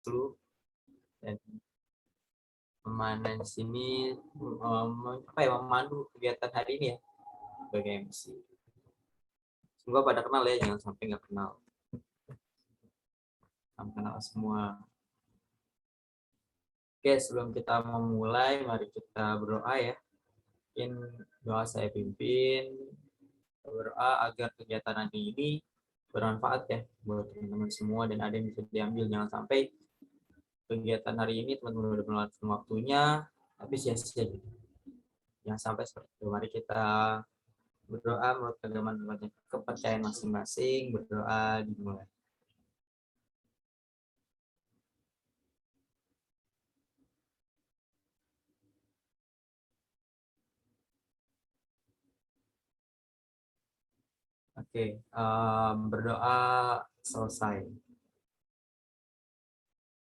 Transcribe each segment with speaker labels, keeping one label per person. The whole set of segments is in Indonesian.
Speaker 1: dulu dan di sini memandu kegiatan hari ini ya sebagai MC. Semoga pada kenal ya, jangan sampai nggak kenal. Sampai kenal semua. Oke, sebelum kita memulai, mari kita berdoa ya. Mungkin doa saya pimpin, berdoa agar kegiatan hari ini bermanfaat ya buat teman-teman semua dan ada yang bisa diambil. Jangan sampai kegiatan hari ini teman-teman udah meluangkan waktunya tapi sia-sia gitu. Jangan sampai seperti itu. Mari kita berdoa menurut agama kepercayaan masing-masing. Berdoa dimulai. Oke, berdoa selesai.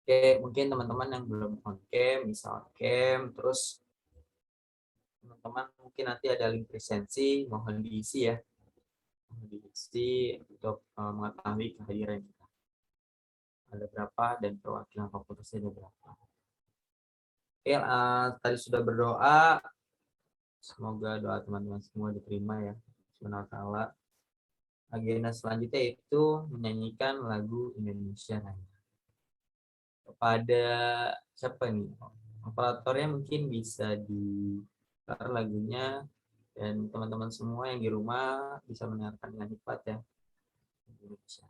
Speaker 1: Oke, mungkin teman-teman yang belum on cam bisa on cam, terus teman-teman mungkin nanti ada link presensi, mohon diisi ya, mohon diisi untuk mengetahui kehadiran kita. Ada berapa dan perwakilan fakultasnya ada berapa. Oke, tadi sudah berdoa, semoga doa teman-teman semua diterima ya. Subhanallah. Agenda selanjutnya itu menyanyikan lagu Indonesia Raya. Kepada siapa nih? Operatornya mungkin bisa di lagunya dan teman-teman semua yang di rumah bisa mendengarkan dengan hikmat ya. Indonesia.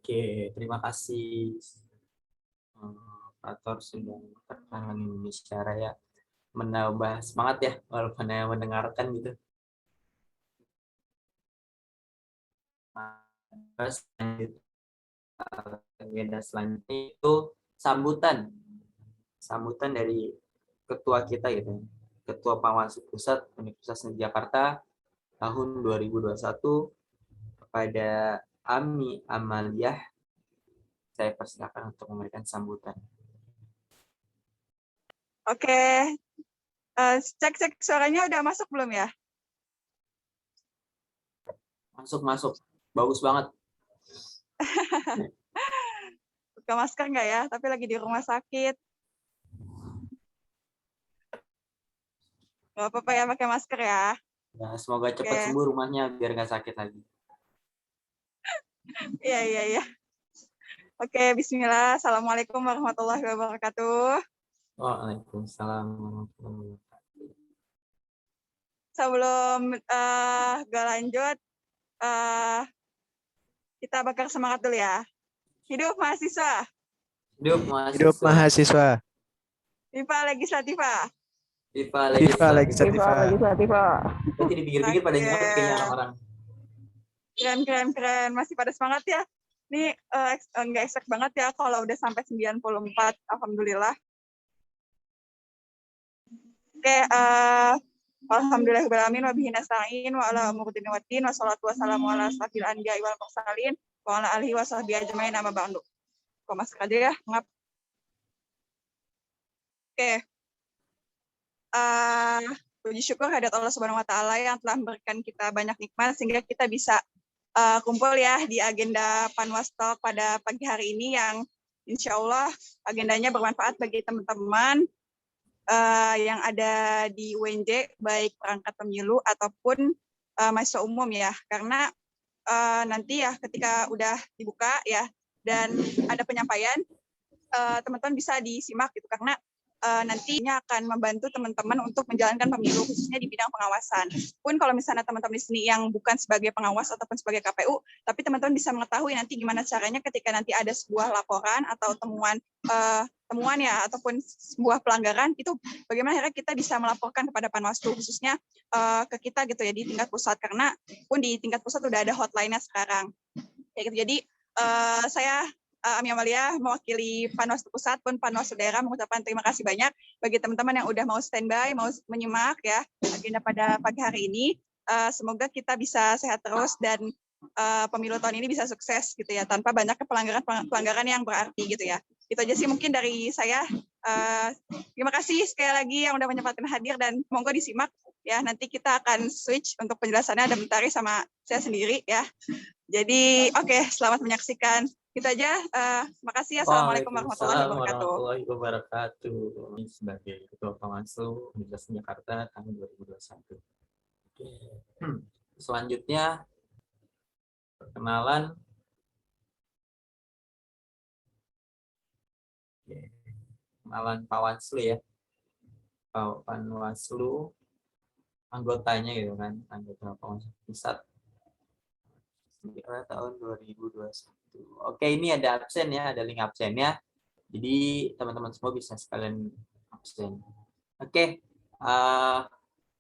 Speaker 1: Oke, terima kasih operator sudah menekan Indonesia Raya, menambah semangat ya walaupun hanya mendengarkan gitu. Terus agenda selanjutnya itu sambutan dari ketua kita gitu, Ketua Panwaslu Pusat Universitas Negeri Jakarta tahun 2021 kepada Ami Amaliah. Saya persilakan untuk memberikan sambutan.
Speaker 2: Oke, cek suaranya udah masuk belum ya?
Speaker 1: Masuk, bagus banget.
Speaker 2: Buka masker nggak ya? Tapi lagi di rumah sakit. Gak apa-apa ya pakai masker ya.
Speaker 1: Ya, semoga cepat sembuh rumahnya biar nggak sakit lagi.
Speaker 2: Iya. Oke, bismillah. Assalamualaikum warahmatullahi wabarakatuh.
Speaker 1: Waalaikumsalam warahmatullahi wabarakatuh.
Speaker 2: sebelum gak lanjut, kita bakar semangat dulu ya. Hidup mahasiswa.
Speaker 1: Hidup
Speaker 3: Hidup
Speaker 1: mahasiswa.
Speaker 3: mahasiswa.
Speaker 2: Viva Legislativa.
Speaker 1: Viva
Speaker 3: Viva
Speaker 1: Legislativa.
Speaker 3: Legislativa.
Speaker 1: Berarti di pinggir-pinggir pada
Speaker 2: Oke.
Speaker 1: nyaut kayaknya orang-orang.
Speaker 2: Keren. Masih pada semangat ya. Ini nggak exact banget ya kalau udah sampai 94. Alhamdulillah. Oke, alhamdulillahirobbilalamin wa bihi nasta'in wa ala umuri dunya waddin wa sholatu wassalamu ala asrofil anbiya'i wal mursalin wa ala alihi wa sahbihi ajmain amma ba'du. Kok masuk aja ya, ngap. Oke. Puji syukur hadirat Allah Subhanahu wa taala yang telah memberikan kita banyak nikmat sehingga kita bisa kumpul ya di agenda Panwas Talk pada pagi hari ini yang insya Allah agendanya bermanfaat bagi teman-teman yang ada di UNJ, baik perangkat pemilu ataupun mahasiswa umum ya. Karena nanti ya ketika udah dibuka ya dan ada penyampaian, teman-teman bisa disimak gitu karena nantinya akan membantu teman-teman untuk menjalankan pemilu khususnya di bidang pengawasan. Pun kalau misalnya teman-teman di sini yang bukan sebagai pengawas ataupun sebagai KPU, tapi teman-teman bisa mengetahui nanti gimana caranya ketika nanti ada sebuah laporan atau temuan ya ataupun sebuah pelanggaran itu bagaimana akhirnya kita bisa melaporkan kepada Panwaslu khususnya ke kita gitu ya di tingkat pusat karena pun di tingkat pusat udah ada hotline-nya sekarang. Ya gitu. Jadi saya Ami Amalia mewakili Panwaslu Pusat pun Panwaslu Daerah mengucapkan terima kasih banyak bagi teman-teman yang udah mau standby, mau menyimak ya agenda pada pagi hari ini. Semoga kita bisa sehat terus dan pemilu tahun ini bisa sukses gitu ya tanpa banyak pelanggaran yang berarti gitu ya. Itu aja sih mungkin dari saya. Terima kasih sekali lagi yang udah menyempatkan hadir dan monggo disimak ya. Nanti kita akan switch untuk penjelasannya ada Mentari sama saya sendiri ya. Jadi oke, selamat menyaksikan. Kita aja. Terima kasih. Assalamualaikum warahmatullahi wabarakatuh.
Speaker 1: Warahmatullahi wabarakatuh. Ini sebagai Ketua Panwaslu Universitas Jakarta tahun 2021. Oke. Selanjutnya perkenalan. Kenalan Panwaslu ya. Panwaslu anggotanya gitu kan, anggota Panwaslu Pusat tahun 2021. Oke, ini ada absen ya, ada link absennya. Jadi teman-teman semua bisa sekalian absen. Oke,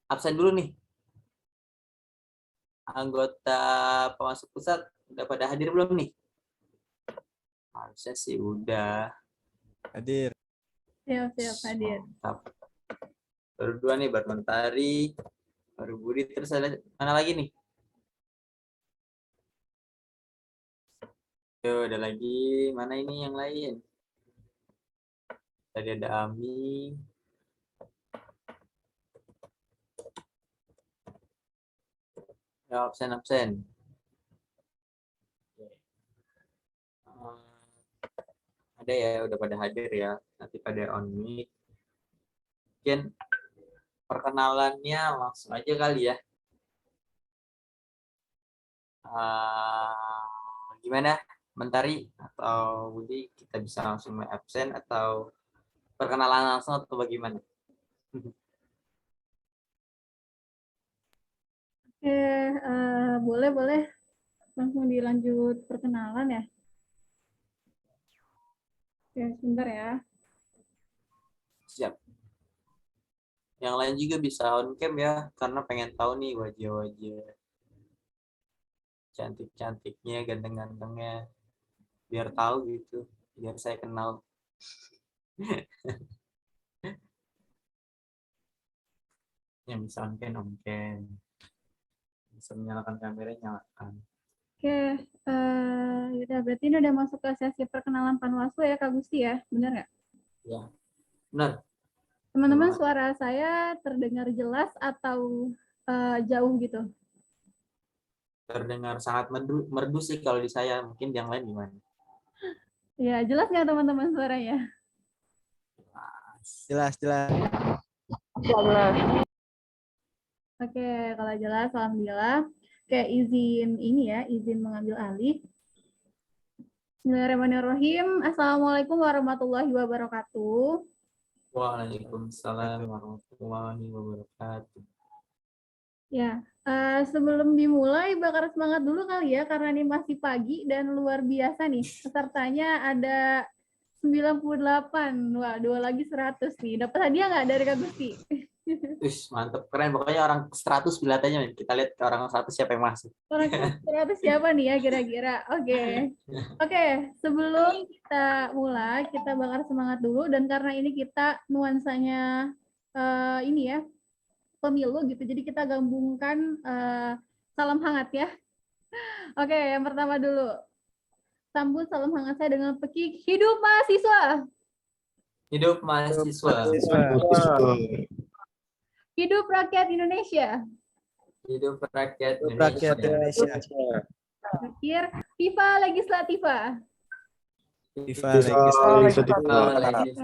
Speaker 1: absen dulu nih. Anggota Panwaslu Pusat udah pada hadir belum nih? Harusnya sih udah.
Speaker 3: Hadir.
Speaker 4: Siap, hadir.
Speaker 1: Mantap. Baru dua nih, baru Mentari, baru Budi, terus ada mana lagi nih? Yo, ada lagi. Mana ini yang lain? Tadi ada Ami. Ya, absen. Ada ya, udah pada hadir ya. Nanti pada on mic. Mungkin perkenalannya langsung aja kali ya. Gimana? Mentari atau Budi, kita bisa langsung absen atau perkenalan langsung atau bagaimana?
Speaker 4: Oke, boleh langsung dilanjut perkenalan ya. Oke, sebentar ya.
Speaker 1: Siap. Yang lain juga bisa on cam ya, karena pengen tahu nih wajah-wajah cantik-cantiknya, ganteng-gantengnya, biar tahu gitu, biar saya kenal. Yang bisa on cam, bisa menyalakan kamera, nyalakan.
Speaker 4: Oke, yaudah berarti ini udah masuk ke sesi perkenalan Panwaslu ya Kak Gusti ya, benar nggak?
Speaker 1: Ya, benar.
Speaker 4: Teman-teman, suara saya terdengar jelas atau jauh gitu?
Speaker 1: Terdengar sangat merdu sih kalau di saya, mungkin yang lain gimana?
Speaker 4: Ya, jelas nggak teman-teman suaranya?
Speaker 3: Jelas.
Speaker 4: Oke, kalau jelas, alhamdulillah. Oke, izin mengambil alih. Bismillahirrahmanirrahim. Assalamualaikum warahmatullahi wabarakatuh.
Speaker 1: Waalaikumsalam warahmatullahi wabarakatuh.
Speaker 4: Ya, sebelum dimulai bakar semangat dulu kali ya, karena ini masih pagi dan luar biasa nih. Pesertanya ada 98. Wah, dua lagi 100 nih. Dapat hadiah nggak dari Kak Gusti?
Speaker 1: Mantep, keren. Pokoknya orang 100 bilatanya. Kita lihat ke orang 100 siapa yang masuk.
Speaker 4: Orang 100 siapa nih ya kira-kira? Oke. Oke, sebelum kita mulai, kita bakar semangat dulu. Dan karena ini kita nuansanya ini ya, pemilu gitu. Jadi kita gabungkan salam hangat ya. Oke, yang pertama dulu. Sambut salam hangat saya dengan pekik. Hidup mahasiswa.
Speaker 1: Hidup mahasiswa.
Speaker 4: Hidup rakyat Indonesia.
Speaker 1: Hidup rakyat
Speaker 3: Rakyat
Speaker 1: Indonesia.
Speaker 3: Indonesia.
Speaker 4: Terakhir, Viva Legislativa.
Speaker 3: Viva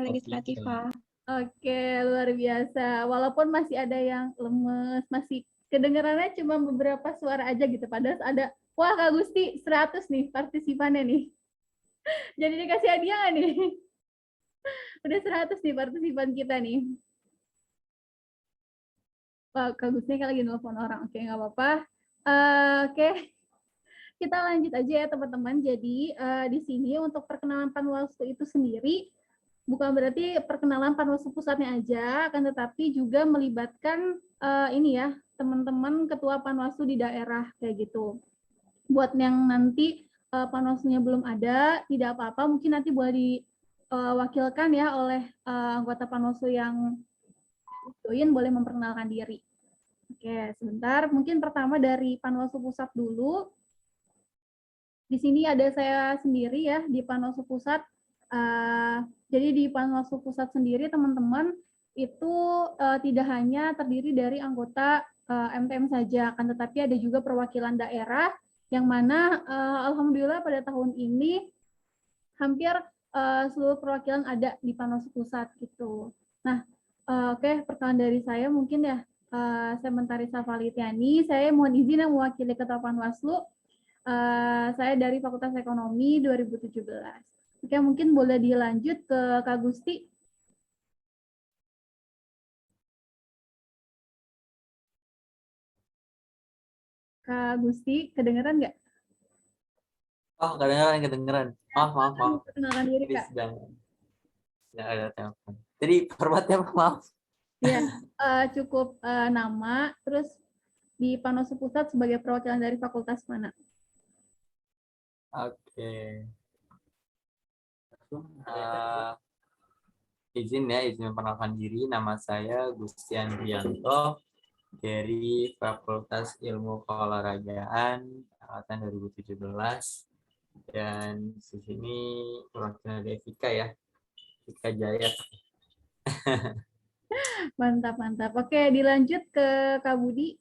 Speaker 2: Legislativa.
Speaker 4: Oke, luar biasa. Walaupun masih ada yang lemes, masih kedengarannya cuma beberapa suara aja gitu. Padahal ada, wah Kak Gusti, 100 nih partisipannya nih. Jadi dikasih hadiah nggak nih? Udah 100 nih partisipan kita nih. Wah, Kak Gusti kayak lagi nelfon orang. Oke, nggak apa-apa. Oke, kita lanjut aja ya teman-teman. Jadi di sini untuk perkenalan Panwaslu itu sendiri, bukan berarti perkenalan Panwaslu pusatnya aja, akan tetapi juga melibatkan ini ya, teman-teman ketua Panwaslu di daerah kayak gitu. Buat yang nanti Panwaslunya belum ada, tidak apa-apa, mungkin nanti boleh diwakilkan ya oleh anggota Panwaslu yang join, boleh memperkenalkan diri. Oke, sebentar. Mungkin pertama dari Panwaslu pusat dulu. Di sini ada saya sendiri ya di Panwaslu pusat. Jadi di Panwaslu pusat sendiri teman-teman itu tidak hanya terdiri dari anggota MTM saja, akan tetapi ada juga perwakilan daerah yang mana alhamdulillah pada tahun ini hampir seluruh perwakilan ada di Panwaslu pusat gitu. Nah, oke, perkenalan dari saya mungkin ya, saya Mentari Safalitiani, saya mohon izin yang mewakili Ketua Panwaslu. Saya dari Fakultas Ekonomi 2017. Oke, mungkin boleh dilanjut ke Kak Gusti. Kak Gusti, kedengeran nggak?
Speaker 1: Oh, kedengeran. Maaf.
Speaker 4: Perkenalkan diri,
Speaker 1: Ini
Speaker 4: Kak.
Speaker 1: sedang ada telepon. Jadi formatnya apa? Maaf.
Speaker 4: Ya, cukup nama, terus di Panwaslu Pusat sebagai perwakilan dari fakultas mana?
Speaker 1: Oke. Izin memperkenalkan diri. Nama saya Gustian Rianto dari Fakultas Ilmu Keolahragaan angkatan 2017. Dan di sini perwakilan dari Vika ya. Vika Jaya.
Speaker 4: Mantap. Oke, dilanjut ke Kak Budi.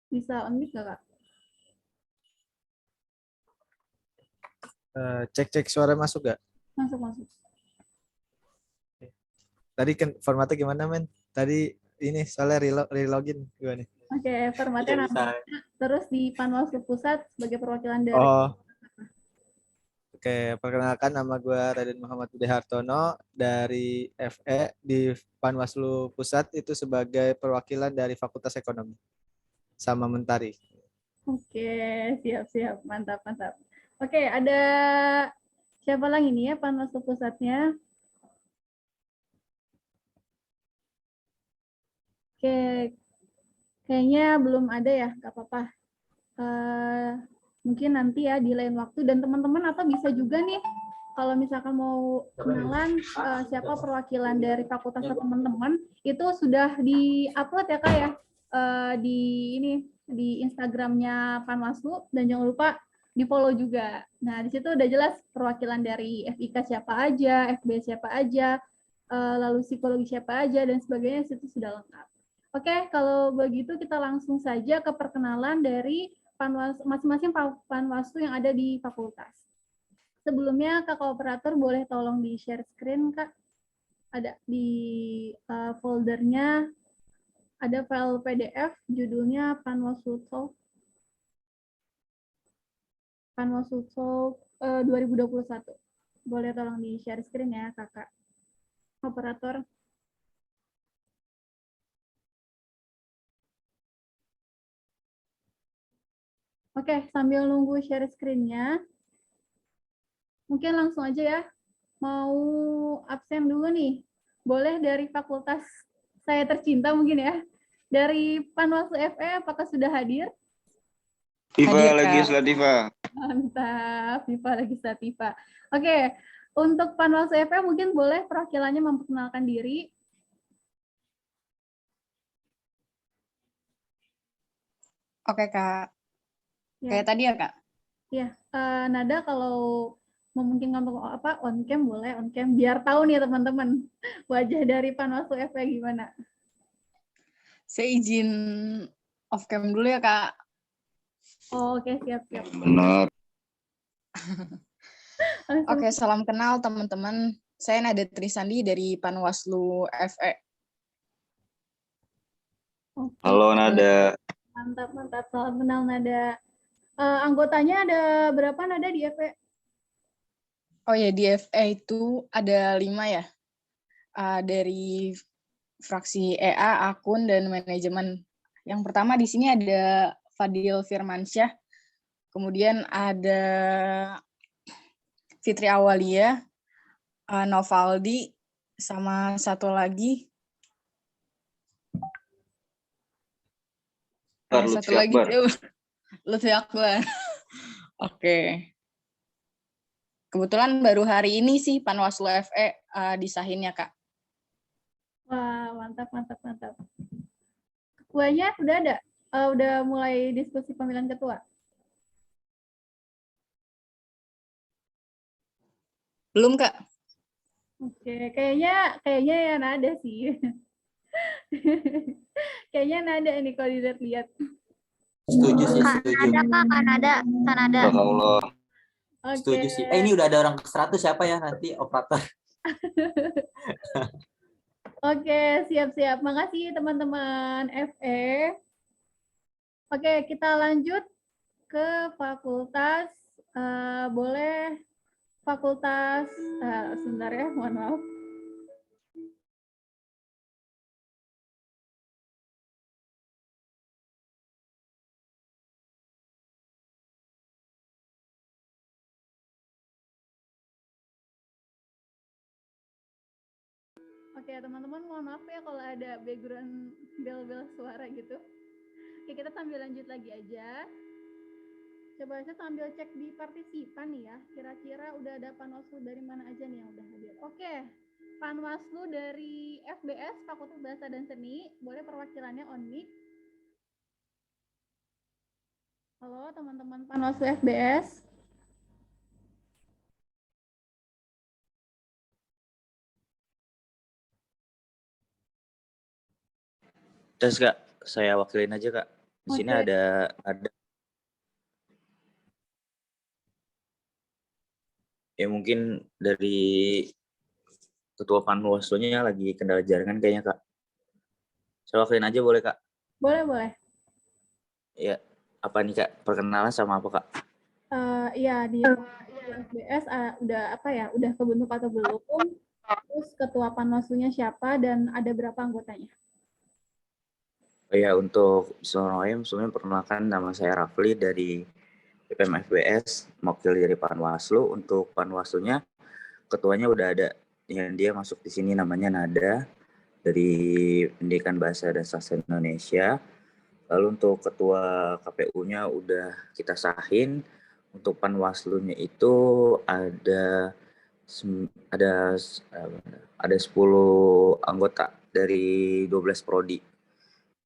Speaker 4: Bisa unmute nggak, Kak?
Speaker 3: Cek suara masuk gak?
Speaker 4: Masuk.
Speaker 3: Tadi kan formatnya gimana men? Tadi ini soalnya relogin gimana?
Speaker 4: Oke, formatnya nama, terus di Panwaslu Pusat sebagai perwakilan dari.
Speaker 3: Oke, perkenalkan nama gue Raden Muhammad Budi Hartono dari FE di Panwaslu Pusat itu sebagai perwakilan dari Fakultas Ekonomi sama Mentari.
Speaker 4: Oke, siap. Mantap. Oke, ada siapa lagi nih ya Panwaslu Pusatnya? Oke, kayaknya belum ada ya, nggak apa-apa. Mungkin nanti ya di lain waktu, dan teman-teman atau bisa juga nih kalau misalkan mau kenalan siapa perwakilan dari fakultas teman-teman, itu sudah di-upload ya Kak ya, di Instagramnya Panwaslu, dan jangan lupa di-follow juga. Nah, di situ udah jelas perwakilan dari FIK siapa aja, FB siapa aja, lalu psikologi siapa aja, dan sebagainya, situ sudah lengkap. Oke, kalau begitu kita langsung saja ke perkenalan dari masing-masing Panwaslu yang ada di fakultas. Sebelumnya, Kak Operator boleh tolong di-share screen, Kak. Ada di foldernya, ada file PDF, judulnya Panwaslu Talk 2021. Boleh tolong di-share screen ya, Kakak Operator. Oke, sambil nunggu share screen-nya, mungkin langsung aja ya. Mau absen dulu nih. Boleh dari fakultas saya tercinta mungkin ya. Dari Panwaslu FE, apakah sudah hadir?
Speaker 5: Viva Legislativa.
Speaker 4: Mantap, Viva Legislativa. Oke, untuk Panwaslu FE mungkin boleh perwakilannya memperkenalkan diri.
Speaker 6: Oke, Kak.
Speaker 4: Ya.
Speaker 6: Kayak tadi ya, Kak?
Speaker 4: Ya, Nada kalau memungkinkan untuk on cam boleh on cam biar tahu nih teman-teman wajah dari Panwaslu FE gimana.
Speaker 6: Saya izin off cam dulu ya, Kak.
Speaker 4: Oh, oke, siap-siap.
Speaker 5: Benar.
Speaker 6: Oke, salam kenal teman-teman. Saya Nada Trisandi dari Panwaslu FE.
Speaker 4: Oke.
Speaker 5: Halo Nada.
Speaker 4: Mantap, mantap. Salam kenal Nada. Anggotanya ada berapa Nada di FE?
Speaker 6: Oh ya, di FE itu ada 5 ya. Dari fraksi EA, akun, dan manajemen. Yang pertama di sini ada Fadil Firmansyah. Kemudian ada Fitri Awalia, Novaldi, sama satu lagi. Satu lagi Lutfi Akbar. Oke. Kebetulan baru hari ini sih Panwaslu FE disahinnya, Kak.
Speaker 4: Wah, mantap, mantap, mantap. Ketuanya udah ada? Udah mulai diskusi pemilihan ketua?
Speaker 6: Belum, Kak?
Speaker 4: Oke, kayaknya ya Nada sih. Kayaknya Nada ini kalau dilihat-lihat.
Speaker 1: Setuju sih, setuju.
Speaker 7: Kanada.
Speaker 5: Allah.
Speaker 4: Oke.
Speaker 1: Setuju sih. Ini udah ada orang ke 100 siapa ya nanti operator?
Speaker 4: Oke, siap-siap. Makasih teman-teman FE. Oke, kita lanjut ke fakultas. Boleh fakultas, sebentar ya, mohon maaf. Oke, teman-teman mohon maaf ya kalau ada background bel-bel suara gitu. Oke, kita sambil lanjut lagi aja. Coba saya sambil cek di partisipan nih ya. Kira-kira udah ada Panwaslu dari mana aja nih yang udah hadir. Oke, Panwaslu dari FBS, Fakultas Bahasa dan Seni. Boleh perwakilannya on mic. Halo teman-teman Panwaslu FBS.
Speaker 8: Terus Kak, saya wakilin aja Kak. Di sini
Speaker 4: Oke.
Speaker 8: ada ya mungkin dari ketua Panwaslu-nya lagi kendala jaringan kayaknya Kak. Saya wakilin aja boleh Kak?
Speaker 4: Boleh, boleh.
Speaker 8: Ya, apa nih Kak? Perkenalan sama apa Kak?
Speaker 4: Iya di FBS udah apa ya? Udah kebentuk atau belum? Terus ketua Panwaslu-nya siapa dan ada berapa anggotanya?
Speaker 8: Oh ya, untuk sebelumnya perkenalkan nama saya Rafli dari BPM FBS, mewakili dari Panwaslu. Untuk Panwaslu-nya ketuanya udah ada, yang dia masuk di sini namanya Nada dari Pendidikan Bahasa dan Sastra Indonesia. Lalu untuk ketua KPU-nya udah kita sahin. Untuk Panwaslu-nya itu ada 10 anggota dari 12 prodi.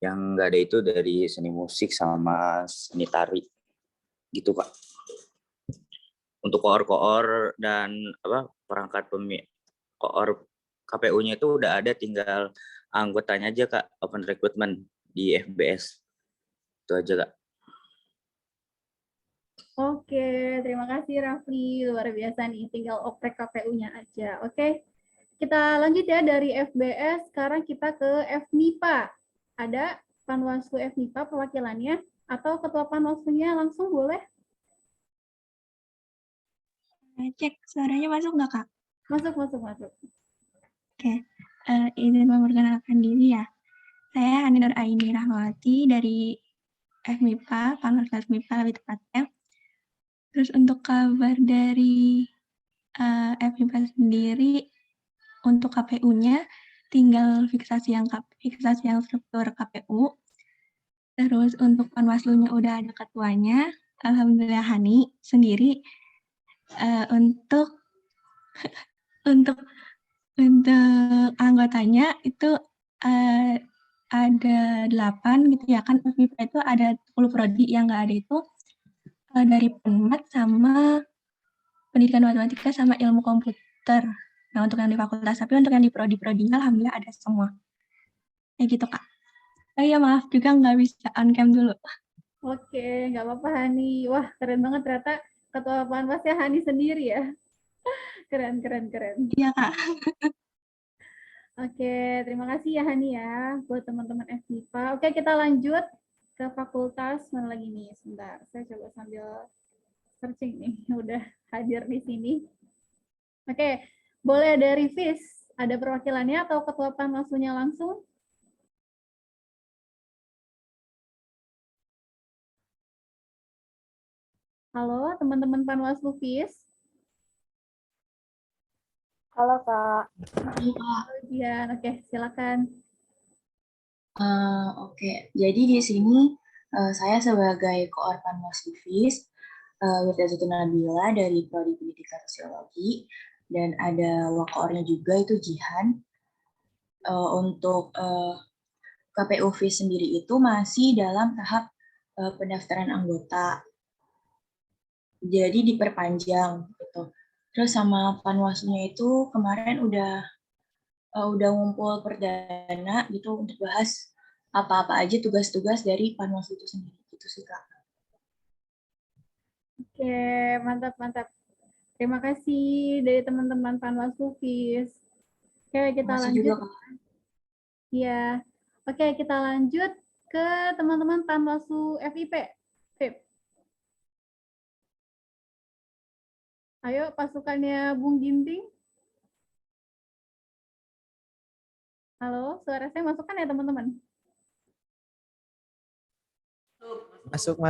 Speaker 8: Yang nggak ada itu dari seni musik sama seni tari. Gitu Pak. Untuk koor dan perangkat koor KPU-nya itu udah ada, tinggal anggotanya aja Kak, open recruitment di FBS. Itu aja Kak.
Speaker 4: Oke, terima kasih Rafli. Luar biasa nih, tinggal oprek KPU-nya aja. Oke, kita lanjut ya dari FBS. Sekarang kita ke FMIPA. Ada Panwaslu FMIPA perwakilannya atau ketua Panwaslu-nya langsung boleh?
Speaker 7: Cek, suaranya masuk nggak, Kak?
Speaker 4: Masuk.
Speaker 7: Oke, izin memperkenalkan diri ya. Saya Hani Nur Aini Rahmawati dari FMIPA, Panwas FMIPA lebih tepatnya. Terus untuk kabar dari FMIPA sendiri, untuk KPU-nya tinggal fiksasi yang struktur KPU. Terus untuk Panwaslu-nya udah ada ketuanya, Alhamdulillah Hani sendiri. Untuk anggotanya itu ada 8 gitu ya kan. FMIPA itu ada 10 prodi, yang nggak ada itu dari Penmat sama pendidikan matematika sama ilmu komputer. Nah, untuk yang di fakultas, tapi untuk yang di prodi-prodinya alhamdulillah ada semua. Kayak gitu, Kak. Oh iya, maaf juga nggak bisa on cam dulu.
Speaker 4: Oke, nggak apa-apa Hani. Wah, keren banget ternyata ketua Panwasnya Hani sendiri ya. Keren.
Speaker 7: Iya, Kak.
Speaker 4: Oke, terima kasih ya Hani ya buat teman-teman FMIPA. Oke, kita lanjut ke fakultas mana lagi nih? Sebentar, saya coba sambil searching nih. Udah hadir di sini. Oke, boleh dari FIS. Ada perwakilannya atau ketua Panwaslunya langsung? Halo, teman-teman Panwaslu FIS.
Speaker 9: Halo Kak.
Speaker 4: Ujian, oke, silakan.
Speaker 9: Oke, jadi di sini saya sebagai koor Panwaslu FIS, Wirtazatun Nabila dari Prodi Pendidikan Sosiologi, dan ada wakoornya juga itu Jihan. Untuk KPU FIS sendiri itu masih dalam tahap pendaftaran anggota, jadi diperpanjang gitu. Terus sama Panwaslunya itu kemarin udah ngumpul perdana gitu untuk bahas apa-apa aja tugas-tugas dari Panwaslu itu sendiri gitu sih Kak.
Speaker 4: Oke, mantap. Terima kasih dari teman-teman Panwaslu FIS. Oke, kita
Speaker 9: Masih
Speaker 4: lanjut.
Speaker 9: juga Kak.
Speaker 4: Iya. Oke, kita lanjut ke teman-teman Panwaslu FIP. FIP. Ayo, pasukannya Bung Ginting. Halo, suara saya masuk kan ya teman-teman?
Speaker 3: Masuk.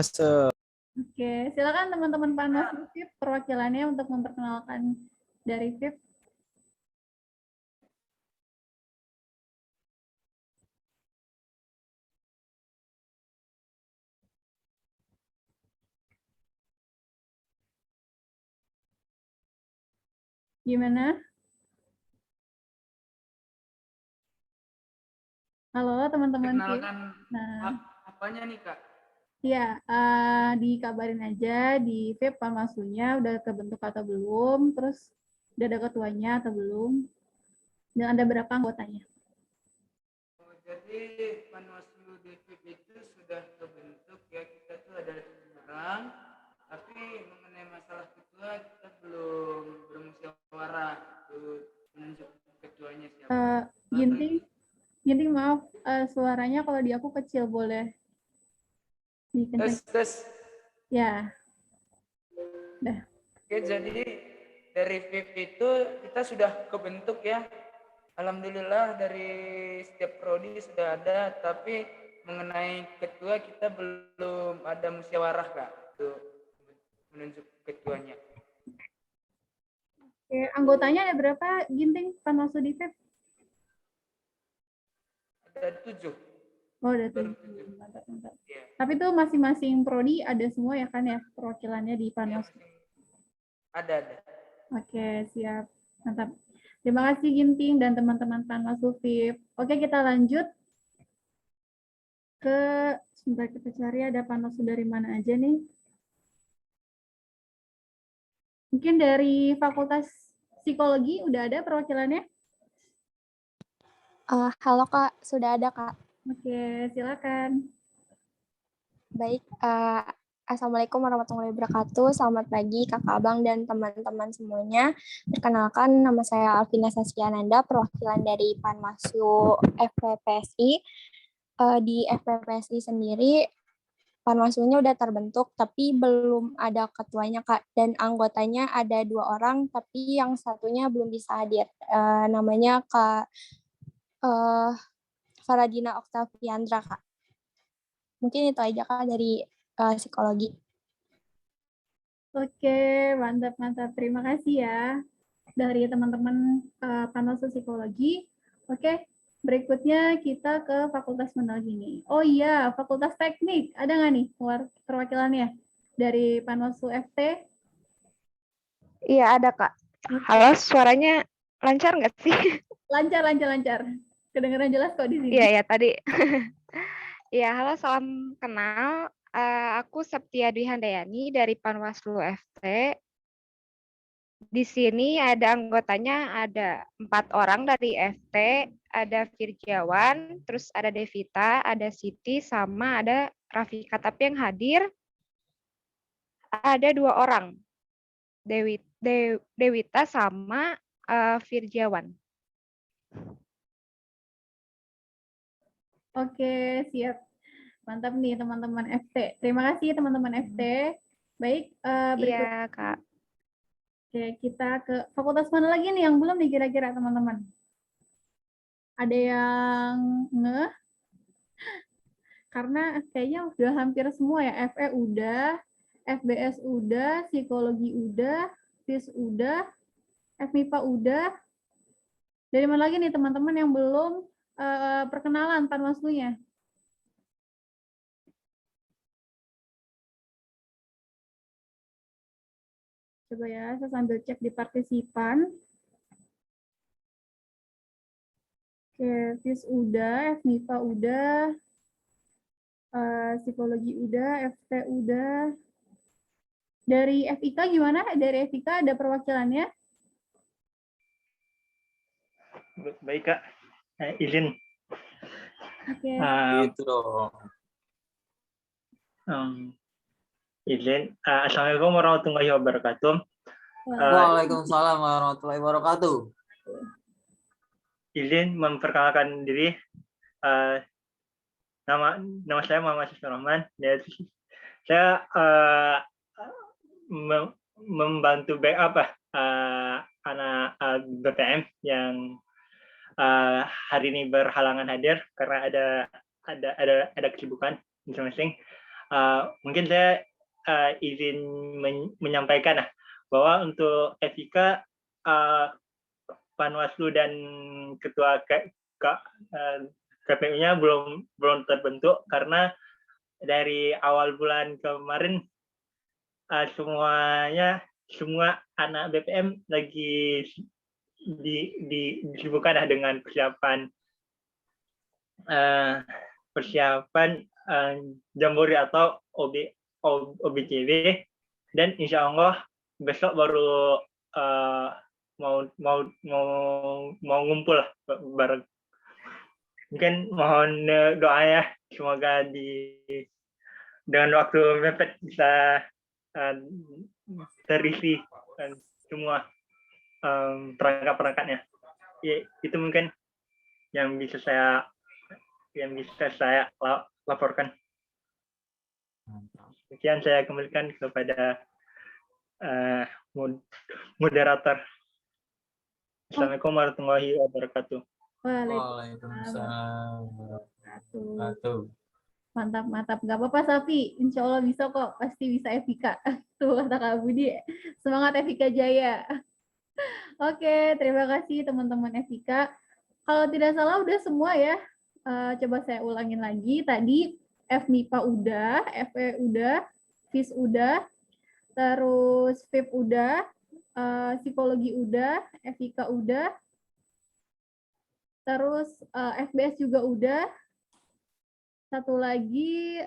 Speaker 4: Oke, silakan teman-teman Panwaslu FIP perwakilannya untuk memperkenalkan dari FIP. Gimana? Halo teman-teman FIP. Nah,
Speaker 10: apanya nih Kak?
Speaker 4: ya, dikabarin aja di FIP Panwaslunya udah kebentuk atau belum, terus udah ada ketuanya atau belum, dan ada berapa anggotanya.
Speaker 10: Jadi Panwaslu di FIP itu sudah terbentuk ya, kita tuh ada 7 orang, tapi mengenai masalah ketua kita belum bermusyawarah untuk menunjuk ketuanya siapa.
Speaker 4: Ginting maaf, suaranya kalau di aku kecil, boleh dikenceng.
Speaker 10: Tes.
Speaker 4: Ya. Dah.
Speaker 10: Oke, jadi dari FIP itu kita sudah kebentuk ya. Alhamdulillah dari setiap prodi sudah ada, tapi mengenai ketua kita belum ada musyawarah Kak untuk menunjuk ketuanya.
Speaker 4: Oke, anggotanya ada berapa Ginting Panwaslu di FIP?
Speaker 10: Ada 7.
Speaker 4: Oh, ada 7. Mantap. Yeah. Tapi itu masing-masing prodi ada semua ya kan ya perwakilannya di Panwaslu?
Speaker 10: Ada.
Speaker 4: Oke, siap. Mantap. Terima kasih Ginting dan teman-teman Panwaslu FIP. Oke, kita lanjut ke, sebentar kita cari ada Panwaslu dari mana aja nih. Mungkin dari Fakultas Psikologi udah ada perwakilannya?
Speaker 9: Halo Kak, sudah ada Kak.
Speaker 4: Oke, silakan.
Speaker 9: Baik, Assalamualaikum warahmatullahi wabarakatuh. Selamat pagi Kakak Abang dan teman-teman semuanya. Perkenalkan, nama saya Alvina Saskiananda, perwakilan dari Panwaslu FPPSI. Di FPPSI sendiri, Panwaslunya udah terbentuk, tapi belum ada ketuanya Kak. Dan anggotanya ada 2 orang, tapi yang satunya belum bisa hadir. Namanya Kak Faradina Oktaviandra Kak.
Speaker 7: Mungkin itu aja Kak dari psikologi.
Speaker 4: Oke, mantap. Terima kasih ya dari teman-teman Panwaslu Psikologi. Oke, berikutnya kita ke Fakultas mana lagi nih? Oh iya, Fakultas Teknik. Ada nggak nih perwakilannya dari Panwaslu FT?
Speaker 11: Iya, ada Kak. Halo, suaranya lancar nggak sih?
Speaker 4: Lancar. Kedengaran jelas kok di sini.
Speaker 11: Iya, tadi. Iya, halo, salam kenal. Aku Septia Dwi Handayani dari Panwaslu FT. Di sini ada anggotanya, ada 4 orang dari FT, ada Firjawan, terus ada Devita, ada Siti, sama ada Rafika. Tapi yang hadir ada 2 orang, Dewita sama Firjawan.
Speaker 4: Oke, siap. Mantap nih teman-teman FT. Terima kasih teman-teman FT. Baik, berikut.
Speaker 11: Iya, Kak.
Speaker 4: Oke, kita ke fakultas mana lagi nih yang belum nih kira-kira teman-teman? Ada yang ngeh? Karena kayaknya udah hampir semua ya. FE udah, FBS udah, psikologi udah, FIS udah, FMIPA udah. Dari mana lagi nih teman-teman yang belum perkenalan Panwaslunya? Coba ya, saya sambil cek di partisipan. Oke, FIS udah, FMIPA udah, psikologi udah, FT udah. Dari FIK gimana? Dari FIK ada perwakilannya?
Speaker 12: Baik Kak, izin.
Speaker 4: Oke.
Speaker 1: Gitu dong.
Speaker 12: Izin. Assalamualaikum warahmatullahi wabarakatuh.
Speaker 1: Waalaikumsalam warahmatullahi wabarakatuh.
Speaker 12: Izin memperkenalkan diri. Nama saya Muhammad Sisnur Rahman. Saya membantu backup anak BPM yang hari ini berhalangan hadir karena ada kesibukan masing-masing. Mungkin saya izin menyampaikan bahwa untuk FIK Panwaslu dan ketua KPU-nya belum terbentuk karena dari awal bulan kemarin semua anak BPM lagi disibukkan dengan persiapan Jambore atau OBCW, dan insya Allah besok baru mau ngumpul bareng. Mungkin mohon doanya semoga dengan waktu mepet bisa terisi semua perangkat-perangkatnya. Ya, itu mungkin yang bisa saya laporkan. Sekian saya kembalikan kepada moderator. Assalamualaikum warahmatullahi wabarakatuh.
Speaker 1: Waalaikumsalam warahmatullahi wabarakatuh.
Speaker 4: Mantap. Gak apa-apa Safi, insya Allah bisa kok, pasti bisa FIK. Tuh kata Kak Budi, semangat FIK Jaya. Oke, terima kasih teman-teman FIK. Kalau tidak salah udah semua ya. Coba saya ulangin lagi. Tadi FMIPA udah, FE udah, FIS udah, terus FIP udah, psikologi udah, FIK udah, terus FBS juga udah. Satu lagi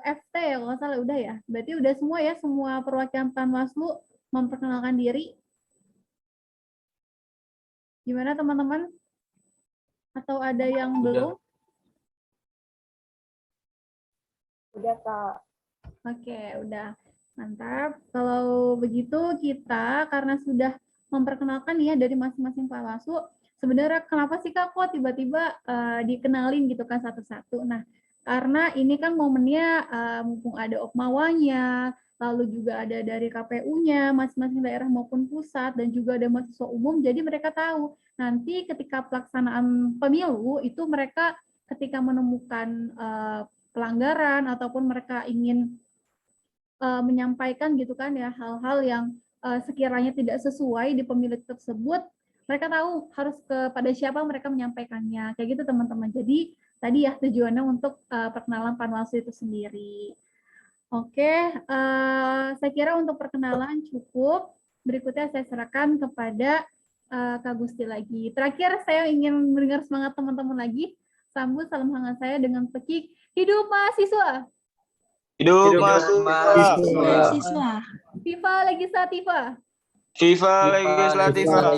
Speaker 4: FT ya kalau nggak salah udah ya. Berarti udah semua ya, semua perwakilan Panwaslu memperkenalkan diri. Gimana teman-teman? Atau ada yang belum?
Speaker 2: Udah Kak.
Speaker 4: Oke, udah. Mantap. Kalau begitu kita karena sudah memperkenalkan ya dari masing-masing Panwaslu, sebenarnya kenapa sih Kak kok tiba-tiba dikenalin gitu kan satu-satu. Nah, karena ini kan momennya mumpung ada Okmawanya, lalu juga ada dari KPU-nya, masing-masing daerah maupun pusat, dan juga ada mahasiswa umum, jadi mereka tahu nanti ketika pelaksanaan pemilu itu mereka ketika menemukan pelanggaran ataupun mereka ingin menyampaikan gitu kan ya hal-hal yang sekiranya tidak sesuai di pemilik tersebut, mereka tahu harus kepada siapa mereka menyampaikannya. Kayak gitu teman-teman. Jadi tadi ya tujuannya untuk perkenalan Panwaslu itu sendiri. Oke, saya kira untuk perkenalan cukup. Berikutnya saya serahkan kepada Kak Gusti lagi. Terakhir saya ingin mendengar semangat teman-teman lagi. Sambut salam hangat saya dengan pekik hidup mahasiswa.
Speaker 5: Hidup mahasiswa.
Speaker 4: Viva Legislativa.
Speaker 5: Viva Legislativa.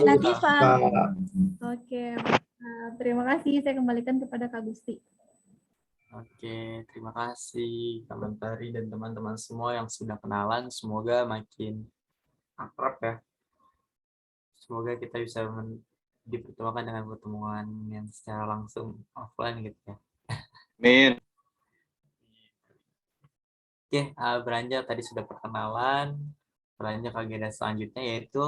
Speaker 4: Oke, terima kasih. Saya kembalikan kepada Kak Gusti.
Speaker 1: Oke, terima kasih Kak Mentari dan teman-teman semua yang sudah kenalan. Semoga makin akrab ya. Semoga kita bisa dipertemukan dengan pertemuan yang secara langsung offline gitu ya.
Speaker 5: Amin.
Speaker 1: Oke, beranjak tadi sudah perkenalan. Beranjak ke agenda selanjutnya yaitu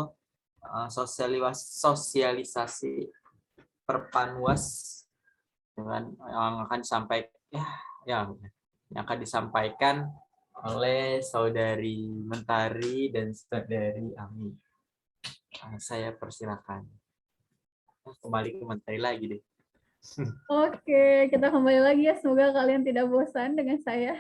Speaker 1: sosialisasi perpanwas dengan yang akan yang akan disampaikan oleh saudari Mentari dan saudari Ami. Saya persilakan. Kembali ke Mentari lagi deh.
Speaker 4: Oke, kita kembali lagi ya. Semoga kalian tidak bosan dengan saya.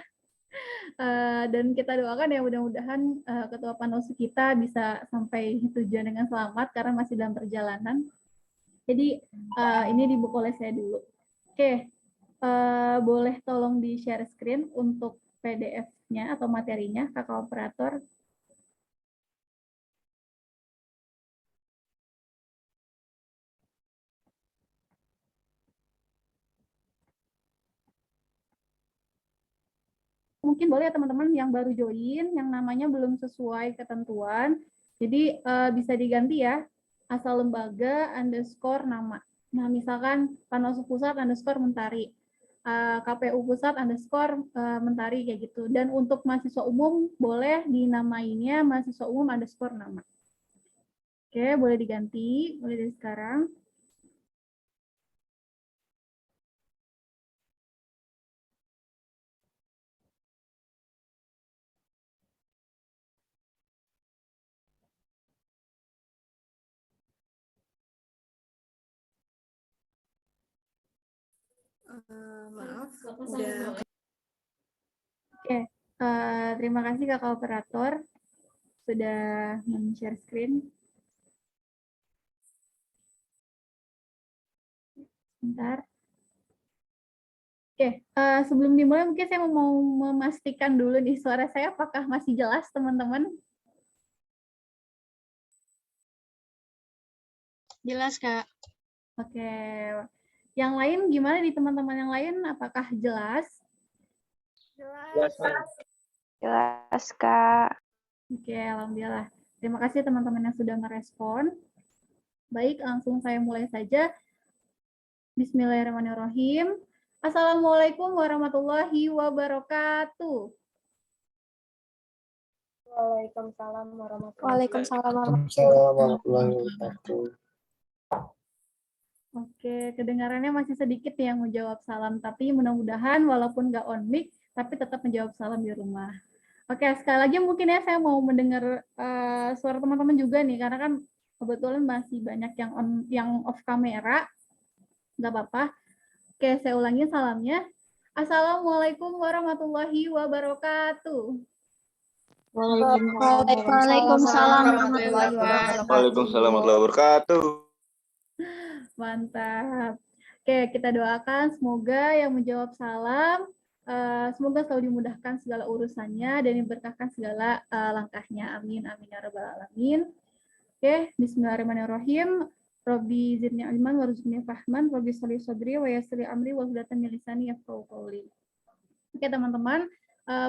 Speaker 4: Dan kita doakan ya mudah-mudahan Ketua Panwaslu kita bisa sampai tujuan dengan selamat karena masih dalam perjalanan. Jadi ini dibuka oleh saya dulu. Oke, boleh tolong di-share screen untuk PDF-nya atau materinya, Kakak Operator. Mungkin boleh ya teman-teman yang baru join, yang namanya belum sesuai ketentuan, jadi bisa diganti ya, asal lembaga _ nama. Nah, misalkan Panwaslu Pusat _ Mentari, KPU Pusat _ Mentari kayak gitu. Dan untuk mahasiswa umum boleh dinamainnya mahasiswa umum _ nama. Oke, boleh diganti, boleh dari sekarang.
Speaker 13: Maaf, udah.
Speaker 4: Oke, terima kasih Kakak Operator sudah men-share screen. Bentar. Oke, sebelum dimulai mungkin saya mau memastikan dulu nih suara saya apakah masih jelas teman-teman?
Speaker 13: Jelas, Kak.
Speaker 4: Oke, yang lain gimana di teman-teman yang lain? Apakah jelas?
Speaker 13: Jelas.
Speaker 11: Jelas, Kak.
Speaker 4: Oke, alhamdulillah. Terima kasih teman-teman yang sudah merespon. Baik, langsung saya mulai saja. Bismillahirrahmanirrahim. Assalamualaikum warahmatullahi wabarakatuh.
Speaker 13: Waalaikumsalam warahmatullahi
Speaker 3: wabarakatuh.
Speaker 4: Oke, kedengarannya masih sedikit yang menjawab salam, tapi mudah-mudahan walaupun nggak on mic, tapi tetap menjawab salam di rumah. Oke, sekali lagi mungkin ya saya mau mendengar suara teman-teman juga nih, karena kan kebetulan masih banyak yang off kamera. Nggak apa-apa. Oke, saya ulangi salamnya. Assalamualaikum warahmatullahi wabarakatuh.
Speaker 13: Waalaikumsalam warahmatullahi wabarakatuh.
Speaker 5: Waalaikumsalam warahmatullahi wabarakatuh.
Speaker 4: Mantap. Oke, kita doakan semoga yang menjawab salam, semoga selalu dimudahkan segala urusannya dan diberkahkan segala langkahnya. Amin, amin ya rabbal alamin. Oke, bismillahirrahmanirrahim. Rabbi zidni ilman warzuqni fahman, Rabbi sholli shodri wa yassir amri wa hludatan min lisani yafqahu qawli. Oke, teman-teman,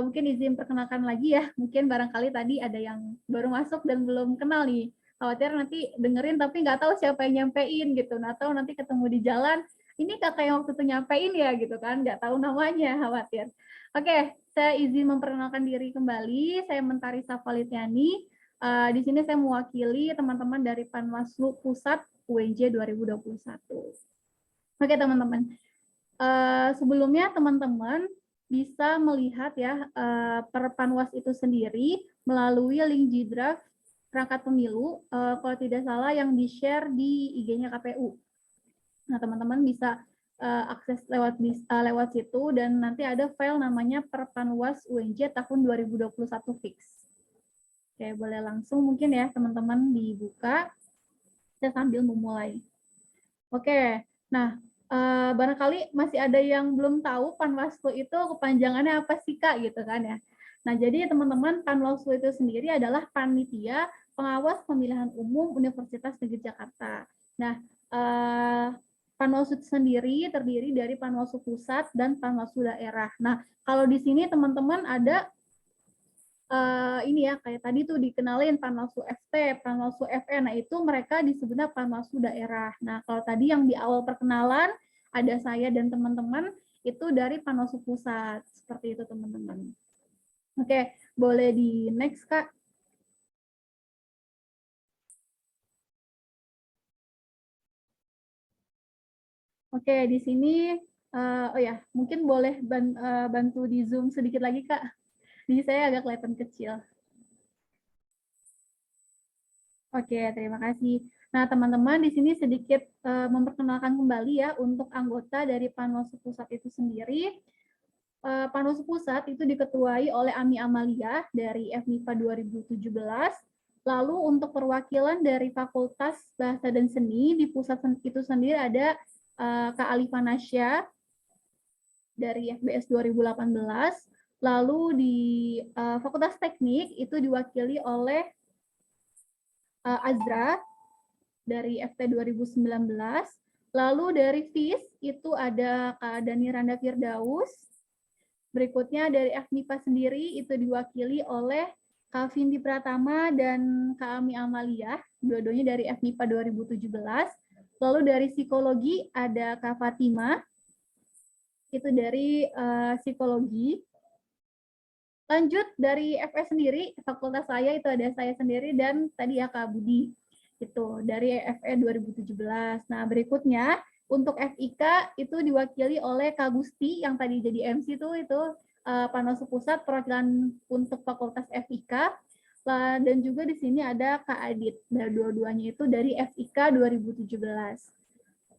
Speaker 4: mungkin izin perkenalkan lagi ya. Mungkin barangkali tadi ada yang baru masuk dan belum kenal nih. Khawatir nanti dengerin tapi nggak tahu siapa yang nyampein gitu. Nah, atau nanti ketemu di jalan, ini kakak yang waktu itu nyampein ya gitu kan, nggak tahu namanya, khawatir. Oke, saya izin memperkenalkan diri kembali. Saya Mentari Safalitiani. Di sini saya mewakili teman-teman dari Panwaslu Pusat UNJ 2021. Oke teman-teman, sebelumnya teman-teman bisa melihat ya per Panwas itu sendiri melalui link G-Drive perangkat pemilu, kalau tidak salah yang di-share di IG-nya KPU. Nah, teman-teman bisa akses lewat situ, dan nanti ada file namanya Perpanwas UNJ tahun 2021 fix. Oke, boleh langsung mungkin ya teman-teman dibuka. Saya sambil memulai. Oke, nah barangkali masih ada yang belum tahu Panwaslu itu kepanjangannya apa sih Kak gitu kan ya. Nah, jadi teman-teman, Panwaslu itu sendiri adalah Panitia Pengawas Pemilihan Umum Universitas Negeri Jakarta. Nah, Panwaslu sendiri terdiri dari Panwaslu Pusat dan Panwaslu Daerah. Nah, kalau di sini teman-teman ada ini ya, kayak tadi tuh dikenalin Panwaslu FT, Panwaslu FE, nah itu mereka disebutnya Panwaslu daerah. Nah, kalau tadi yang di awal perkenalan, ada saya dan teman-teman, itu dari Panwaslu pusat. Seperti itu, teman-teman. Oke, boleh di next, Kak. Oke, di sini, oh ya, mungkin boleh bantu di Zoom sedikit lagi, Kak. Jadi saya agak kelihatan kecil. Oke, terima kasih. Nah, teman-teman, di sini sedikit memperkenalkan kembali ya untuk anggota dari Panwaslu Pusat itu sendiri. Panwaslu Pusat itu diketuai oleh Ami Amalia dari FMIPA 2017. Lalu untuk perwakilan dari Fakultas Bahasa dan Seni di pusat itu sendiri ada Kak Alifa Nasya dari FBS 2018. Lalu di Fakultas Teknik itu diwakili oleh Azra dari FT 2019. Lalu dari FIS itu ada Kak Dani Randa Firdaus. Berikutnya dari FMIPA sendiri itu diwakili oleh Kak Vindi Pratama dan Kak Ami Amalia, dua-duanya dari FMIPA 2017. Lalu dari psikologi ada Kak Fatima, itu dari psikologi. Lanjut dari FE sendiri, fakultas saya itu ada saya sendiri dan tadi ya Kak Budi, itu dari FE 2017. Nah, berikutnya untuk FIK itu diwakili oleh Kak Gusti yang tadi jadi MC itu Panwaslu Pusat perwakilan untuk fakultas FIK. Dan juga di sini ada Kak Adit, dan dua-duanya itu dari FIK 2017.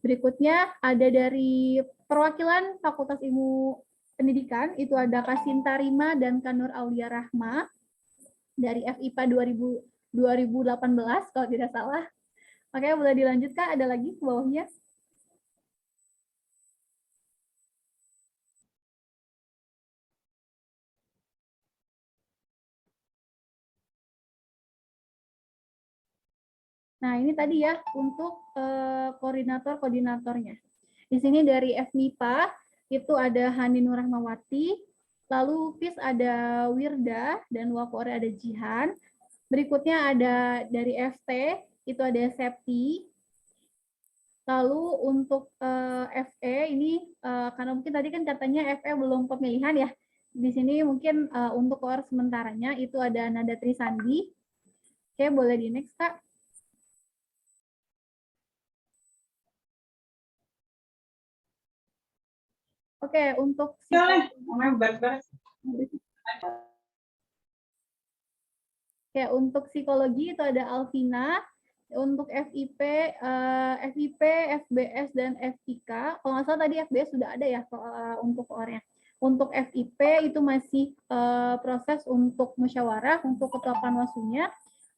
Speaker 4: Berikutnya ada dari perwakilan Fakultas Ilmu Pendidikan, itu ada Kak Sinta Rima dan Kak Nur Aulia Rahma dari FIPA 2018 kalau tidak salah. Oke, boleh dilanjut Kak, ada lagi ke bawahnya. Nah, ini tadi ya untuk koordinator-koordinatornya. Di sini dari FMIPA itu ada Hani Nur Rahmawati, lalu FIS ada Wirda, dan Wakore ada Jihan. Berikutnya ada dari FT, itu ada Septi. Lalu untuk FE ini, karena mungkin tadi kan katanya FE belum pemilihan ya, di sini mungkin untuk koor sementaranya itu ada Nada Trisandi. Oke, boleh di next, Kak. Oke, untuk psikologi itu ada Alvina, untuk FIP, FBS dan FIK. Kalau nggak salah tadi FBS sudah ada ya untuk orangnya. Untuk FIP itu masih proses untuk musyawarah untuk ketua panwaslunya.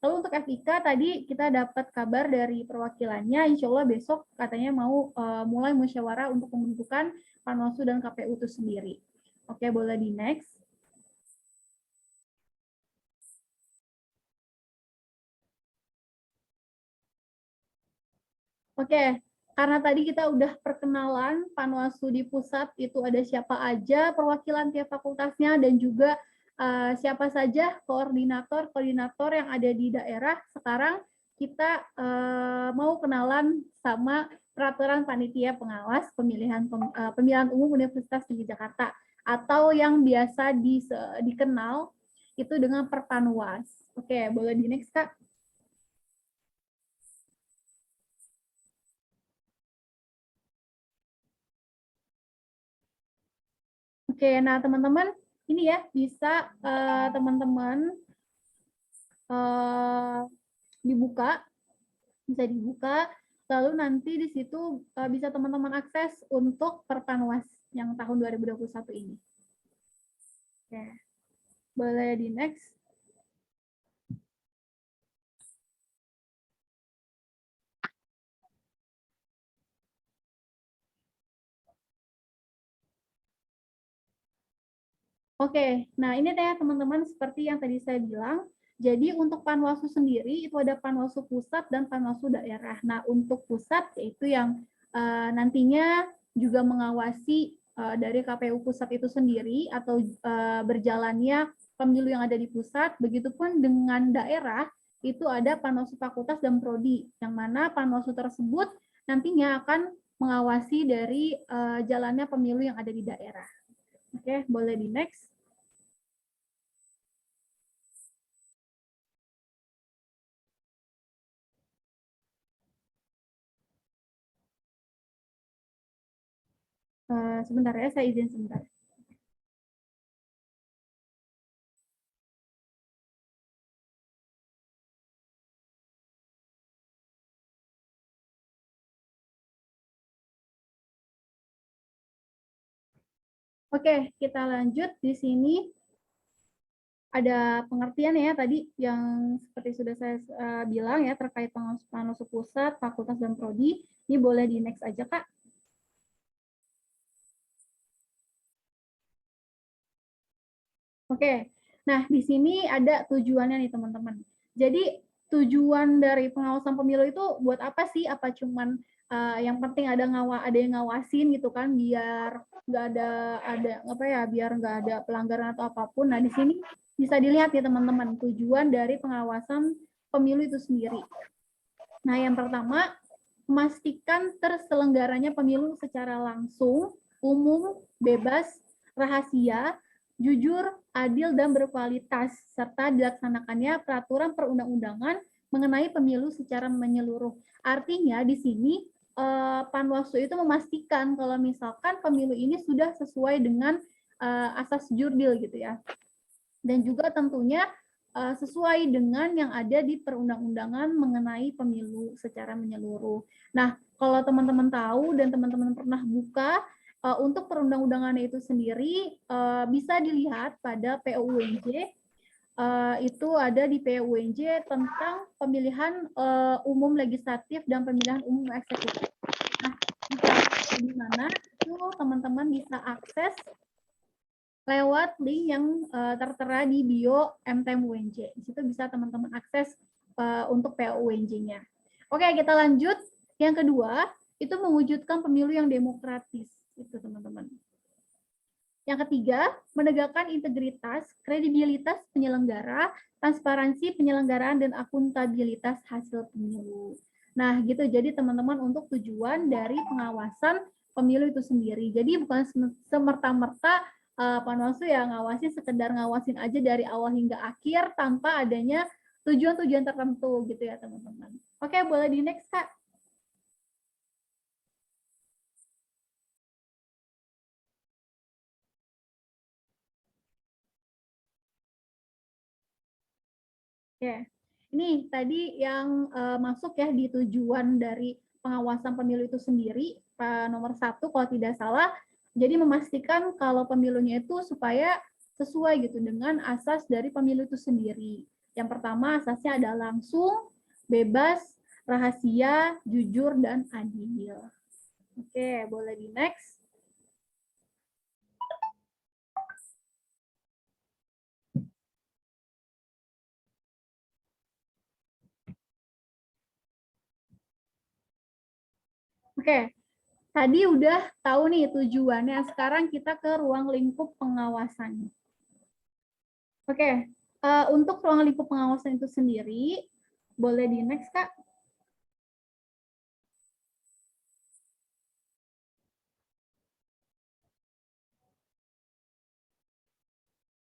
Speaker 4: Lalu untuk FIK tadi kita dapat kabar dari perwakilannya, insya Allah besok katanya mau mulai musyawarah untuk pembentukan Panwaslu dan KPU itu sendiri. Oke, boleh di next. Oke, karena tadi kita udah perkenalan Panwaslu di pusat itu ada siapa aja perwakilan tiap fakultasnya dan juga siapa saja koordinator yang ada di daerah. Sekarang kita mau kenalan sama peraturan panitia pengawas pemilihan umum Universitas Negeri Jakarta atau yang biasa dikenal itu dengan Perpanwas. Oke, boleh di next Kak. Oke, nah teman-teman ini ya bisa teman-teman bisa dibuka, lalu nanti di situ bisa teman-teman akses untuk Perpanwas yang tahun 2021 ini. Oke, boleh di next. Oke, nah ini ya teman-teman seperti yang tadi saya bilang. Jadi untuk Panwaslu sendiri itu ada Panwaslu pusat dan Panwaslu daerah. Nah untuk pusat yaitu yang nantinya juga mengawasi dari KPU pusat itu sendiri atau berjalannya pemilu yang ada di pusat. Begitupun dengan daerah itu ada Panwaslu fakultas dan prodi, yang mana Panwaslu tersebut nantinya akan mengawasi dari jalannya pemilu yang ada di daerah. Oke, boleh di next. Sebentar ya, saya izin sebentar. Oke, kita lanjut. Di sini ada pengertian ya tadi yang seperti sudah saya bilang ya terkait Panwaslu pusat, fakultas dan prodi. Ini boleh di next aja, Kak. Oke. Nah, di sini ada tujuannya nih, teman-teman. Jadi, tujuan dari pengawasan pemilu itu buat apa sih? Apa cuman yang penting ada yang ngawasin gitu kan biar nggak biar nggak ada pelanggaran atau apapun. Nah, di sini bisa dilihat ya teman-teman tujuan dari pengawasan pemilu itu sendiri. Nah, yang pertama memastikan terselenggaranya pemilu secara langsung, umum, bebas, rahasia, jujur, adil, dan berkualitas, serta dilaksanakannya peraturan perundang-undangan mengenai pemilu secara menyeluruh. Artinya di sini Panwaslu itu memastikan kalau misalkan pemilu ini sudah sesuai dengan asas jurdil gitu ya. Dan juga tentunya sesuai dengan yang ada di perundang-undangan mengenai pemilu secara menyeluruh. Nah, kalau teman-teman tahu dan teman-teman pernah buka untuk perundang-undangannya itu sendiri bisa dilihat pada PUUNJ. Itu ada di PUUNJ tentang pemilihan umum legislatif dan pemilihan umum eksekutif. Nah, di mana itu teman-teman bisa akses lewat link yang tertera di bio MTMUNJ. Di situ bisa teman-teman akses untuk PUUNJ-nya. Oke, kita lanjut. Yang kedua, itu mewujudkan pemilu yang demokratis. Itu teman-teman. Yang ketiga, menegakkan integritas, kredibilitas penyelenggara, transparansi penyelenggaraan, dan akuntabilitas hasil pemilu. Nah, gitu. Jadi teman-teman untuk tujuan dari pengawasan pemilu itu sendiri. Jadi bukan semerta-merta Panwaslu ya ngawasin, sekedar ngawasin aja dari awal hingga akhir tanpa adanya tujuan-tujuan tertentu gitu ya teman-teman. Oke, boleh di next, Kak. Oke, ini tadi yang masuk ya di tujuan dari pengawasan pemilu itu sendiri, nomor 1 kalau tidak salah. Jadi memastikan kalau pemilunya itu supaya sesuai gitu dengan asas dari pemilu itu sendiri. Yang pertama asasnya ada langsung, bebas, rahasia, jujur, dan adil. Oke, boleh di next. Oke, tadi udah tahu nih tujuannya. Sekarang kita ke ruang lingkup pengawasan. Oke, untuk ruang lingkup pengawasan itu sendiri, boleh di next, Kak.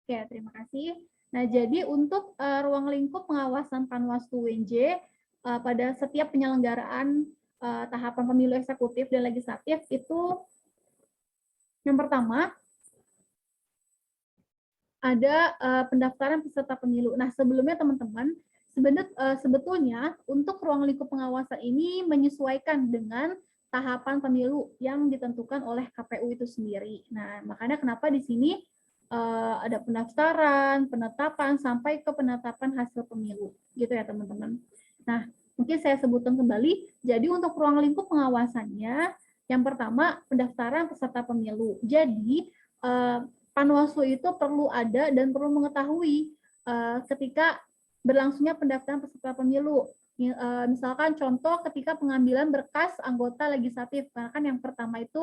Speaker 4: Oke, terima kasih. Nah, jadi untuk ruang lingkup pengawasan Panwaslu UNJ pada setiap penyelenggaraan tahapan pemilu eksekutif dan legislatif itu yang pertama ada pendaftaran peserta pemilu. Nah, sebelumnya teman-teman, sebetulnya untuk ruang lingkup pengawasan ini menyesuaikan dengan tahapan pemilu yang ditentukan oleh KPU itu sendiri. Nah, makanya kenapa di sini ada pendaftaran, penetapan, sampai ke penetapan hasil pemilu. Gitu ya, teman-teman. Nah, mungkin saya sebutkan kembali. Jadi untuk ruang lingkup pengawasannya, yang pertama pendaftaran peserta pemilu. Jadi Panwaslu itu perlu ada dan perlu mengetahui ketika berlangsungnya pendaftaran peserta pemilu. Misalkan contoh ketika pengambilan berkas anggota legislatif, karena kan yang pertama itu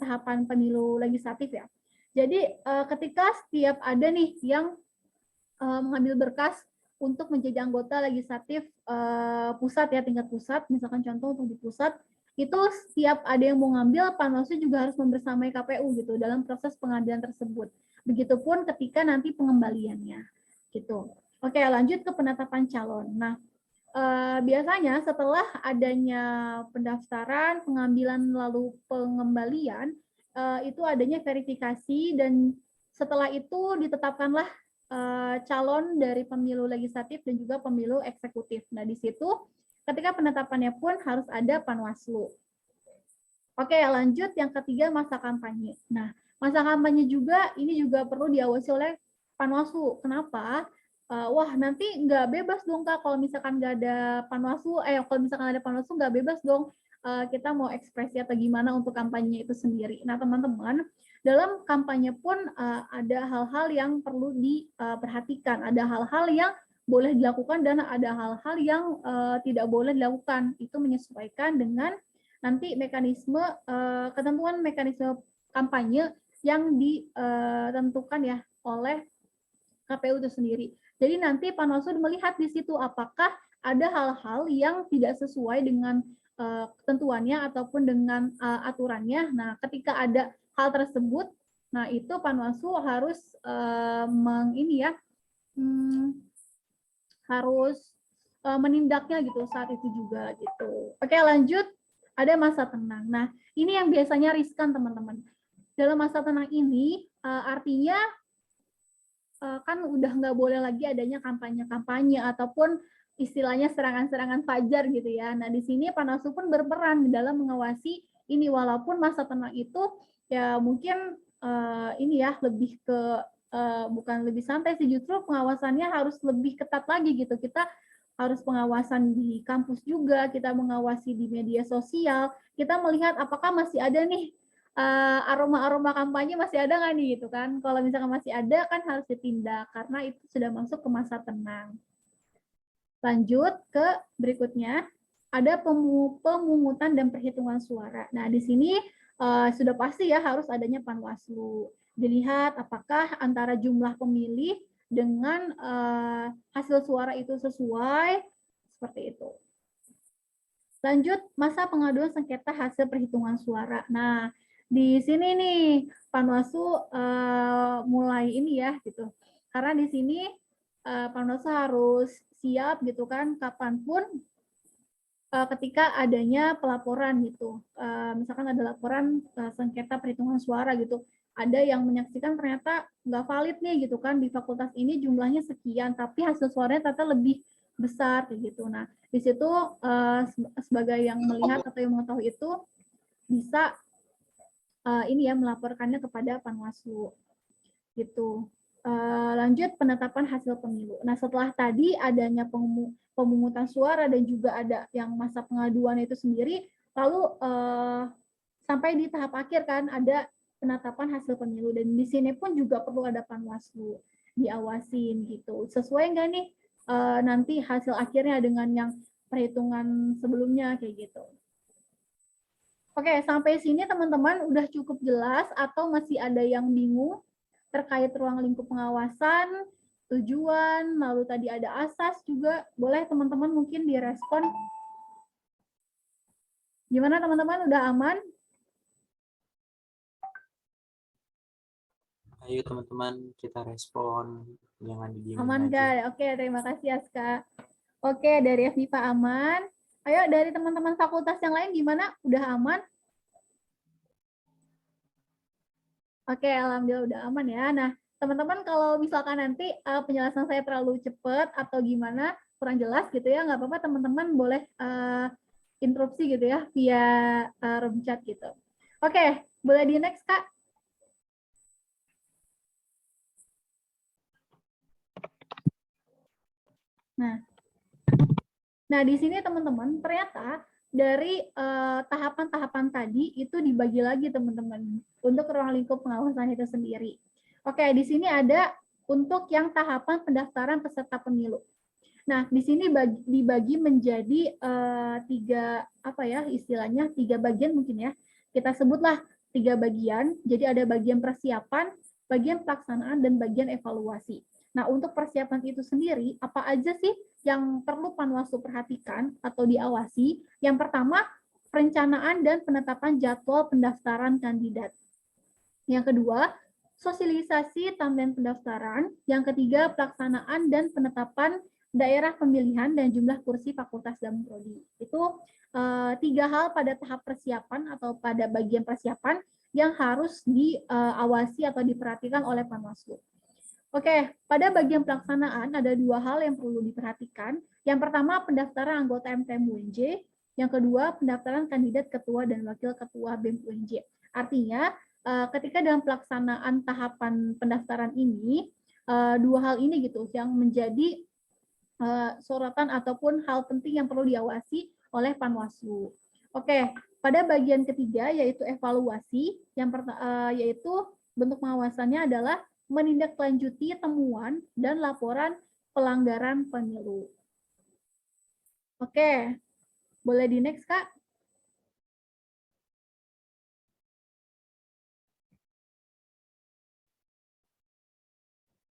Speaker 4: tahapan pemilu legislatif ya. Jadi ketika setiap ada nih yang mengambil berkas untuk menjadi anggota legislatif pusat ya, tingkat pusat, misalkan contoh untuk di pusat, itu setiap ada yang mau ngambil, Panwaslu juga harus membersamai KPU gitu dalam proses pengambilan tersebut. Begitupun ketika nanti pengembaliannya gitu. Oke, lanjut ke penetapan calon. Nah, biasanya setelah adanya pendaftaran, pengambilan lalu pengembalian, itu adanya verifikasi dan setelah itu ditetapkanlah calon dari pemilu legislatif dan juga pemilu eksekutif. Nah, di situ ketika penetapannya pun harus ada Panwaslu. Oke, lanjut yang ketiga masa kampanye. Nah, masa kampanye juga ini juga perlu diawasi oleh Panwaslu. Kenapa? Wah, nanti nggak bebas dong Kak kalau misalkan nggak ada Panwaslu. Kalau misalkan ada Panwaslu nggak bebas dong. Kita mau ekspresi atau gimana untuk kampanye itu sendiri. Nah, teman-teman, dalam kampanye pun ada hal-hal yang perlu diperhatikan. Ada hal-hal yang boleh dilakukan dan ada hal-hal yang tidak boleh dilakukan. Itu menyesuaikan dengan nanti mekanisme ketentuan mekanisme kampanye yang ditentukan ya oleh KPU itu sendiri. Jadi nanti Panwaslu melihat di situ apakah ada hal-hal yang tidak sesuai dengan ketentuannya ataupun dengan aturannya. Nah, ketika ada hal tersebut, nah itu Panwaslu harus harus menindaknya gitu saat itu juga gitu. Oke, lanjut. Ada masa tenang. Nah, ini yang biasanya riskan teman-teman. Dalam masa tenang ini artinya kan udah nggak boleh lagi adanya kampanye-kampanye ataupun istilahnya serangan-serangan fajar gitu ya. Nah, di sini Panwaslu pun berperan dalam mengawasi ini, walaupun masa tenang itu ya mungkin ini ya lebih ke bukan lebih santai sih, justru pengawasannya harus lebih ketat lagi gitu. Kita harus pengawasan di kampus juga, kita mengawasi di media sosial, kita melihat apakah masih ada nih aroma-aroma kampanye masih ada nggak nih gitu kan. Kalau misalkan masih ada kan harus ditindak karena itu sudah masuk ke masa tenang. Lanjut ke berikutnya, ada pemungutan dan perhitungan suara. Nah, di sini sudah pasti ya harus adanya Panwaslu. Dilihat apakah antara jumlah pemilih dengan hasil suara itu sesuai, seperti itu. Lanjut, masa pengaduan sengketa hasil perhitungan suara. Nah, di sini nih Panwaslu mulai ini ya gitu. Karena di sini Panwaslu harus siap gitu kan kapanpun ketika adanya pelaporan gitu. Misalkan ada laporan sengketa perhitungan suara gitu. Ada yang menyaksikan ternyata nggak valid nih gitu kan, di fakultas ini jumlahnya sekian, tapi hasil suaranya ternyata lebih besar kayak gitu. Nah, di situ sebagai yang melihat atau yang mengetahui itu bisa ini ya melaporkannya kepada Panwaslu gitu. Lanjut penetapan hasil pemilu. Nah, setelah tadi adanya pemungutan suara dan juga ada yang masa pengaduan itu sendiri, lalu sampai di tahap akhir kan ada penetapan hasil pemilu, dan di sini pun juga perlu ada Panwaslu diawasin gitu. Sesuai nggak nih nanti hasil akhirnya dengan yang perhitungan sebelumnya kayak gitu. Oke, sampai sini teman-teman udah cukup jelas atau masih ada yang bingung terkait ruang lingkup pengawasan, tujuan, lalu tadi ada asas juga. Boleh teman-teman mungkin direspon. Gimana teman-teman, udah aman?
Speaker 1: Ayo teman-teman kita respon, jangan didiemin
Speaker 4: Aman
Speaker 1: aja.
Speaker 4: Kak? Oke, terima kasih Aska. Oke, dari FIPA aman. Ayo dari teman-teman fakultas yang lain gimana? Udah aman? Oke, alhamdulillah udah aman ya. Nah, Teman-teman kalau misalkan nanti penjelasan saya terlalu cepat atau gimana, kurang jelas gitu ya, nggak apa-apa teman-teman boleh interupsi gitu ya via room chat gitu. Oke, boleh di next Kak. Nah di sini teman-teman ternyata dari tahapan-tahapan tadi itu dibagi lagi teman-teman untuk ruang lingkup pengawasan itu sendiri. Oke, di sini ada untuk yang tahapan pendaftaran peserta pemilu. Nah, di sini dibagi menjadi tiga apa ya istilahnya, tiga bagian mungkin ya. Kita sebutlah tiga bagian. Jadi ada bagian persiapan, bagian pelaksanaan, dan bagian evaluasi. Nah, untuk persiapan itu sendiri, apa aja sih yang perlu Panwaslu perhatikan atau diawasi? Yang pertama, perencanaan dan penetapan jadwal pendaftaran kandidat. Yang kedua, sosialisasi timeline pendaftaran. Yang ketiga, pelaksanaan dan penetapan daerah pemilihan dan jumlah kursi fakultas dan prodi. Itu tiga hal pada tahap persiapan atau pada bagian persiapan yang harus diawasi atau diperhatikan oleh Panwaslu. Oke, pada bagian pelaksanaan ada dua hal yang perlu diperhatikan. Yang pertama, pendaftaran anggota MTM UNJ. Yang kedua, pendaftaran kandidat ketua dan wakil ketua BEM UNJ. Artinya, ketika dalam pelaksanaan tahapan pendaftaran ini, dua hal ini gitu yang menjadi sorotan ataupun hal penting yang perlu diawasi oleh Panwaslu. Oke, pada bagian ketiga yaitu evaluasi, yaitu bentuk pengawasannya adalah menindaklanjuti temuan dan laporan pelanggaran pemilu. Oke, boleh di next Kak?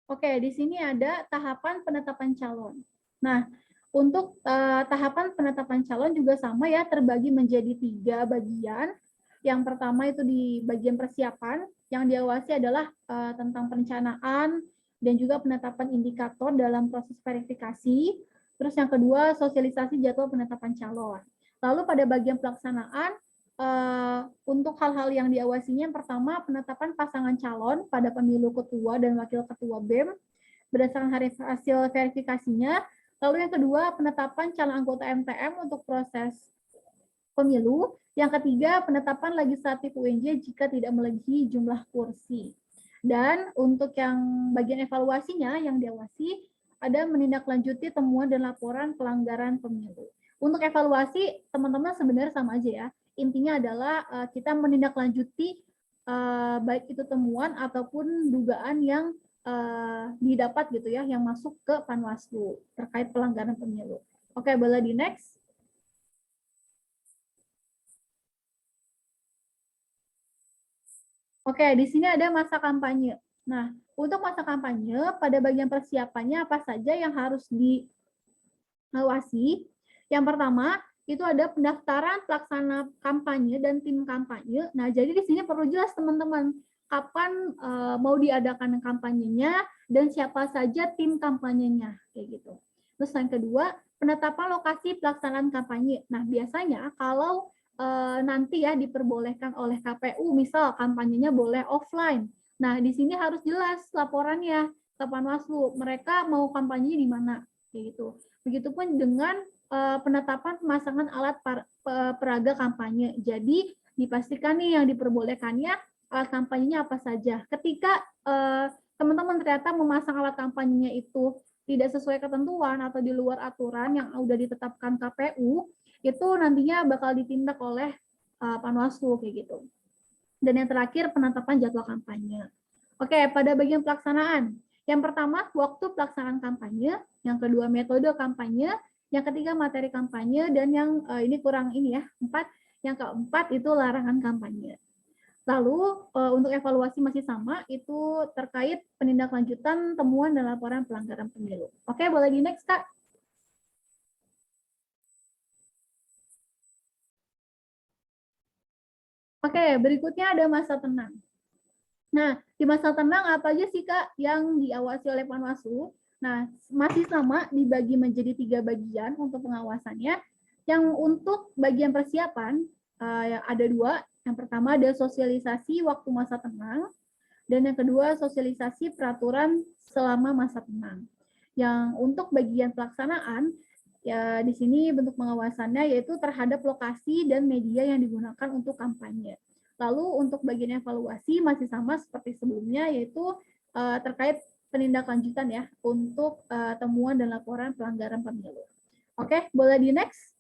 Speaker 4: Oke, di sini ada tahapan penetapan calon. Nah, untuk tahapan penetapan calon juga sama ya, terbagi menjadi tiga bagian. Yang pertama itu di bagian persiapan, yang diawasi adalah tentang perencanaan dan juga penetapan indikator dalam proses verifikasi. Terus yang kedua, sosialisasi jadwal penetapan calon. Lalu pada bagian pelaksanaan, untuk hal-hal yang diawasinya, yang pertama penetapan pasangan calon pada pemilu ketua dan wakil ketua BEM berdasarkan hasil verifikasinya. Lalu yang kedua, penetapan calon anggota MTM untuk proses pemilu. Yang ketiga, penetapan legislatif UNJ jika tidak melebihi jumlah kursi. Dan untuk yang bagian evaluasinya yang diawasi, ada menindaklanjuti temuan dan laporan pelanggaran pemilu. Untuk evaluasi, teman-teman sebenarnya sama aja ya. Intinya adalah kita menindaklanjuti baik itu temuan ataupun dugaan yang didapat gitu ya, yang masuk ke Panwaslu terkait pelanggaran pemilu. Oke, boleh di next. Oke, di sini ada masa kampanye. Nah, untuk masa kampanye, pada bagian persiapannya apa saja yang harus diawasi? Yang pertama, itu ada pendaftaran pelaksana kampanye dan tim kampanye. Nah, jadi di sini perlu jelas teman-teman, kapan mau diadakan kampanyenya dan siapa saja tim kampanyenya, kayak gitu. Terus yang kedua, penetapan lokasi pelaksanaan kampanye. Nah, biasanya kalau nanti ya diperbolehkan oleh KPU, misal kampanyenya boleh offline. Nah, di sini harus jelas laporannya ke Panwaslu, mereka mau kampanye di mana, kayak gitu. Begitupun dengan penetapan pemasangan alat peraga kampanye. Jadi dipastikan nih yang diperbolehkannya alat kampanyenya apa saja. Ketika teman-teman ternyata memasang alat kampanyenya itu tidak sesuai ketentuan atau di luar aturan yang sudah ditetapkan KPU, itu nantinya bakal ditindak oleh Panwaslu kayak gitu. Dan yang terakhir penetapan jadwal kampanye. Oke, pada bagian pelaksanaan. Yang pertama, waktu pelaksanaan kampanye. Yang kedua, metode kampanye. Yang ketiga, materi kampanye. Dan yang ini kurang ini ya, 4. Yang keempat itu larangan kampanye. Lalu untuk evaluasi masih sama, itu terkait penindaklanjutan temuan dan laporan pelanggaran pemilu. Oke, boleh di next, Kak. Oke, berikutnya ada masa tenang. Nah, di masa tenang apa aja sih, Kak, yang diawasi oleh Panwaslu? Nah, masih sama dibagi menjadi 3 bagian untuk pengawasannya. Yang untuk bagian persiapan, ada 2. Yang pertama ada sosialisasi waktu masa tenang. Dan yang kedua, sosialisasi peraturan selama masa tenang. Yang untuk bagian pelaksanaan, ya di sini bentuk pengawasannya yaitu terhadap lokasi dan media yang digunakan untuk kampanye. Lalu untuk bagian evaluasi masih sama seperti sebelumnya, yaitu terkait penindaklanjutan ya untuk temuan dan laporan pelanggaran pemilu. Oke, boleh di next?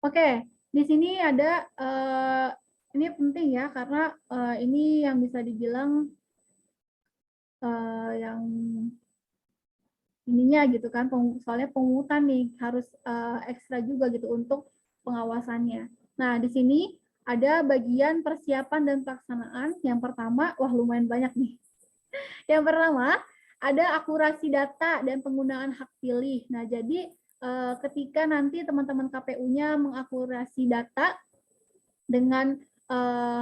Speaker 4: Oke, di sini ada ini penting ya karena ini yang bisa dibilang yang ininya gitu kan, soalnya pemungutan nih harus ekstra juga gitu untuk pengawasannya. Nah, di sini ada bagian persiapan dan pelaksanaan. Yang pertama, wah lumayan banyak nih. Yang pertama, ada akurasi data dan penggunaan hak pilih. Nah, jadi ketika nanti teman-teman KPU-nya mengakurasi data dengan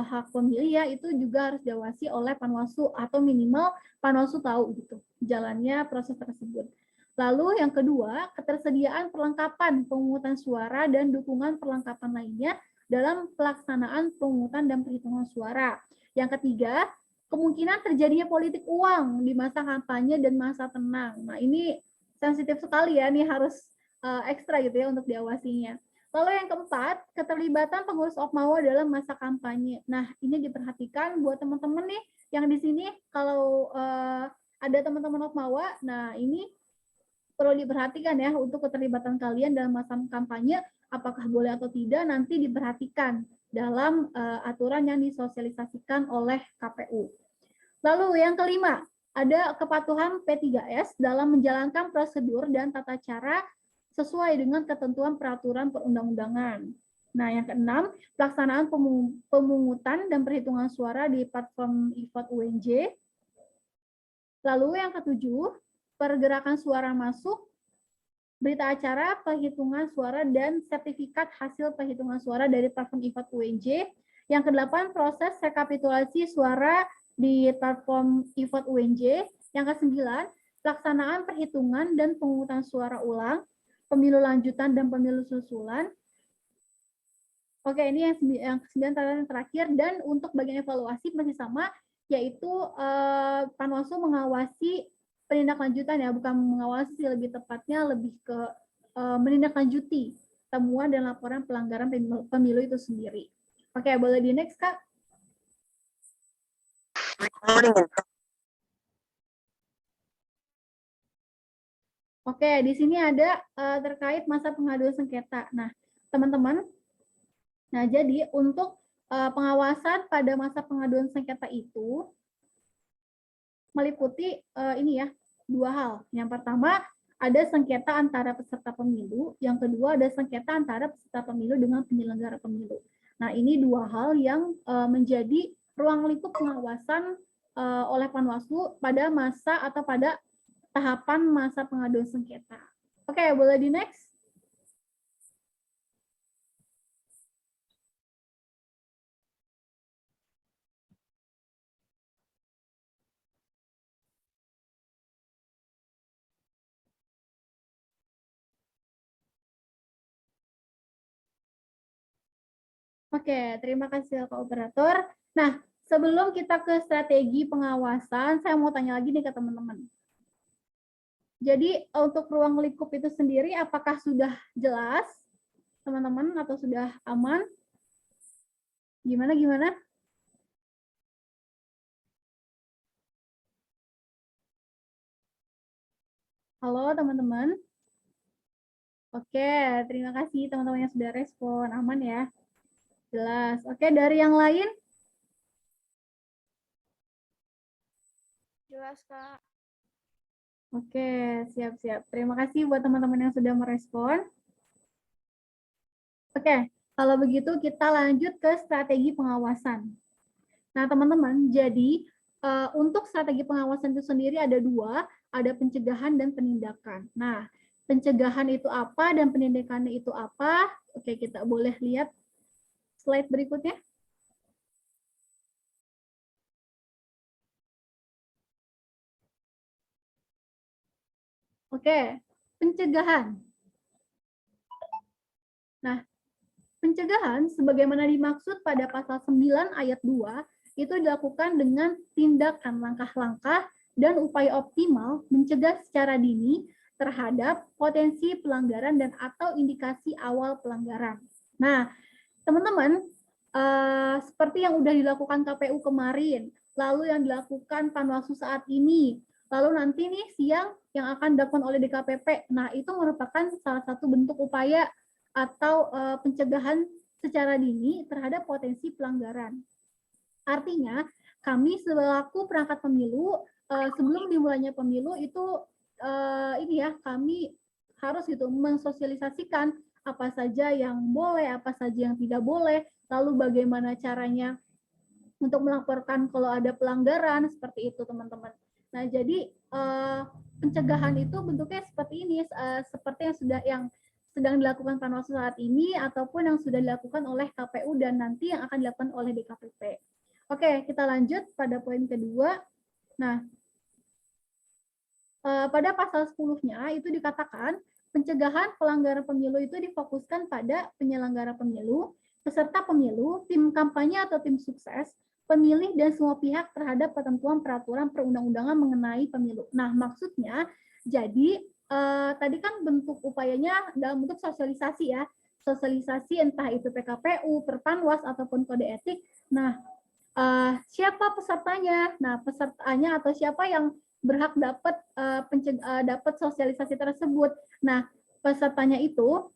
Speaker 4: hak pemilih ya, itu juga harus diawasi oleh Panwaslu atau minimal Panwaslu tahu gitu jalannya proses tersebut. Lalu yang kedua, ketersediaan perlengkapan pemungutan suara dan dukungan perlengkapan lainnya dalam pelaksanaan pemungutan dan perhitungan suara. Yang ketiga, kemungkinan terjadinya politik uang di masa kampanye dan masa tenang. Nah, ini sensitif sekali ya, ini harus ekstra gitu ya untuk diawasinya. Lalu yang keempat, keterlibatan pengurus Okmawa dalam masa kampanye. Nah, ini diperhatikan buat teman-teman nih yang di sini kalau ada teman-teman Okmawa, nah ini perlu diperhatikan ya untuk keterlibatan kalian dalam masa kampanye, apakah boleh atau tidak nanti diperhatikan dalam aturan yang disosialisasikan oleh KPU. Lalu yang kelima, ada kepatuhan P3S dalam menjalankan prosedur dan tata cara sesuai dengan ketentuan peraturan perundang-undangan. Nah, yang keenam, pelaksanaan pemungutan dan perhitungan suara di platform e-vote UNJ. Lalu yang ketujuh, pergerakan suara masuk, berita acara, perhitungan suara, dan sertifikat hasil perhitungan suara dari platform e-vote UNJ. Yang kedelapan, proses rekapitulasi suara di platform e-vote UNJ. Yang kesembilan, pelaksanaan perhitungan dan pemungutan suara ulang, pemilu lanjutan dan pemilu susulan. Oke, ini yang kesembilan terakhir. Dan untuk bagian evaluasi masih sama, yaitu Panwaslu mengawasi penindaklanjutan ya, bukan mengawasi lebih tepatnya lebih ke menindaklanjuti temuan dan laporan pelanggaran pemilu itu sendiri. Oke, boleh di next, Kak. Oke, di sini ada terkait masa pengaduan sengketa. Nah, teman-teman, nah jadi untuk pengawasan pada masa pengaduan sengketa itu meliputi ini ya, dua hal. Yang pertama, ada sengketa antara peserta pemilu, yang kedua ada sengketa antara peserta pemilu dengan penyelenggara pemilu. Nah, ini dua hal yang menjadi ruang lingkup pengawasan oleh Panwaslu pada masa atau pada tahapan masa pengaduan sengketa. Oke, boleh di next? Oke, terima kasih Pak Operator. Nah, sebelum kita ke strategi pengawasan, saya mau tanya lagi nih ke teman-teman. Jadi untuk ruang lingkup itu sendiri, apakah sudah jelas, teman-teman, atau sudah aman? Gimana? Halo, teman-teman. Oke, terima kasih teman-teman yang sudah respon. Aman ya? Jelas. Oke, dari yang lain?
Speaker 13: Jelas, Kak.
Speaker 4: Oke, siap-siap. Terima kasih buat teman-teman yang sudah merespon. Oke, kalau begitu kita lanjut ke strategi pengawasan. Nah, teman-teman, jadi untuk strategi pengawasan itu sendiri ada dua, ada pencegahan dan penindakan. Nah, pencegahan itu apa dan penindakannya itu apa? Oke, kita boleh lihat slide berikutnya. Oke, pencegahan. Nah, pencegahan sebagaimana dimaksud pada pasal 9 ayat 2 itu dilakukan dengan tindakan langkah-langkah dan upaya optimal mencegah secara dini terhadap potensi pelanggaran dan atau indikasi awal pelanggaran. Nah, teman-teman, seperti yang sudah dilakukan KPU kemarin, lalu yang dilakukan Panwaslu saat ini, lalu nanti nih siang yang akan dilakukan oleh DKPP. Nah, itu merupakan salah satu bentuk upaya atau pencegahan secara dini terhadap potensi pelanggaran. Artinya, kami selaku perangkat pemilu, sebelum dimulainya pemilu itu kami harus gitu mensosialisasikan apa saja yang boleh, apa saja yang tidak boleh, lalu bagaimana caranya untuk melaporkan kalau ada pelanggaran, seperti itu teman-teman. Nah, jadi pencegahan itu bentuknya seperti ini, seperti yang sedang dilakukan Panwaslu saat ini, ataupun yang sudah dilakukan oleh KPU dan nanti yang akan dilakukan oleh DKPP. Oke, kita lanjut pada poin kedua. Nah, pada pasal 10-nya itu dikatakan pencegahan pelanggaran pemilu itu difokuskan pada penyelenggara pemilu, peserta pemilu, tim kampanye atau tim sukses, pemilih, dan semua pihak terhadap ketentuan peraturan perundang-undangan mengenai pemilu. Nah, maksudnya, jadi tadi kan bentuk upayanya dalam bentuk sosialisasi ya, sosialisasi entah itu PKPU, Perpanwas, ataupun kode etik. Nah, siapa pesertanya? Nah, pesertanya atau siapa yang berhak dapat dapat sosialisasi tersebut. Nah, pesertanya itu,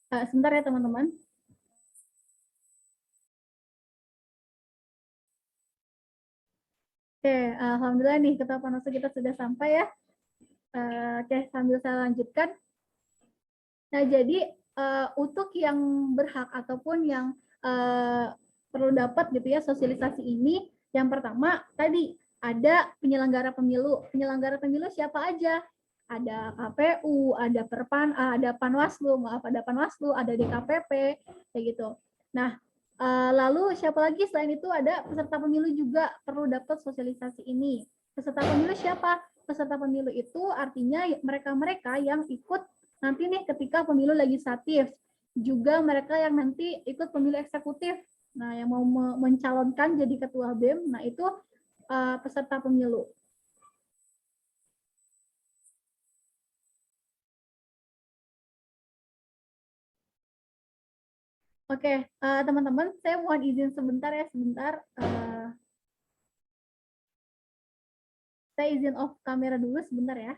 Speaker 4: sebentar ya teman-teman. Oke, alhamdulillah nih Ketua Panwaslu kita sudah sampai ya. Oke, sambil saya lanjutkan. Nah, jadi untuk yang berhak ataupun yang perlu dapat gitu ya sosialisasi ini, yang pertama tadi ada penyelenggara pemilu. Penyelenggara pemilu siapa aja? Ada KPU, ada Panwaslu, ada Panwaslu, ada DKPP, kayak gitu. Nah, lalu siapa lagi selain itu ada peserta pemilu juga perlu dapat sosialisasi ini. Peserta pemilu siapa? Peserta pemilu itu artinya mereka-mereka yang ikut nanti nih ketika pemilu legislatif, juga mereka yang nanti ikut pemilu eksekutif. Nah, yang mau mencalonkan jadi ketua BEM, nah itu peserta pemilu. Oke, teman-teman, saya mohon izin sebentar ya, sebentar. Saya izin off kamera dulu sebentar ya.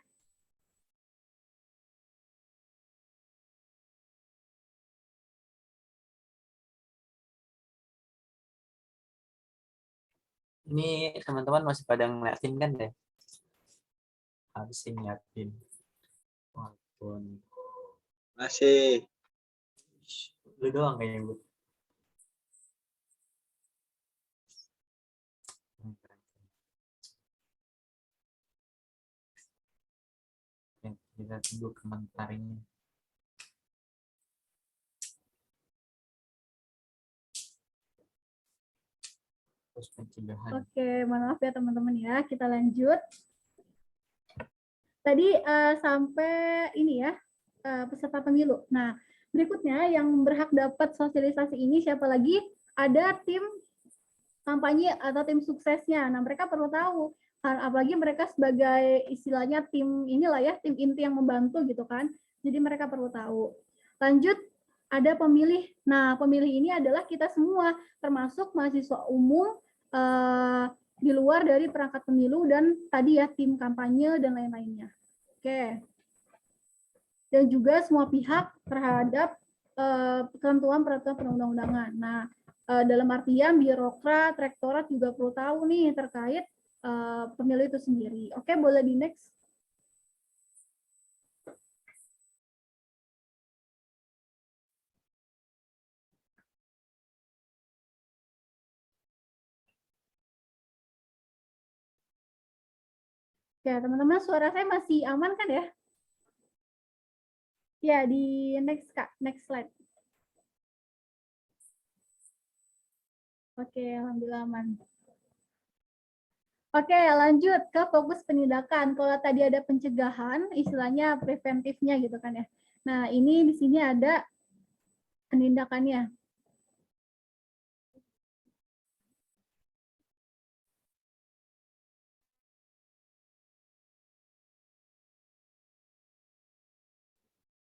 Speaker 1: Ini teman-teman masih pada ngeliatin kan deh? Habis ngeliatin. Walaupun
Speaker 5: Masih.
Speaker 1: lu doang kayaknya Bu. Kita tunggu komentarnya.
Speaker 4: Oke, maaf ya teman-teman ya. Kita lanjut. Tadi sampai ini ya, peserta pemilu. Nah, berikutnya yang berhak dapat sosialisasi ini siapa lagi? Ada tim kampanye atau tim suksesnya. Nah, mereka perlu tahu, apalagi mereka sebagai istilahnya tim inilah ya, tim inti yang membantu gitu kan. Jadi mereka perlu tahu. Lanjut, ada pemilih. Nah, pemilih ini adalah kita semua, termasuk mahasiswa umum, di luar dari perangkat pemilu dan tadi ya tim kampanye dan lain-lainnya. Oke. Dan juga semua pihak terhadap ketentuan peraturan perundang-undangan. Nah, dalam artian birokrat, rektorat juga perlu tahu nih terkait pemilu itu sendiri. Oke, boleh di next. Ya, teman-teman, suara saya masih aman kan ya? Ya, di next Kak, next slide. Oke, alhamdulillah aman. Oke, lanjut ke fokus penindakan. Kalau tadi ada pencegahan, istilahnya preventifnya gitu kan ya. Nah, ini di sini ada penindakannya.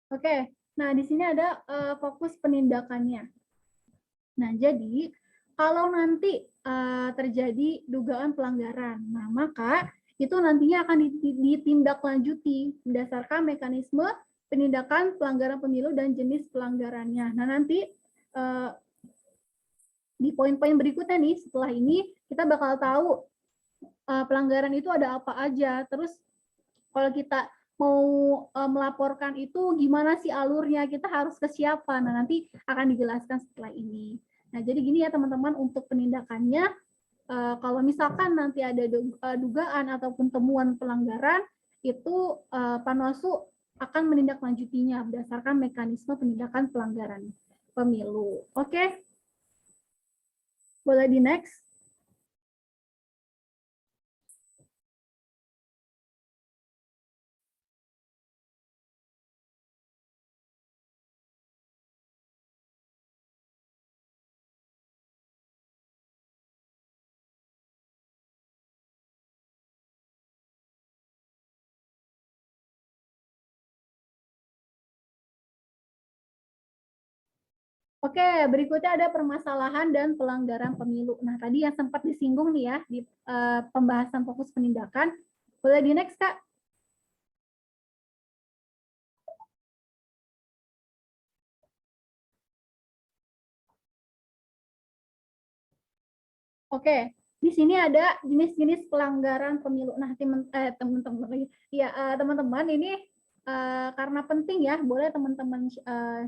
Speaker 4: Oke, nah di sini ada fokus penindakannya. Nah, jadi kalau nanti terjadi dugaan pelanggaran, nah maka itu nantinya akan ditindaklanjuti berdasarkan mekanisme penindakan pelanggaran pemilu dan jenis pelanggarannya. Nah, nanti di poin-poin berikutnya nih, setelah ini kita bakal tahu pelanggaran itu ada apa aja. Terus kalau kita mau melaporkan itu gimana sih alurnya, kita harus ke siapa. Nah, nanti akan dijelaskan setelah ini. Nah, jadi gini ya teman-teman, untuk penindakannya, kalau misalkan nanti ada dugaan ataupun temuan pelanggaran, itu Panwaslu akan menindaklanjutinya berdasarkan mekanisme penindakan pelanggaran pemilu. Oke? Boleh di next? Oke, berikutnya ada permasalahan dan pelanggaran pemilu. Nah, tadi yang sempat disinggung nih ya di pembahasan fokus penindakan. Boleh di next, Kak? Oke, di sini ada jenis-jenis pelanggaran pemilu. Nah, teman-teman ini karena penting ya, boleh teman-teman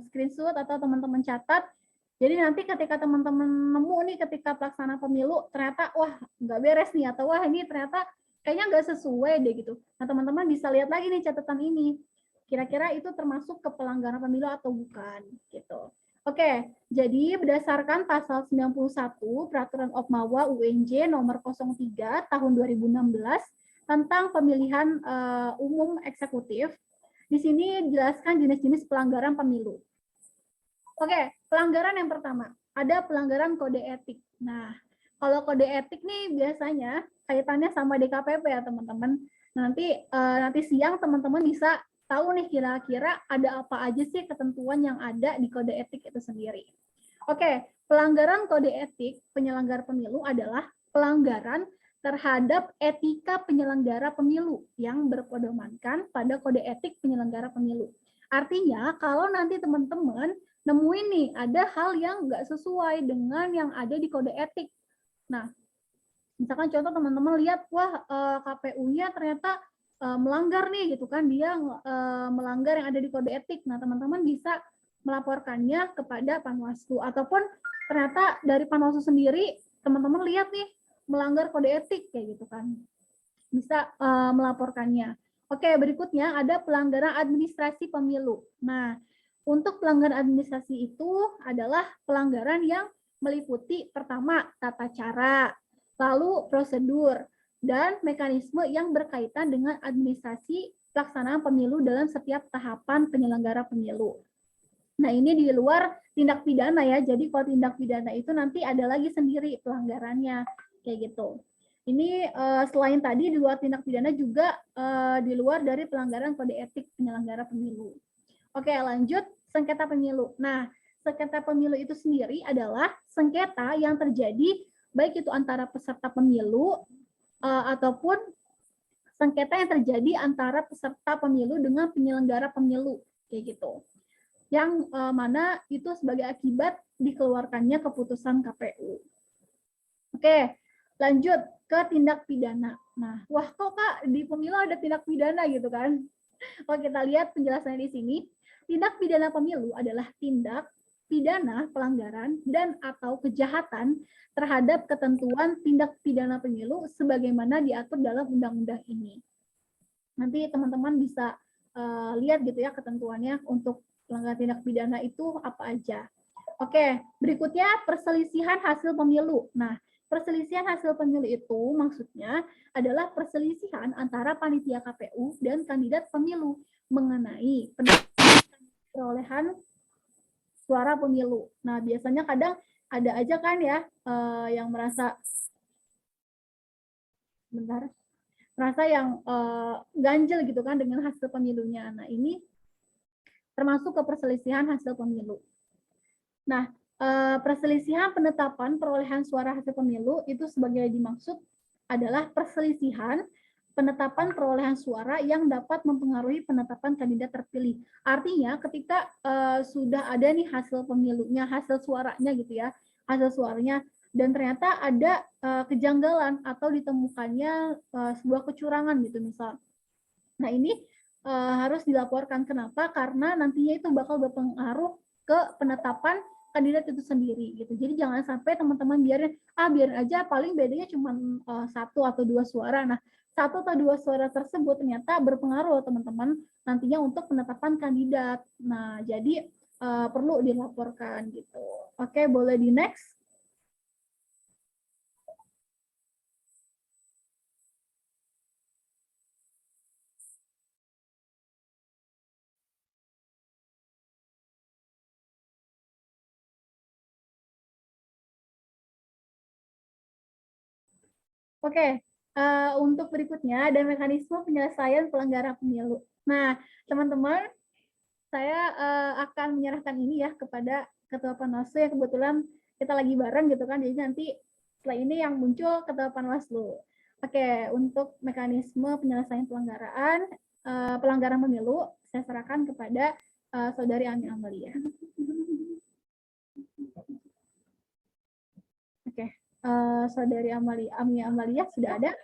Speaker 4: screenshot atau teman-teman catat. Jadi nanti ketika teman-teman nemu nih ketika pelaksanaan pemilu, ternyata wah nggak beres nih, atau wah ini ternyata kayaknya nggak sesuai deh gitu. Nah, teman-teman bisa lihat lagi nih catatan ini. Kira-kira itu termasuk ke pelanggaran pemilu atau bukan gitu. Oke, jadi berdasarkan pasal 91 Peraturan Okmawa UNJ nomor 03 tahun 2016 tentang pemilihan umum eksekutif, di sini dijelaskan jenis-jenis pelanggaran pemilu. Oke, pelanggaran yang pertama, ada pelanggaran kode etik. Nah, kalau kode etik nih biasanya kaitannya sama DKPP ya teman-teman. Nanti siang teman-teman bisa tahu nih kira-kira ada apa aja sih ketentuan yang ada di kode etik itu sendiri. Oke, pelanggaran kode etik penyelenggara pemilu adalah pelanggaran terhadap etika penyelenggara pemilu yang berpedomankan pada kode etik penyelenggara pemilu. Artinya, kalau nanti teman-teman nemuin nih ada hal yang nggak sesuai dengan yang ada di kode etik. Nah, misalkan contoh teman-teman lihat, wah KPU-nya ternyata melanggar nih gitu kan, dia melanggar yang ada di kode etik. Nah, teman-teman bisa melaporkannya kepada Panwaslu, ataupun ternyata dari Panwaslu sendiri teman-teman lihat nih melanggar kode etik kayak gitu kan, bisa melaporkannya. Oke, berikutnya ada pelanggaran administrasi pemilu. Nah, untuk pelanggaran administrasi itu adalah pelanggaran yang meliputi pertama tata cara, lalu prosedur, dan mekanisme yang berkaitan dengan administrasi pelaksanaan pemilu dalam setiap tahapan penyelenggara pemilu. Nah, ini di luar tindak pidana ya. Jadi kalau tindak pidana itu nanti ada lagi sendiri pelanggarannya kayak gitu. Ini selain tadi di luar tindak pidana juga di luar dari pelanggaran kode etik penyelenggara pemilu. Oke, lanjut sengketa pemilu. Nah, sengketa pemilu itu sendiri adalah sengketa yang terjadi baik itu antara peserta pemilu ataupun sengketa yang terjadi antara peserta pemilu dengan penyelenggara pemilu kayak gitu. Yang mana itu sebagai akibat dikeluarkannya keputusan KPU. Oke, lanjut ke tindak pidana. Nah, wah kok Kak di pemilu ada tindak pidana gitu kan? Kalau kita lihat penjelasannya di sini, tindak pidana pemilu adalah tindak pidana pelanggaran dan atau kejahatan terhadap ketentuan tindak pidana pemilu sebagaimana diatur dalam undang-undang ini. Nanti teman-teman bisa lihat gitu ya ketentuannya untuk pelanggaran tindak pidana itu apa aja. Oke, berikutnya perselisihan hasil pemilu. Nah, perselisihan hasil pemilu itu maksudnya adalah perselisihan antara panitia KPU dan kandidat pemilu mengenai perolehan suara pemilu. Nah, biasanya kadang ada aja kan ya yang merasa yang ganjel gitu kan dengan hasil pemilunya. Nah, ini termasuk ke perselisihan hasil pemilu. Nah, perselisihan penetapan perolehan suara hasil pemilu itu sebagai dimaksud adalah perselisihan penetapan perolehan suara yang dapat mempengaruhi penetapan kandidat terpilih. Artinya ketika sudah ada nih hasil pemilunya, hasil suaranya gitu ya, hasil suaranya, dan ternyata ada kejanggalan atau ditemukannya sebuah kecurangan gitu misal. Nah, ini harus dilaporkan. Kenapa? Karena nantinya itu bakal berpengaruh ke penetapan kandidat itu sendiri gitu. Jadi jangan sampai teman-teman biarin aja paling bedanya cuma 1 atau 2 suara. Nah, 1 atau 2 suara tersebut ternyata berpengaruh teman-teman nantinya untuk penetapan kandidat. Nah, jadi perlu dilaporkan gitu. Oke, boleh di next. Oke, untuk berikutnya ada mekanisme penyelesaian pelanggaran pemilu. Nah, teman-teman, saya akan menyerahkan ini ya kepada Ketua Panwaslu yang kebetulan kita lagi bareng gitu kan, jadi nanti setelah ini yang muncul Ketua Panwaslu. Oke, untuk mekanisme penyelesaian pelanggaran pemilu, saya serahkan kepada Saudari Ami Amalia. Oke. Saudari Ami Amalia sudah ada?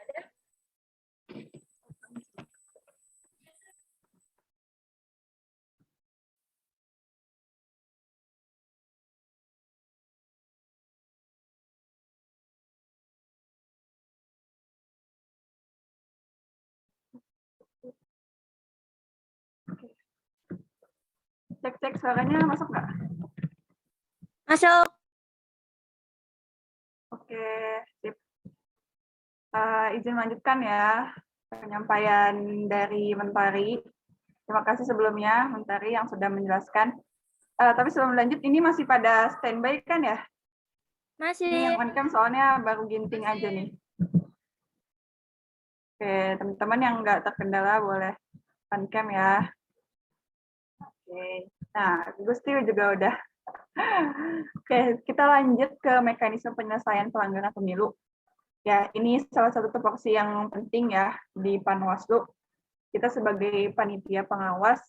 Speaker 4: Cek suaranya masuk nggak?
Speaker 13: Masuk.
Speaker 2: Oke, sip. Izin lanjutkan ya penyampaian dari Mentari. Terima kasih sebelumnya Mentari yang sudah menjelaskan. Tapi sebelum lanjut, ini masih pada standby kan ya?
Speaker 13: Masih.
Speaker 2: Ini yang on cam soalnya baru ginting aja nih. Oke, teman-teman yang nggak terkendala boleh on cam ya. Oke, nah Gusti juga udah. Oke, kita lanjut ke mekanisme penyelesaian pelanggaran pemilu. Ya, ini salah satu tupoksi yang penting ya di Panwaslu. Kita sebagai panitia pengawas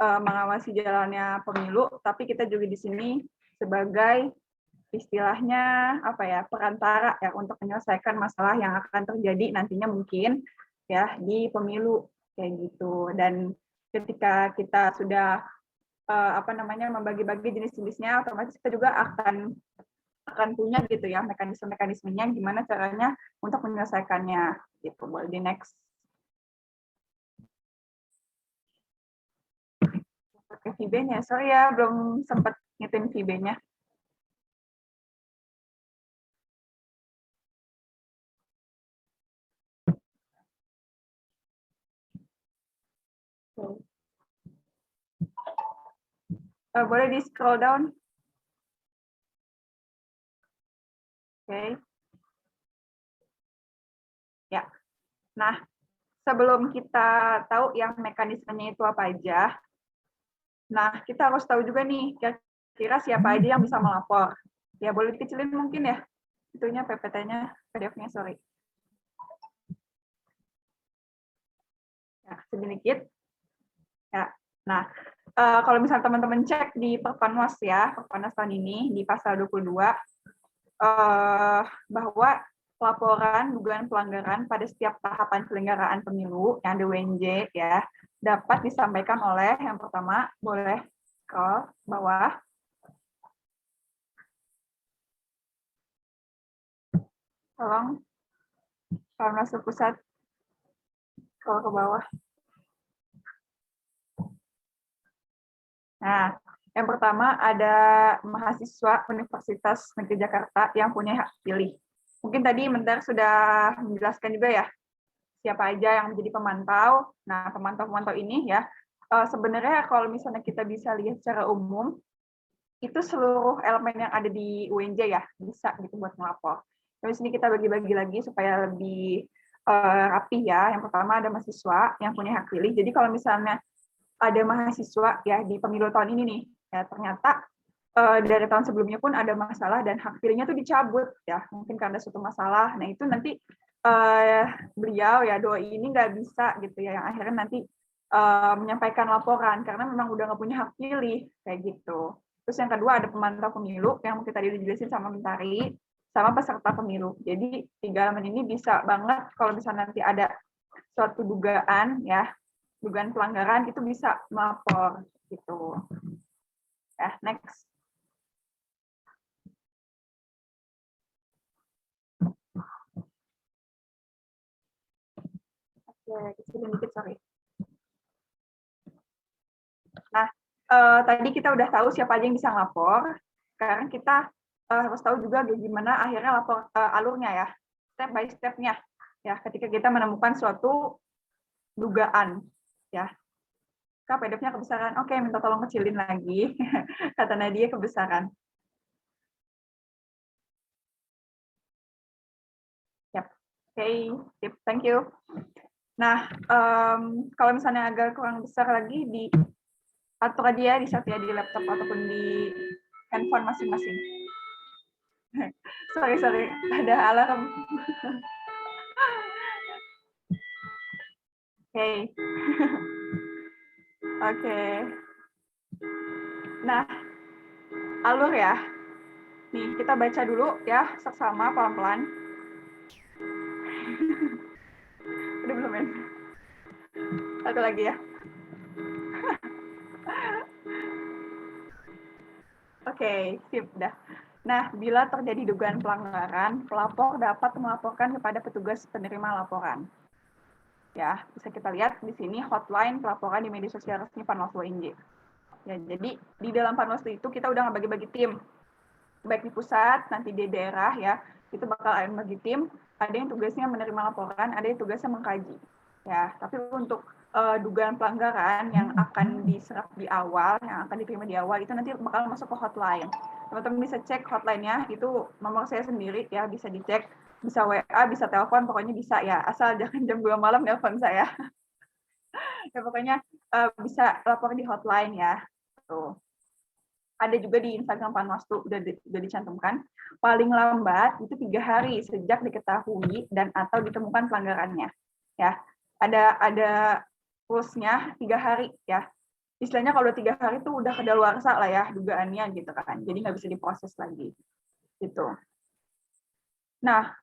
Speaker 2: mengawasi jalannya pemilu, tapi kita juga di sini sebagai istilahnya apa ya, perantara ya untuk menyelesaikan masalah yang akan terjadi nantinya mungkin ya di pemilu kayak gitu. Dan ketika kita sudah membagi-bagi jenis-jenisnya, otomatis kita juga akan punya gitu ya mekanisme-mekanismenya gimana caranya untuk menyelesaikannya gitu. Boleh di next. Pakai VB-nya, sorry ya belum sempat ngitung VB-nya. Boleh di scroll down. Oke. Ya. Nah, sebelum kita tahu yang mekanismenya itu apa aja, nah kita harus tahu juga nih kira-kira siapa aja yang bisa melapor. Ya boleh dikecilin mungkin ya, itunya PPT-nya, PDF-nya, sorry. Ya, sedikit. Ya. Nah, kalau misalnya teman-teman cek di Perpanwas ya, Perpanwas tahun ini di pasal 22, bahwa laporan dugaan pelanggaran pada setiap tahapan penyelenggaraan pemilu yang ada WNJ ya dapat disampaikan oleh yang pertama, boleh scroll bawah. Tolong Panwaslu Pusat scroll ke bawah. Nah, yang pertama ada mahasiswa Universitas Negeri Jakarta yang punya hak pilih. Mungkin tadi Mentar sudah menjelaskan juga ya, siapa aja yang menjadi pemantau. Nah, pemantau-pemantau ini ya, sebenarnya kalau misalnya kita bisa lihat secara umum, itu seluruh elemen yang ada di UNJ ya bisa gitu buat melapor. Terus ini kita bagi-bagi lagi supaya lebih rapi ya. Yang pertama ada mahasiswa yang punya hak pilih. Jadi kalau misalnya ada mahasiswa ya di pemilu tahun ini nih, ya ternyata dari tahun sebelumnya pun ada masalah dan hak pilihnya tuh dicabut ya, mungkin karena suatu masalah. Nah itu nanti beliau ya doi ini nggak bisa gitu ya, yang akhirnya nanti menyampaikan laporan karena memang udah nggak punya hak pilih kayak gitu. Terus yang kedua ada pemantau pemilu yang mungkin tadi dijelasin sama Mentari, sama peserta pemilu. Jadi 3 elemen ini bisa banget kalau misalnya nanti ada suatu dugaan ya, dugaan pelanggaran itu bisa melapor gitu. Ya, next. Oke, kecilin dikit, sorry. Nah, tadi kita udah tahu siapa aja yang bisa ngelapor. Sekarang kita harus tahu juga gimana akhirnya lapor alurnya ya, step by step-nya. Ya, ketika kita menemukan suatu dugaan, ya. Kak, PDF-nya kebesaran. Oke, minta tolong kecilin lagi. Kata Nadia kebesaran. Yap. Oke, sip. Thank you. Nah, kalau misalnya agak kurang besar lagi, diatur aja ya, di-set ya di laptop ataupun di handphone masing-masing. Sorry, ada alarm. Oke. Oke. Nah, alur ya. Nih, kita baca dulu ya, sama pelan-pelan. Udah belum ya? Satu lagi ya. Oke, sip, dah. Nah, bila terjadi dugaan pelanggaran, pelapor dapat melaporkan kepada petugas penerima laporan. Ya, bisa kita lihat di sini hotline pelaporan di media sosial resmi Panwaslu UNJ. Ya, jadi di dalam Panwaslu itu kita udah ngebagi-bagi tim. Baik di pusat, nanti di daerah ya, itu bakal ada bagi tim, ada yang tugasnya menerima laporan, ada yang tugasnya mengkaji. Ya, tapi untuk dugaan pelanggaran yang akan diserap di awal, yang akan diterima di awal, itu nanti bakal masuk ke hotline. Teman-teman bisa cek hotline-nya, itu nomor saya sendiri ya, bisa dicek, bisa WA, bisa telepon, pokoknya bisa ya, asal jangan jam 2 malam telepon saya. Ya, pokoknya bisa lapor di hotline ya. Tuh. Ada juga di Instagram Panwaslu udah dicantumkan, paling lambat itu 3 hari sejak diketahui dan atau ditemukan pelanggarannya. Ya, ada rules-nya 3 hari ya. Istilahnya kalau 3 hari itu udah kadaluarsa lah ya dugaannya gitu kan. Jadi nggak bisa diproses lagi. Gitu. Nah,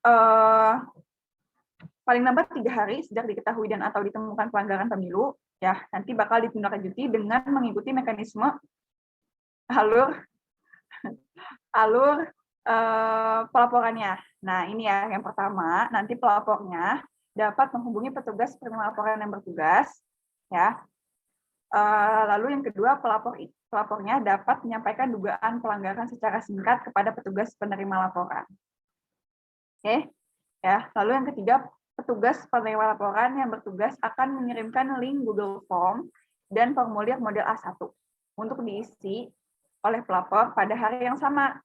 Speaker 2: paling lambat 3 hari sejak diketahui dan atau ditemukan pelanggaran pemilu, ya nanti bakal ditindaklanjuti dengan mengikuti mekanisme alur pelaporannya. Nah, ini ya yang pertama, nanti pelapornya dapat menghubungi petugas penerima laporan yang bertugas, ya. Lalu yang kedua, pelapornya dapat menyampaikan dugaan pelanggaran secara singkat kepada petugas penerima laporan. Oke, ya. Lalu yang ketiga, petugas penerima laporan yang bertugas akan mengirimkan link Google Form dan formulir model A1 untuk diisi oleh pelapor pada hari yang sama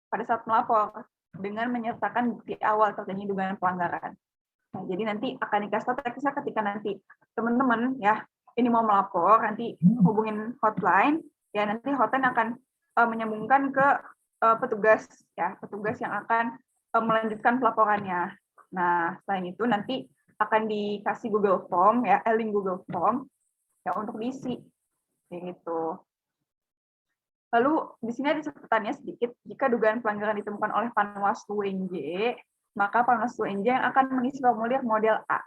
Speaker 2: pada saat melapor dengan menyertakan bukti awal terjadi dugaan pelanggaran. Nah, jadi nanti akan dikasih tahu teknisnya ketika nanti teman-teman ya ini mau melapor, nanti hubungin hotline, ya nanti hotline akan menyambungkan ke petugas ya, petugas yang akan melanjutkan pelaporannya. Nah, selain itu nanti akan dikasih Google Form ya, link Google Form ya untuk diisi kayak gitu. Lalu di sini ada catatannya sedikit, jika dugaan pelanggaran ditemukan oleh Panwaslu UNJ, maka Panwaslu UNJ yang akan mengisi formulir model A.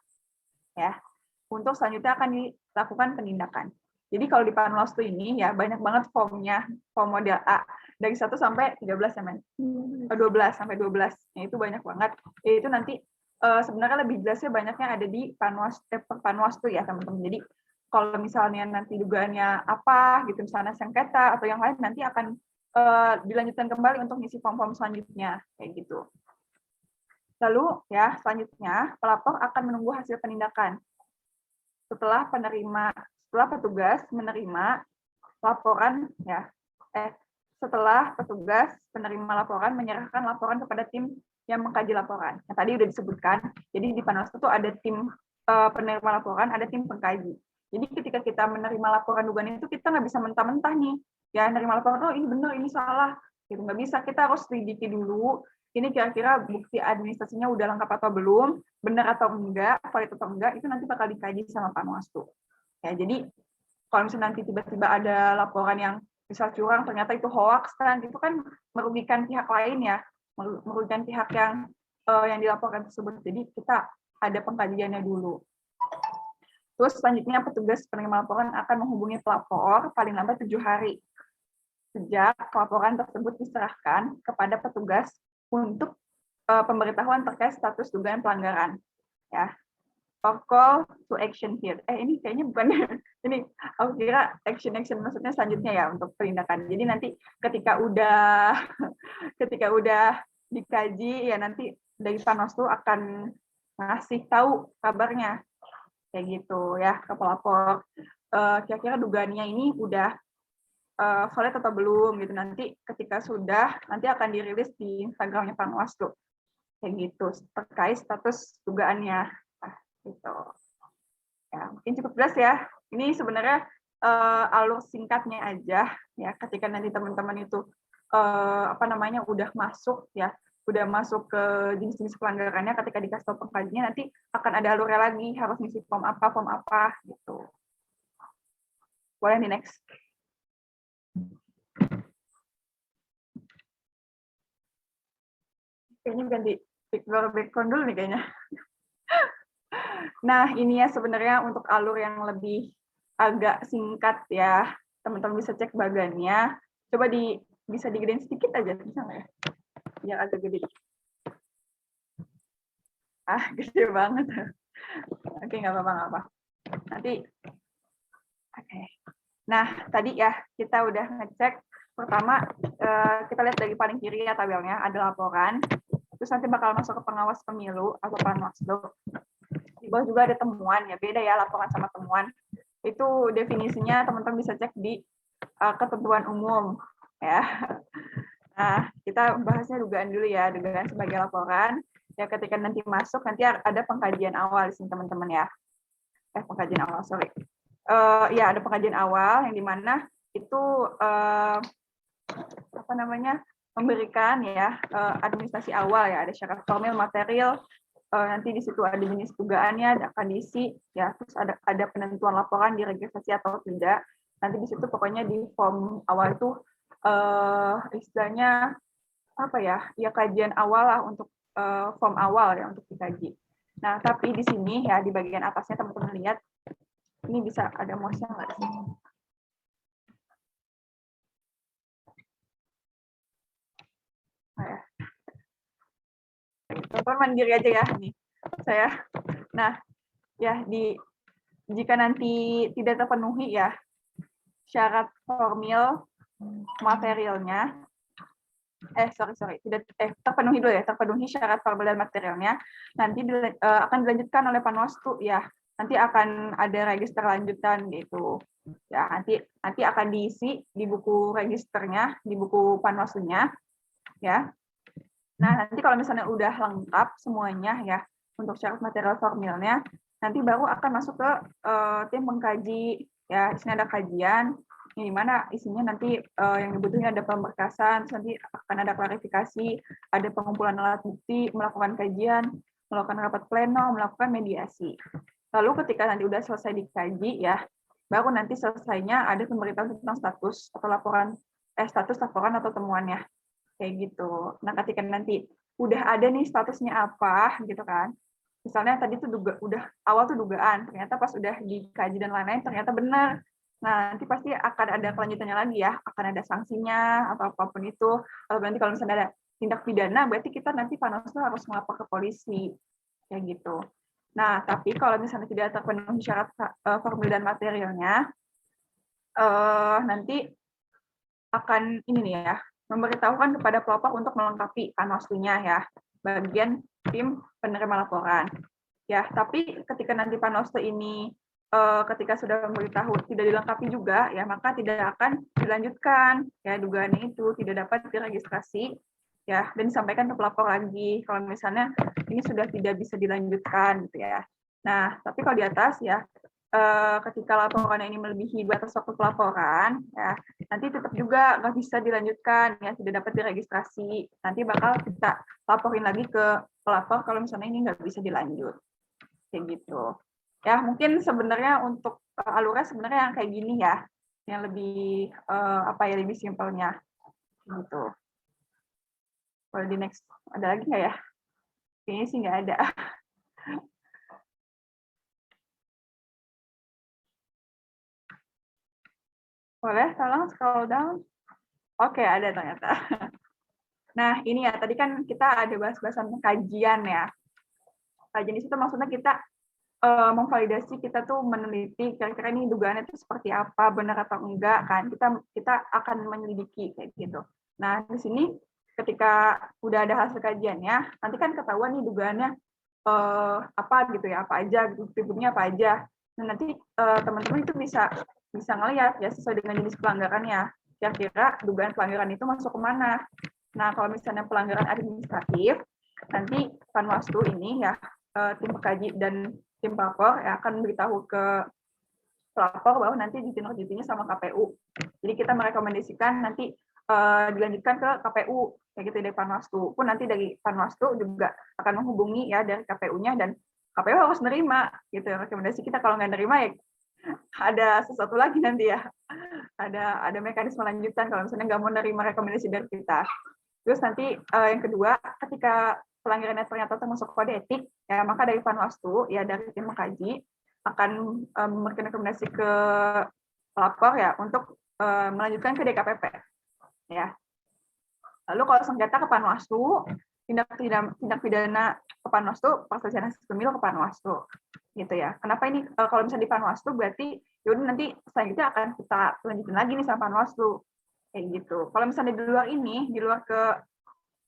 Speaker 2: Ya. Untuk selanjutnya akan dilakukan penindakan. Jadi kalau di Panwaslu ini ya banyak banget formnya, form model A dari 1 sampai 13 ya, Men. 12 sampai 12. Ya, itu banyak banget. Ya, itu nanti sebenarnya lebih jelasnya banyaknya ada di Panwaslu ya, teman-teman. Jadi kalau misalnya nanti dugaannya apa gitu, misalnya sengketa atau yang lain, nanti akan dilanjutkan kembali untuk ngisi form-form selanjutnya kayak gitu. Lalu ya selanjutnya pelapor akan menunggu hasil penindakan. Setelah petugas menerima laporan ya setelah petugas penerima laporan menyerahkan laporan kepada tim yang mengkaji laporan. Yang tadi udah disebutkan, jadi di Panwaslu itu ada tim penerima laporan, ada tim pengkaji. Jadi ketika kita menerima laporan dugaan itu, kita nggak bisa mentah-mentah nih, ya menerima laporan, oh ini benar, ini salah, gitu nggak bisa. Kita harus selidiki dulu, ini kira-kira bukti administrasinya udah lengkap atau belum, benar atau enggak, valid atau enggak, itu nanti bakal dikaji sama Panwaslu. Ya, jadi kalau misalnya nanti tiba-tiba ada laporan yang misal curang, ternyata itu hoax kan, itu kan merugikan pihak lain ya, merugikan pihak yang dilaporkan tersebut. Jadi kita ada pengkajiannya dulu. Terus selanjutnya petugas penerima laporan akan menghubungi pelapor paling lambat 7 hari sejak laporan tersebut diserahkan kepada petugas untuk pemberitahuan terkait status dugaan pelanggaran. Ya, or call to action here. Ini kayaknya bukan ini. Aku kira action maksudnya selanjutnya ya untuk penindakan. Jadi nanti ketika udah dikaji ya nanti dari Panwaslu akan ngasih tahu kabarnya kayak gitu ya ke pelapor. Kira-kira dugaannya ini udah valid atau belum gitu. Nanti ketika sudah, nanti akan dirilis di Instagramnya Panwaslu kayak gitu terkait status dugaannya. Nah, gitu. Ya, mungkin cukup jelas ya. Ini sebenarnya alur singkatnya aja ya. Ketika nanti teman-teman itu udah masuk ya, udah masuk ke jenis-jenis pelanggarannya, ketika dikasih tahu pengkajiannya nanti akan ada alurnya lagi, harus ngisi form apa gitu. Boleh di next. Kayaknya ganti background dulu nih kayaknya. Nah, ini ya sebenarnya untuk alur yang lebih agak singkat ya. Teman-teman bisa cek bagannya. Coba bisa digedein sedikit aja, bisa nggak ya? Biar agak gede. Gede banget. Oke, nggak apa-apa. Nanti, oke. Nah, tadi ya kita udah ngecek. Pertama, kita lihat dari paling kiri ya tabelnya, ada laporan. Terus nanti bakal masuk ke pengawas pemilu atau Panwaslu. Di bawah juga ada temuan, ya beda ya laporan sama temuan. Itu definisinya teman-teman bisa cek di ketentuan umum. Ya. Nah, kita bahasnya dugaan dulu ya, dugaan sebagai laporan. Ya, ketika nanti masuk, nanti ada pengkajian awal di sini teman-teman ya. Pengkajian awal, sorry. Ya, ada pengkajian awal yang dimana itu memberikan ya administrasi awal ya, ada syarat formil, material, nanti di situ ada jenis dugaannya, ada kondisi, ya, terus ada penentuan laporan diregistrasi atau tidak. Nanti di situ pokoknya di form awal itu istilahnya apa ya? Ya kajian awal lah untuk form awal ya untuk dikaji. Nah, tapi di sini ya di bagian atasnya teman-teman lihat ini bisa ada mouse-nya nggak sih? Teman mandiri aja ya nih saya. Nah, ya jika nanti tidak terpenuhi ya syarat formil materialnya, tidak terpenuhi dulu ya, terpenuhi syarat formil dan materialnya, nanti akan dilanjutkan oleh Panwaslu ya. Nanti akan ada register lanjutan gitu. Ya, nanti akan diisi di buku registernya, di buku Panwaslunya ya. Nah, nanti kalau misalnya udah lengkap semuanya ya untuk syarat material formilnya, nanti baru akan masuk ke tim mengkaji ya. Di sini ada kajian, di mana isinya nanti yang dibutuhkan ada pemberkasan, nanti akan ada klarifikasi, ada pengumpulan alat bukti, melakukan kajian, melakukan rapat pleno, melakukan mediasi. Lalu ketika nanti udah selesai dikaji ya, baru nanti selesainya ada pemberitahuan tentang status atau status laporan atau temuannya. Kayak gitu. Nah, ketika nanti udah ada nih statusnya apa gitu kan. Misalnya tadi tuh awal tuh dugaan, ternyata pas udah dikaji dan lain-lain ternyata benar. Nah, nanti pasti akan ada kelanjutannya lagi ya, akan ada sanksinya atau apapun itu. Atau nanti kalau misalnya ada tindak pidana, berarti kita nanti Panwaslu harus melapor ke polisi. Kayak gitu. Nah, tapi kalau misalnya tidak terpenuhi syarat formil dan materialnya, nanti akan ini nih ya, memberitahukan kepada pelapor untuk melengkapi Panwaslunya ya, bagian tim penerima laporan. Ya, tapi ketika nanti Panwaslu ini ketika sudah memberitahu tidak dilengkapi juga, ya maka tidak akan dilanjutkan. Ya, dugaannya itu tidak dapat diregistrasi, ya, dan disampaikan ke pelapor lagi kalau misalnya ini sudah tidak bisa dilanjutkan, gitu ya. Nah, tapi kalau di atas ya, ketika laporannya ini melebihi batas waktu pelaporan, ya nanti tetap juga nggak bisa dilanjutkan, ya tidak dapat diregistrasi. Nanti bakal kita laporin lagi ke pelapor kalau misalnya ini nggak bisa dilanjut, kayak gitu. Ya mungkin sebenarnya untuk alurnya sebenarnya yang kayak gini ya, yang lebih lebih simpelnya, gitu. Kalau di next ada lagi nggak ya? Kayaknya sih nggak ada. Boleh tolong scroll down. Oke, ada ternyata. Nah, ini ya, tadi kan kita ada bahas-bahasan kajian ya. Kajian di situ maksudnya kita memvalidasi, kita tuh meneliti kira-kira ini dugaannya itu seperti apa, benar atau enggak kan. Kita akan menyelidiki kayak gitu. Nah, di sini ketika udah ada hasil kajiannya, nanti kan ketahuan nih dugaannya apa gitu ya, apa aja, bukti-buktinya apa aja. Nah, nanti teman-teman itu bisa ngelihat ya sesuai dengan jenis pelanggarannya. Kira-kira dugaan pelanggaran itu masuk kemana. Nah, kalau misalnya pelanggaran administratif, nanti Panwaslu ini ya tim pengkaji dan tim pelapor ya akan memberitahu ke pelapor bahwa nanti ditindaklanjutinya sama KPU. Jadi kita merekomendasikan nanti dilanjutkan ke KPU kayak gitu dari Panwaslu. Pun nanti dari Panwaslu juga akan menghubungi ya dari KPU-nya, dan KPU harus nerima gitu rekomendasi kita. Kalau nggak nerima ya ada sesuatu lagi nanti ya. Ada mekanisme lanjutan kalau misalnya nggak mau nerima rekomendasi dari kita. Terus nanti yang kedua, ketika pelanggarannya ternyata termasuk kode etik, ya maka dari Panwaslu ya dari tim mengkaji akan memberikan rekomendasi ke pelapor ya untuk melanjutkan ke DKPP. Ya. Lalu kalau sengketa ke Panwaslu, tindak pidana ke Panwaslu, perselisihan hasil pemilu ke Panwaslu, gitu ya. Kenapa ini kalau misalnya di Panwaslu berarti yaudah nanti selanjutnya akan kita lanjutin lagi nih sama Panwaslu, kayak gitu. Kalau misalnya di luar ini, di luar ke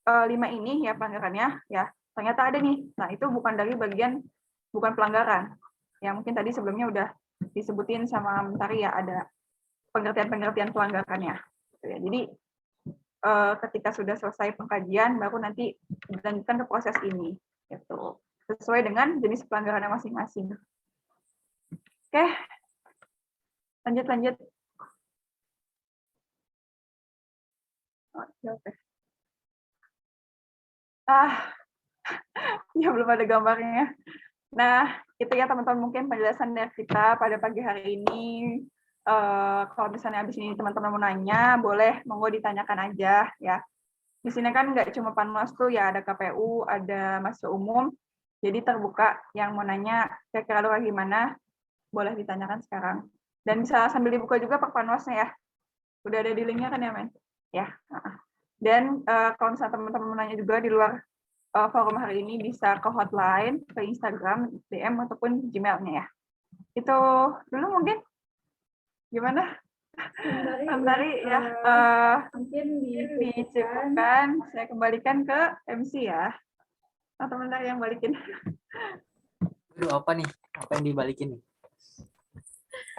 Speaker 2: 5 ini ya pelanggarannya, ya ternyata ada nih. Nah itu bukan pelanggaran. Ya mungkin tadi sebelumnya udah disebutin sama Mentari ya, ada pengertian pelanggarannya. Gitu ya. Jadi ketika sudah selesai pengkajian baru nanti dilanjutkan ke proses ini, gitu. Sesuai dengan jenis pelanggarannya masing-masing. Oke, lanjut. Oke. Ya belum ada gambarnya. Nah, itu ya teman-teman mungkin penjelasan dari kita pada pagi hari ini. Kalau misalnya habis ini teman-teman mau nanya, boleh monggo ditanyakan aja ya. Di sini kan nggak cuma Panwaslu ya, ada KPU, ada mahasiswa umum. Jadi terbuka yang mau nanya kira-kira lu gimana, boleh ditanyakan sekarang. Dan bisa sambil dibuka juga per Panwasnya ya. Udah ada di linknya kan ya, Men? Ya. Dan kalau misalnya teman-teman mau nanya juga di luar forum hari ini bisa ke hotline, ke Instagram, DM ataupun Gmail-nya ya. Itu dulu mungkin. Gimana? Mentari ya. Mungkin dicukupkan. Saya kembalikan ke MC ya. Atau Mentari yang balikin.
Speaker 1: Aduh, apa nih? Apa yang dibalikin nih?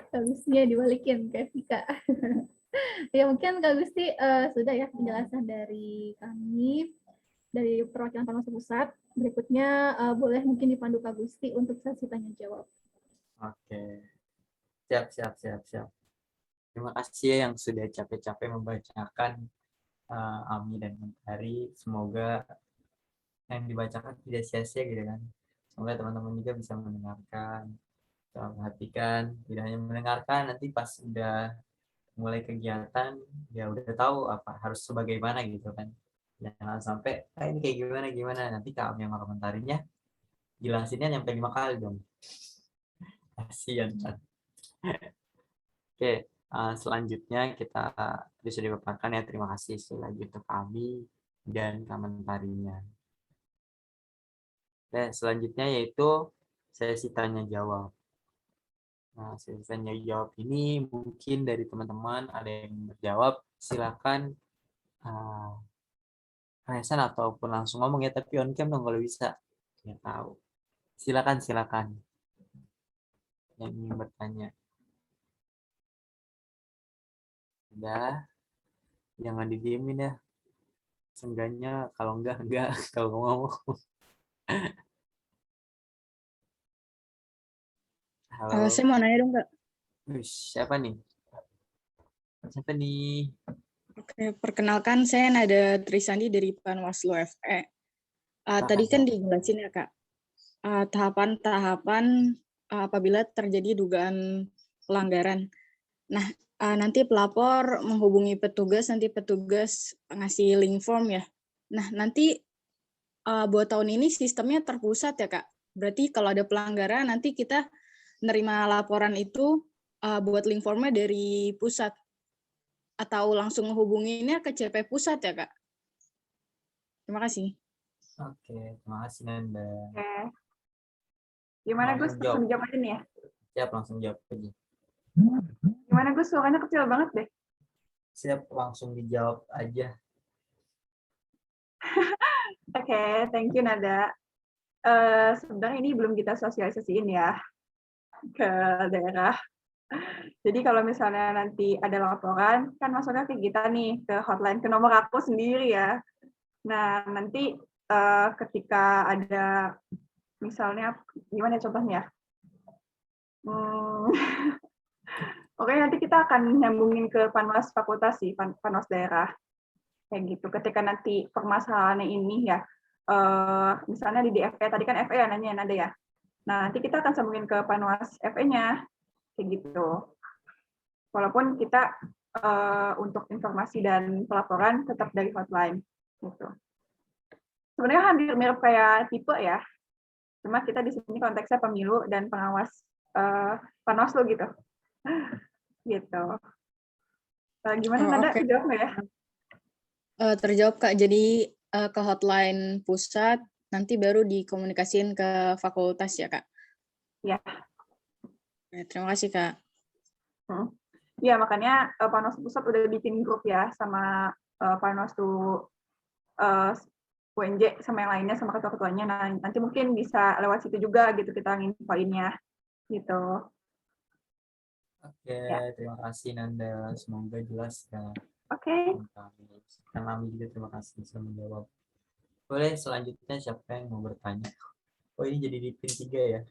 Speaker 4: Harusnya dibalikin ke Vika. Ya mungkin Kak Gusti sudah ya penjelasan dari kami dari perwakilan Panwaslu Pusat. Berikutnya boleh mungkin dipandu Kak Gusti untuk sesi tanya jawab.
Speaker 1: Oke. Siap. Terima kasih ya yang sudah capek-capek membacakan Ami dan Mentari. Semoga yang dibacakan tidak sia-sia gitu kan. Semoga teman-teman juga bisa mendengarkan, bisa perhatikan, tidak hanya mendengarkan, nanti pas udah mulai kegiatan ya udah tahu apa harus sebagaimana gitu kan. Jangan sampai ini kayak gimana nanti kami yang komentarinya jelasinnya nyampe 5 kali dong. Kasian kan. Oke, selanjutnya kita bisa dipaparkan ya. Terima kasih sekali untuk kami dan komentarinya. Dan selanjutnya yaitu sesi tanya jawab. Nah, sesi tanya jawab ini mungkin dari teman-teman ada yang berjawab, silakan Resan ataupun langsung ngomong ya, tapi on cam dong kalau bisa. Ya tahu. Silakan. yang ingin bertanya? Udah, jangan didiemin ya. Seenggaknya kalau enggak, kalau ngomong. Halo,
Speaker 6: Saya mau nanya dong, Kak.
Speaker 1: siapa nih? Siapa nih?
Speaker 6: Oke, perkenalkan saya Nada Trisandi dari Panwaslu FE. Tadi kan dijelasin ya, Kak, tahapan-tahapan apabila terjadi dugaan pelanggaran. Nah, nanti pelapor menghubungi petugas, nanti petugas ngasih link form ya. Nah, nanti buat tahun ini sistemnya terpusat ya, Kak. Berarti kalau ada pelanggaran, nanti kita nerima laporan itu buat link formnya dari pusat. Atau langsung menghubunginya ke CP pusat ya, Kak? Terima kasih.
Speaker 1: Oke, terima kasih Nanda.
Speaker 2: Oke. Gimana Gus? Langsung dijawab aja nih ya?
Speaker 1: Siap, langsung jawab aja.
Speaker 2: Gimana Gus? Suaranya kecil banget deh.
Speaker 1: Siap, langsung dijawab aja.
Speaker 2: Oke, thank you Nada. Sebenarnya ini belum kita sosialisasiin ya ke daerah. Jadi kalau misalnya nanti ada laporan, kan masuknya ke kita nih, ke hotline, ke nomor aku sendiri ya. Nah, nanti ketika ada, misalnya, gimana contohnya? Oke, nanti kita akan nyambungin ke Panwas Fakultas sih, Panwas Daerah. Kayak gitu. Ketika nanti permasalahannya ini ya, misalnya di DFE, tadi kan FE ya nanya ada ya. Nah, nanti kita akan sambungin ke Panwas FE-nya. Kayak gitu. Walaupun kita untuk informasi dan pelaporan tetap dari hotline gitu. Sebenarnya hampir mirip kayak tipe ya, cuma kita di sini konteksnya pemilu dan pengawas Panwaslu gitu. Gitu. Gimana Nanda?
Speaker 6: Okay.
Speaker 2: Jawab nggak ya?
Speaker 6: Terjawab, Kak. Jadi ke hotline pusat, nanti baru dikomunikasiin ke fakultas ya, Kak?
Speaker 2: Ya.
Speaker 6: Terima kasih, Kak.
Speaker 2: Ya, makanya Panwaslu Pusat udah bikin grup ya sama Panwaslu UNJ sama yang lainnya, sama ketua-ketuanya. Nah, nanti mungkin bisa lewat situ juga gitu kita nginfoinnya gitu.
Speaker 1: Oke, terima kasih Nanda. Semoga jelas ya.
Speaker 2: Oke.
Speaker 1: Kami juga terima kasih sudah menjawab. Boleh selanjutnya siapa yang mau bertanya? Oh, ini jadi di pin 3 ya.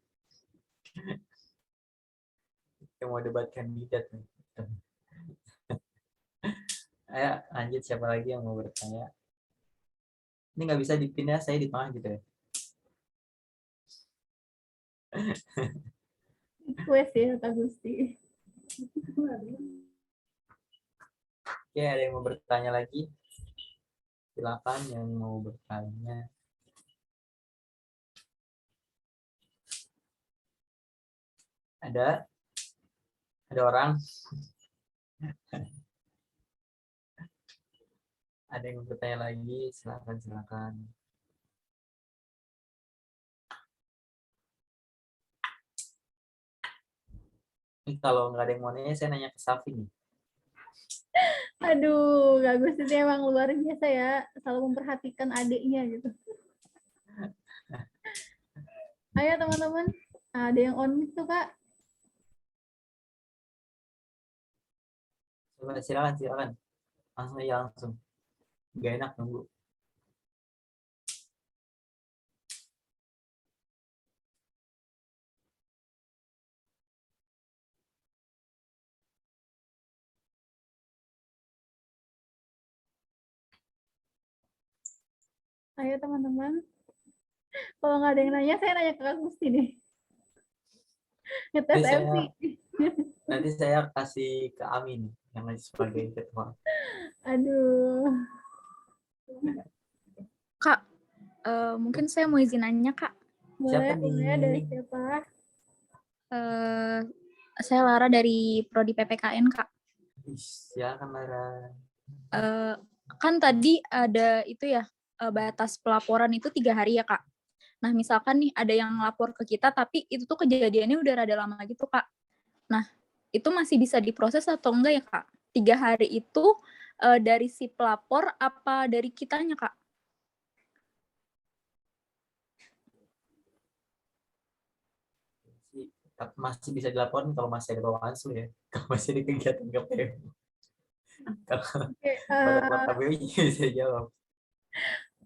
Speaker 1: Yang mau debat kandidat nih. Ayo lanjut, siapa lagi yang mau bertanya? Ini nggak bisa dipin ya, saya di tengah gitu ya.
Speaker 4: Request ya Kak Gusti.
Speaker 1: Oke, ada yang mau bertanya lagi? Silakan yang mau bertanya. Ada orang? Ada yang mau bertanya lagi? Silakan. Ini kalau nggak ada yang mau nanya, saya nanya ke Safi nih.
Speaker 4: Aduh, Kak Gusti itu emang luar biasa ya, selalu memperhatikan adiknya gitu. Ayo teman-teman, ada yang on mic tuh Kak.
Speaker 1: Coba silakan. Langsung aja langsung. Gak enak nunggu.
Speaker 4: Ayo teman-teman. Kalau nggak ada yang nanya, saya nanya ke Kak Gusti nih. Ngetes MC.
Speaker 1: Nanti saya kasih ke Amin yang sebagai ketua.
Speaker 4: Aduh.
Speaker 14: Kak, mungkin saya mau izin nanya, Kak.
Speaker 4: Boleh dari siapa?
Speaker 14: Saya Lara dari Prodi PPKN, Kak.
Speaker 1: Silakan Lara.
Speaker 14: Kan tadi ada itu ya, batas pelaporan itu 3 hari ya, Kak. Nah, misalkan nih ada yang lapor ke kita, tapi itu tuh kejadiannya udah rada lama gitu, Kak. Nah, itu masih bisa diproses atau enggak ya, Kak? 3 hari itu dari si pelapor apa dari kitanya, Kak?
Speaker 1: masih bisa dilaporin kalau masih ada Bawaslu ya. Kalau masih ada kegiatan KPU. Kalau pada keluar KPU bisa jawab.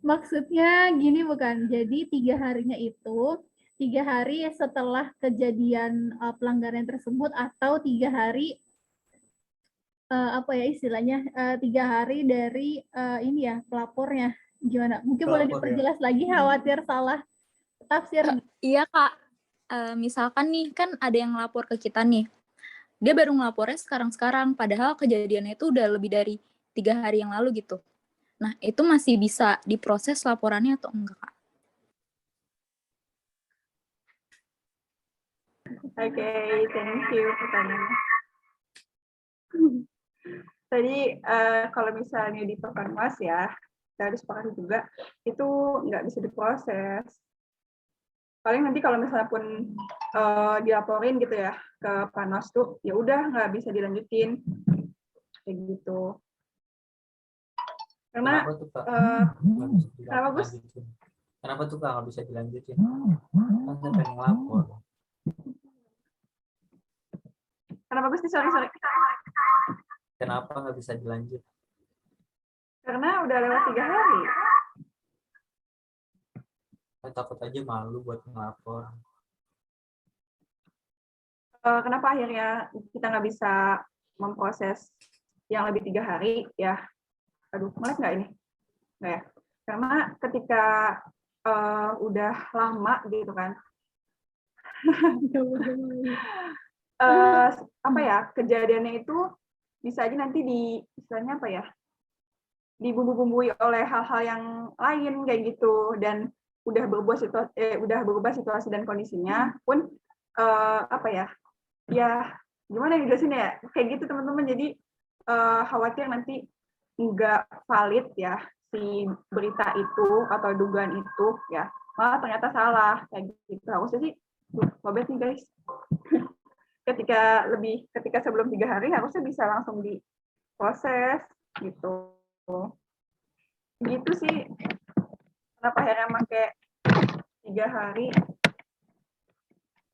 Speaker 4: Maksudnya gini bukan? Jadi 3 harinya itu 3 hari setelah kejadian pelanggaran tersebut atau 3 hari apa ya istilahnya 3 hari dari ini ya pelapornya gimana? Mungkin boleh
Speaker 1: Pelapor, ya.
Speaker 4: diperjelas lagi khawatir salah tafsir.
Speaker 14: Iya Kak, misalkan nih kan ada yang lapor ke kita nih, dia baru ngelapornya sekarang-sekarang, padahal kejadiannya itu udah lebih dari 3 hari yang lalu gitu. Nah itu masih bisa diproses laporannya atau enggak Kak?
Speaker 2: Oke, thank you pertanyaannya. Tadi kalau misalnya di Perpanwas ya, kita disepakati juga itu nggak bisa diproses. Paling nanti kalau misalnya pun dilaporin gitu ya ke Panwas tuh, ya udah nggak bisa dilanjutin kayak gitu. Karena
Speaker 1: Kenapa tuh Kak?
Speaker 2: kenapa Gus?
Speaker 1: Kenapa tuh Kak nggak bisa dilanjutin? Kan saya pengen lapor.
Speaker 2: Kenapa Gus? Sorry.
Speaker 1: Kenapa nggak bisa dilanjut?
Speaker 2: Karena udah lewat 3 hari.
Speaker 1: Saya takut aja malu buat ngelapor.
Speaker 2: Kenapa akhirnya kita nggak bisa memproses yang lebih 3 hari ya? Aduh, melek nggak ini? Nggak ya? Karena ketika udah lama gitu kan, apa ya, kejadiannya itu bisa aja nanti istilahnya apa ya, dibumbu-bumbui oleh hal-hal yang lain kayak gitu, dan udah berubah situasi dan kondisinya pun apa ya gimana dijelasin ya, kayak gitu teman-teman. Jadi khawatir nanti nggak valid ya si berita itu atau dugaan itu ya, malah ternyata salah kayak gitu. Harusnya sih lobet nih guys. ketika sebelum 3 hari harusnya bisa langsung diproses gitu. Gitu sih kenapa akhirnya pakai 3 hari.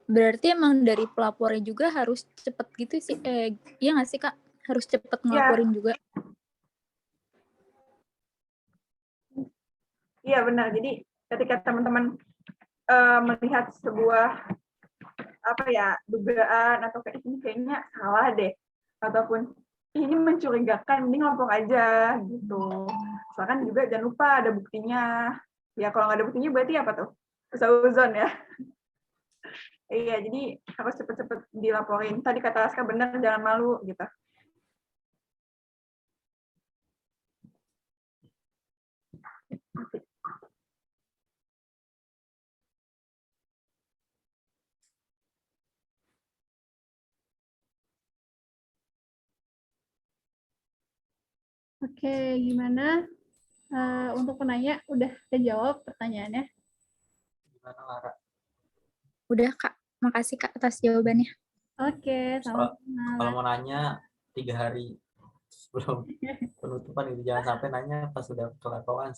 Speaker 14: Berarti emang dari pelapornya juga harus cepet gitu sih, iya nggak sih Kak? Harus cepet ngelaporin juga.
Speaker 2: Iya benar. Jadi ketika teman-teman melihat sebuah apa ya dugaan atau kayak ini kayaknya salah deh, ataupun ini mencurigakan, mending lapor aja gitu. Misalkan juga jangan lupa ada buktinya. Ya kalau nggak ada buktinya berarti apa tuh? Uzon ya. Iya, jadi harus cepet-cepet dilaporin. Tadi kata Aska benar, jangan malu gitu.
Speaker 4: Oke, gimana untuk penanya udah terjawab pertanyaannya?
Speaker 1: Gimana Lara?
Speaker 14: Udah Kak, makasih Kak atas jawabannya.
Speaker 4: Oke, sama-sama.
Speaker 1: Kalau mau nanya 3 hari sebelum penutupan itu, jangan sampai nanya pas sudah kelakuan.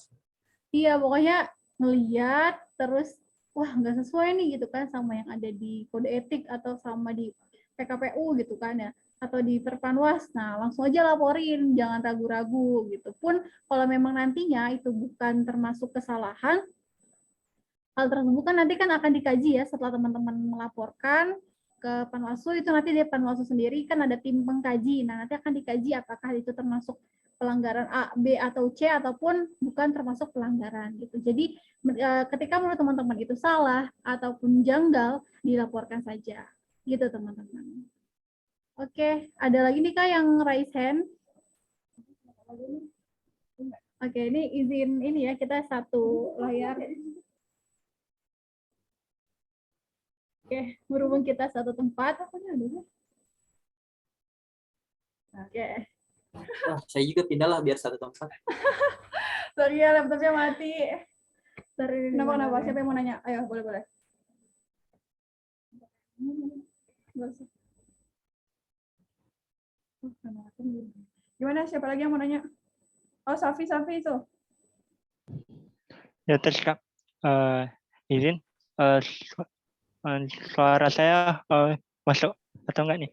Speaker 4: Iya, pokoknya ngeliat terus wah nggak sesuai nih gitu kan sama yang ada di kode etik atau sama di PKPU gitu kan ya, atau di Perpanwas. Nah, langsung aja laporin, jangan ragu-ragu gitu. Pun kalau memang nantinya itu bukan termasuk kesalahan, hal tersebut kan nanti kan akan dikaji ya setelah teman-teman melaporkan ke Panwaslu, itu nanti di Panwaslu sendiri kan ada tim pengkaji. Nah, nanti akan dikaji apakah itu termasuk pelanggaran A, B, atau C, ataupun bukan termasuk pelanggaran gitu. Jadi ketika menurut teman-teman itu salah ataupun janggal, dilaporkan saja. Gitu teman-teman. Oke, ada lagi nih Kak yang raise hand. Oke, ini izin ini ya, kita satu layar. Oke, berhubung kita satu tempat. Oke.
Speaker 1: Wah, saya juga pindah lah biar satu tempat.
Speaker 4: Sorry ya, laptopnya mati. Kenapa? Siapa yang mau nanya? Ayo, boleh. Gimana? Siapa lagi yang mau nanya? Oh, Safi itu.
Speaker 15: Ya terus Kak, izin
Speaker 12: Suara saya masuk atau enggak nih?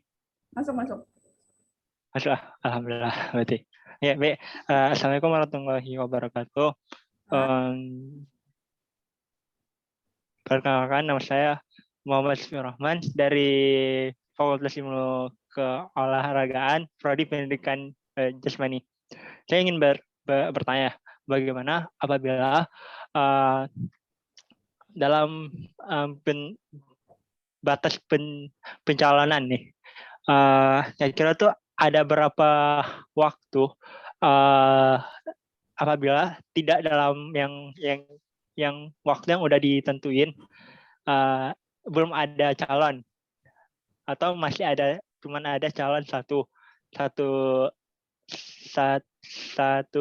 Speaker 2: Masuk.
Speaker 12: Masuk, alhamdulillah berarti. Ya, baik. Assalamualaikum warahmatullahi wabarakatuh. Perkenalkan, nama saya Muhammad Rahman dari Fakultas Ilmu Keolahragaan, Prodi Pendidikan Jasmani. Saya ingin bertanya, bagaimana apabila dalam batas pencalonan nih, kira-kira tuh ada berapa waktu apabila tidak dalam yang waktu yang udah ditentuin, belum ada calon atau masih ada cuman ada calon satu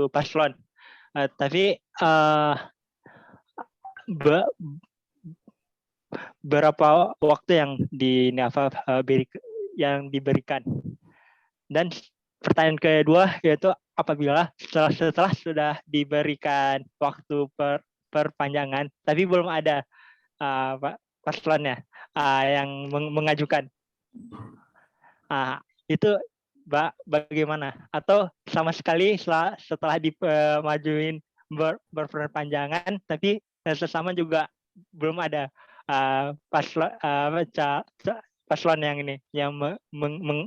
Speaker 12: paslon, tapi berapa waktu yang diberikan. Dan pertanyaan kedua yaitu apabila setelah sudah diberikan waktu perpanjangan tapi belum ada paslonnya yang mengajukan, itu bagaimana? Atau sama sekali setelah dimajuin berperpanjangan tapi sesama juga belum ada paslon yang ini yang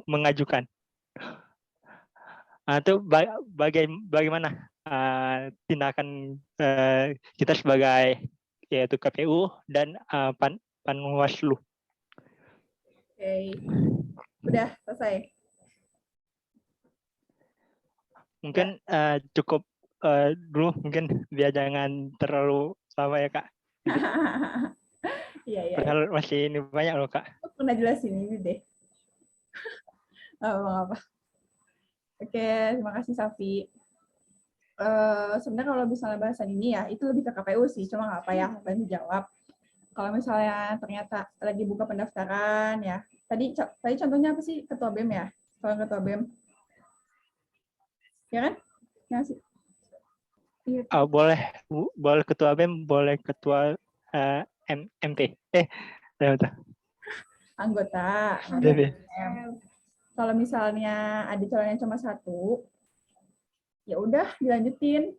Speaker 12: mengajukan. Itu bagaimana tindakan kita sebagai yaitu KPU dan Panwaslu.
Speaker 2: Oke. Udah selesai.
Speaker 12: Mungkin cukup dulu, mungkin biar jangan terlalu lama ya Kak.
Speaker 2: Iya.
Speaker 12: Padahal masih ini banyak loh Kak.
Speaker 2: Pernah jelasin ini deh. Apa. Oke, terima kasih Safi. Sebenarnya kalau misalnya bahasan ini ya, itu lebih ke KPU sih, cuma nggak apa ya, bantu jawab. Kalau misalnya ternyata lagi buka pendaftaran ya, tadi contohnya apa sih, ketua BEM ya? Kalau ketua BEM, ya kan? Ya sih.
Speaker 12: Boleh ketua BEM, boleh ketua MP.
Speaker 2: Anggota. Kalau misalnya ada calonnya cuma satu, ya udah dilanjutin.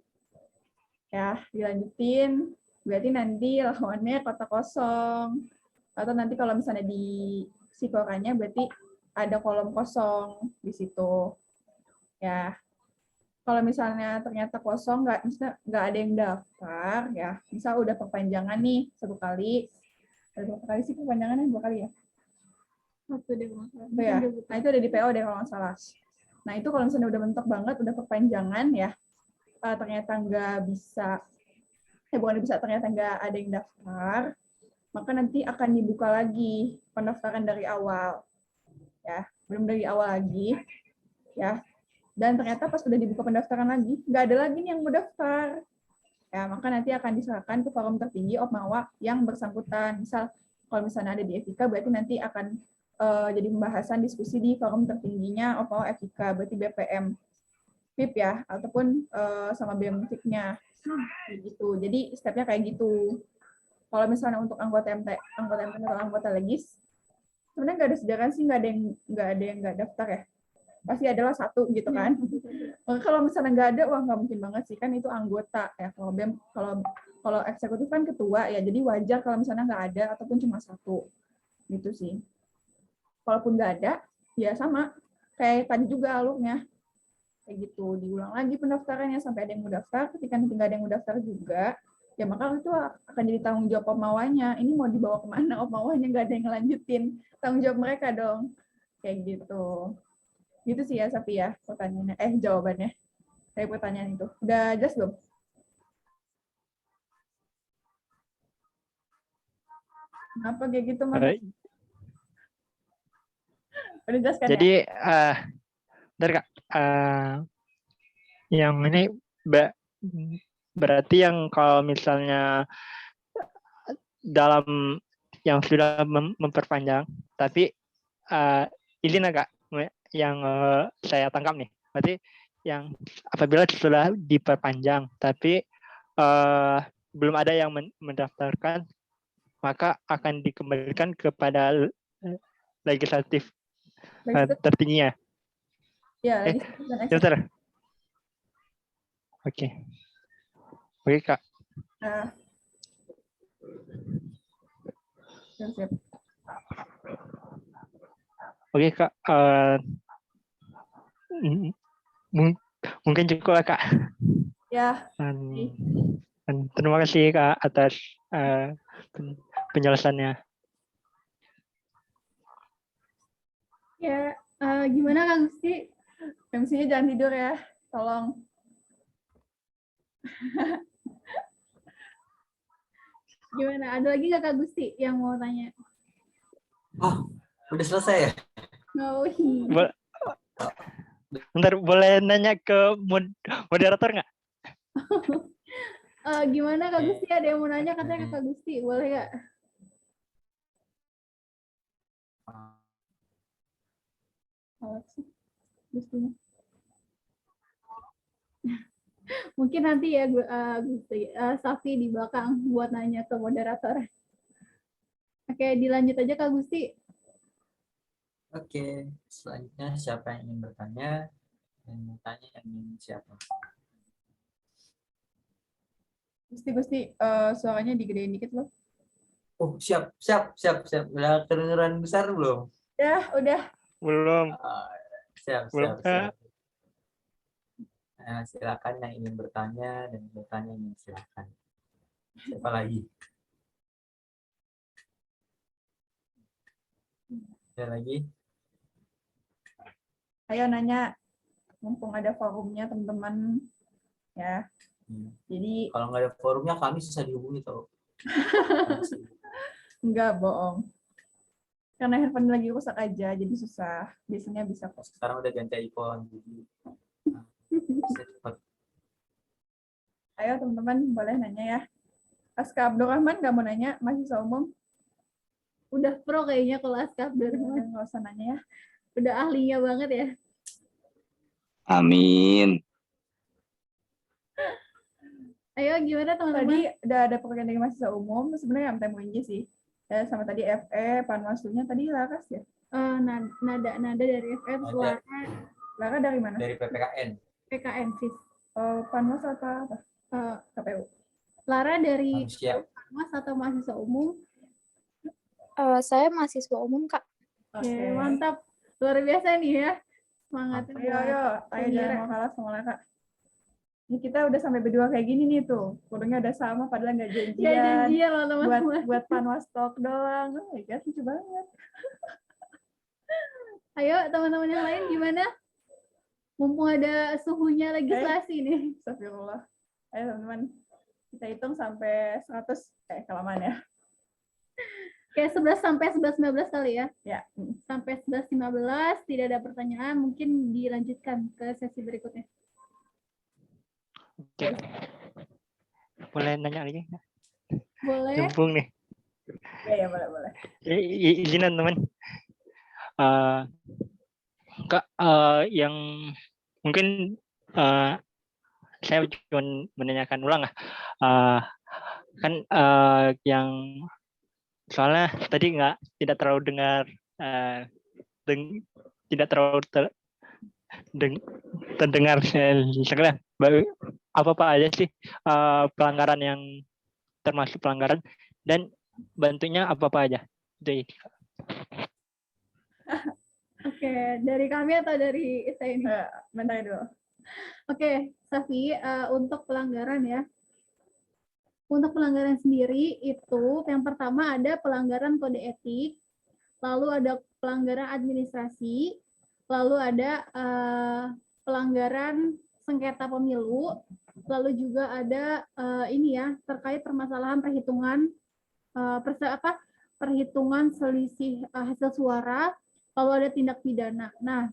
Speaker 2: Berarti nanti lawannya kota kosong. Atau nanti kalau misalnya di psikokannya berarti ada kolom kosong di situ. Ya. Kalau misalnya ternyata kosong, nggak ada yang daftar, ya misal udah perpanjangan nih 1 kali. Berapa kali sih perpanjangannya? 2 kali ya? 1 deh kalau nggak salah. Ya. Nah itu ada di PO deh kalau nggak salah. Nah itu kalau misalnya udah mentok banget, udah perpanjangan ya, ternyata nggak bisa, ternyata nggak ada yang daftar, maka nanti akan dibuka lagi pendaftaran dari awal. Ya, belum dari awal lagi. Ya. Dan ternyata pas udah dibuka pendaftaran lagi, nggak ada lagi nih yang mau daftar. Ya, maka nanti akan diserahkan ke forum tertinggi Opmawa yang bersangkutan. Misal, kalau misalnya ada di Evika, berarti nanti akan jadi pembahasan diskusi di forum tertingginya Opmawa Evika, berarti BPM FIP ya, ataupun sama BEM-FIP-nya. Gitu. Jadi, step-nya kayak gitu. Kalau misalnya untuk anggota MT atau anggota legis, sebenarnya nggak ada sejarah sih, nggak ada yang nggak daftar ya. Pasti adalah satu gitu kan. Kalau misalnya nggak ada, wah nggak mungkin banget sih, kan itu anggota ya. Kalau BEM, kalau eksekutif kan ketua ya, jadi wajar kalau misalnya nggak ada ataupun cuma satu gitu sih. Kalaupun nggak ada, ya sama kayak tadi juga alurnya kayak gitu, diulang lagi pendaftarannya sampai ada yang mau daftar. Ketika nanti nggak ada yang mau daftar juga, ya maka itu akan jadi tanggung jawab Opmawanya. Ini mau dibawa kemana Opmawanya, nggak ada yang ngelanjutin, tanggung jawab mereka dong kayak gitu. Gitu sih ya, Safi ya, pertanyaannya. Jawabannya. Kayak pertanyaan itu. Udah jelas belum? Kenapa kayak gitu, Mas? Udah jelas kan?
Speaker 12: Jadi, dari Kak, yang ini berarti yang kalau misalnya dalam yang sudah memperpanjang, tapi ini Kak, yang saya tangkap nih, berarti yang apabila sudah diperpanjang tapi belum ada yang mendaftarkan, maka akan dikembalikan kepada legislatif
Speaker 15: Legislatif.
Speaker 12: tertingginya.
Speaker 15: Ya, legislatif dan eksekutif.
Speaker 12: Sebentar. Oke. Oke, Kak.
Speaker 15: Nah. Siap.
Speaker 12: Oke, Kak. Mungkin cukup lah, Kak.
Speaker 15: Ya.
Speaker 12: Dan terima kasih, Kak, atas penjelasannya.
Speaker 15: Ya, gimana Kak Gusti? MC-nya jangan tidur ya, tolong.
Speaker 4: Gimana? Ada lagi nggak Kak Gusti yang mau tanya?
Speaker 1: Oh, udah selesai ya?
Speaker 12: Bentar, boleh nanya ke moderator nggak?
Speaker 4: Gimana Kak Gusti? Ada yang mau nanya katanya ke Kak Gusti, boleh nggak? Gustinya. Mungkin nanti ya Gusti, Safi di belakang buat nanya ke moderator. Oke, dilanjut aja Kak Gusti.
Speaker 1: Oke, selanjutnya siapa yang ingin bertanya? Yang bertanya yang ingin siapa?
Speaker 15: Gusti, suaranya digedein dikit loh.
Speaker 1: Oh, siap. Udah kedengeran besar belum?
Speaker 15: Ya, udah.
Speaker 12: Belum.
Speaker 1: Siap. Nah, silakan yang ingin bertanya dan bertanya yang silakan. Siapa lagi? Ada lagi?
Speaker 15: Ayo nanya, mumpung ada forumnya teman-teman ya. Jadi
Speaker 1: kalau nggak ada forumnya kami susah dihubungi tau.
Speaker 15: Enggak, bohong. Karena handphone lagi rusak aja, jadi susah. Biasanya bisa kok.
Speaker 1: Sekarang udah ganti iPhone, jadi bisa cepat.
Speaker 15: Ayo teman-teman, boleh nanya ya. Aska Abdurrahman nggak mau nanya, mahasiswa umum?
Speaker 4: Udah pro kayaknya kalau Aska Abdurrahman.
Speaker 15: Nggak usah nanya ya.
Speaker 4: Udah ahlinya banget ya.
Speaker 16: Amin.
Speaker 4: Ayo gimana teman-teman?
Speaker 15: Tadi udah ada pertanyaan dari mahasiswa umum, sebenarnya MTM UNJ sih. Ya, sama tadi FE, Panwaslunya tadi Laras ya?
Speaker 4: Nada dari FE,
Speaker 15: Lara dari mana?
Speaker 1: Dari PPKN.
Speaker 4: PKN sih.
Speaker 15: Panwas apa? KPU.
Speaker 4: Lara dari Panwas atau mahasiswa umum?
Speaker 14: Saya mahasiswa umum, Kak.
Speaker 4: Oke, mantap. Luar biasa nih ya. Semangatnya.
Speaker 15: Ayo jangan mau kalah sama Lara. Ini kita udah sampai berdua kayak gini nih tuh. Kodenya udah sama padahal nggak janjian.
Speaker 4: Nggak janjian loh teman-teman.
Speaker 15: Buat Panwas Talk doang. Oh my God, lucu banget.
Speaker 4: Ayo teman-teman yang lain gimana? Mumpung ada suhunya legislasi nih.
Speaker 15: Astagfirullah. Ayo teman-teman. Kita hitung sampai 100. Kelamaan ya.
Speaker 4: Kayak 11 sampai 11-15 kali ya?
Speaker 15: Ya.
Speaker 4: Sampai 11-15 tidak ada pertanyaan, mungkin dilanjutkan ke sesi berikutnya.
Speaker 12: Oke. Boleh nanya lagi?
Speaker 4: Boleh.
Speaker 12: Mumpung nih.
Speaker 15: Ya, boleh.
Speaker 12: Izinan teman. Kak, yang mungkin saya cuma menanyakan ulang kan yang soalnya tadi tidak terlalu dengar tidak terlalu terdengar sekarang apa aja sih pelanggaran yang termasuk pelanggaran dan bentuknya apa aja itu.
Speaker 4: Oke, dari kami atau dari saya ini?
Speaker 15: Bentar dulu.
Speaker 4: Oke, Safi, untuk pelanggaran ya. Untuk pelanggaran sendiri itu yang pertama ada pelanggaran kode etik, lalu ada pelanggaran administrasi, lalu ada pelanggaran sengketa pemilu, lalu juga ada ini ya terkait permasalahan perhitungan perhitungan selisih hasil suara, lalu ada tindak pidana. Nah,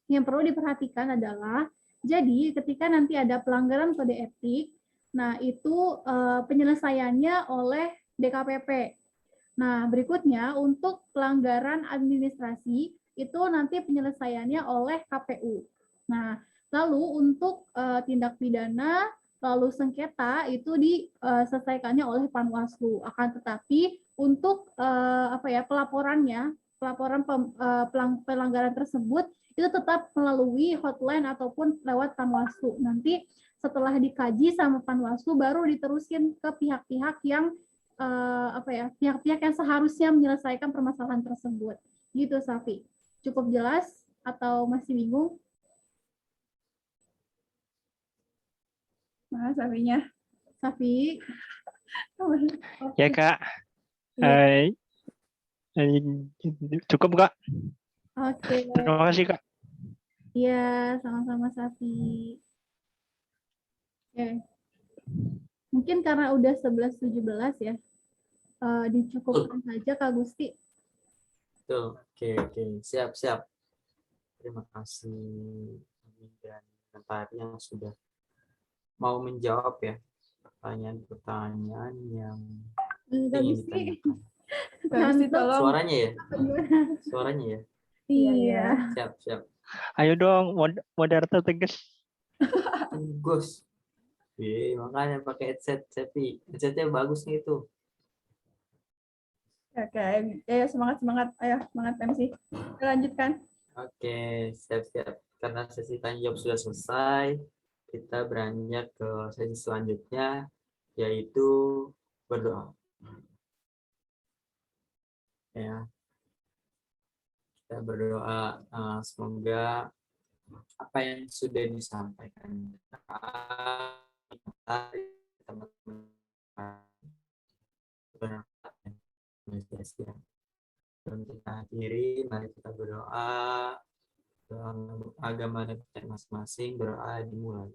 Speaker 4: yang perlu diperhatikan adalah jadi ketika nanti ada pelanggaran kode etik, nah itu penyelesaiannya oleh DKPP. Nah, berikutnya untuk pelanggaran administrasi itu nanti penyelesaiannya oleh KPU. Nah, lalu untuk tindak pidana lalu sengketa itu diselesaikannya oleh Panwaslu. Akan tetapi untuk pelaporan pelanggaran tersebut itu tetap melalui hotline ataupun lewat Panwaslu. Nanti setelah dikaji sama Panwaslu baru diterusin ke pihak-pihak yang pihak-pihak yang seharusnya menyelesaikan permasalahan tersebut. Gitu, Safi. Cukup jelas atau masih bingung?
Speaker 15: Nah, Safinya.
Speaker 4: Safi.
Speaker 12: Ya, Kak. Cukup, Kak.
Speaker 4: Oke.
Speaker 12: Terima kasih, Kak.
Speaker 4: Iya, sama-sama, Safi. Oke. Mungkin karena udah 11.17 ya, dicukupkan saja Kak Gusti.
Speaker 1: Betul. Oke. Siap. Terima kasih dan Mentari yang sudah mau menjawab ya pertanyaan-pertanyaan yang ingin ditanyakan. Suaranya ya?
Speaker 4: Iya.
Speaker 1: Siap.
Speaker 12: Ayo dong, moderator tegas.
Speaker 1: Tegas. Makanya pakai headset, Cepi. Headsetnya bagus nih itu.
Speaker 15: Oke, ayo semangat. Ayo, semangat MC. Kita lanjutkan.
Speaker 1: Oke, siap. Karena sesi tanya jawab sudah selesai, kita beranjak ke sesi selanjutnya, yaitu berdoa. Ya, kita berdoa semoga apa yang sudah disampaikan bermanfaat. Sebelum kita akhiri, mari kita berdoa dalam agama dan masing-masing. Berdoa dimulai.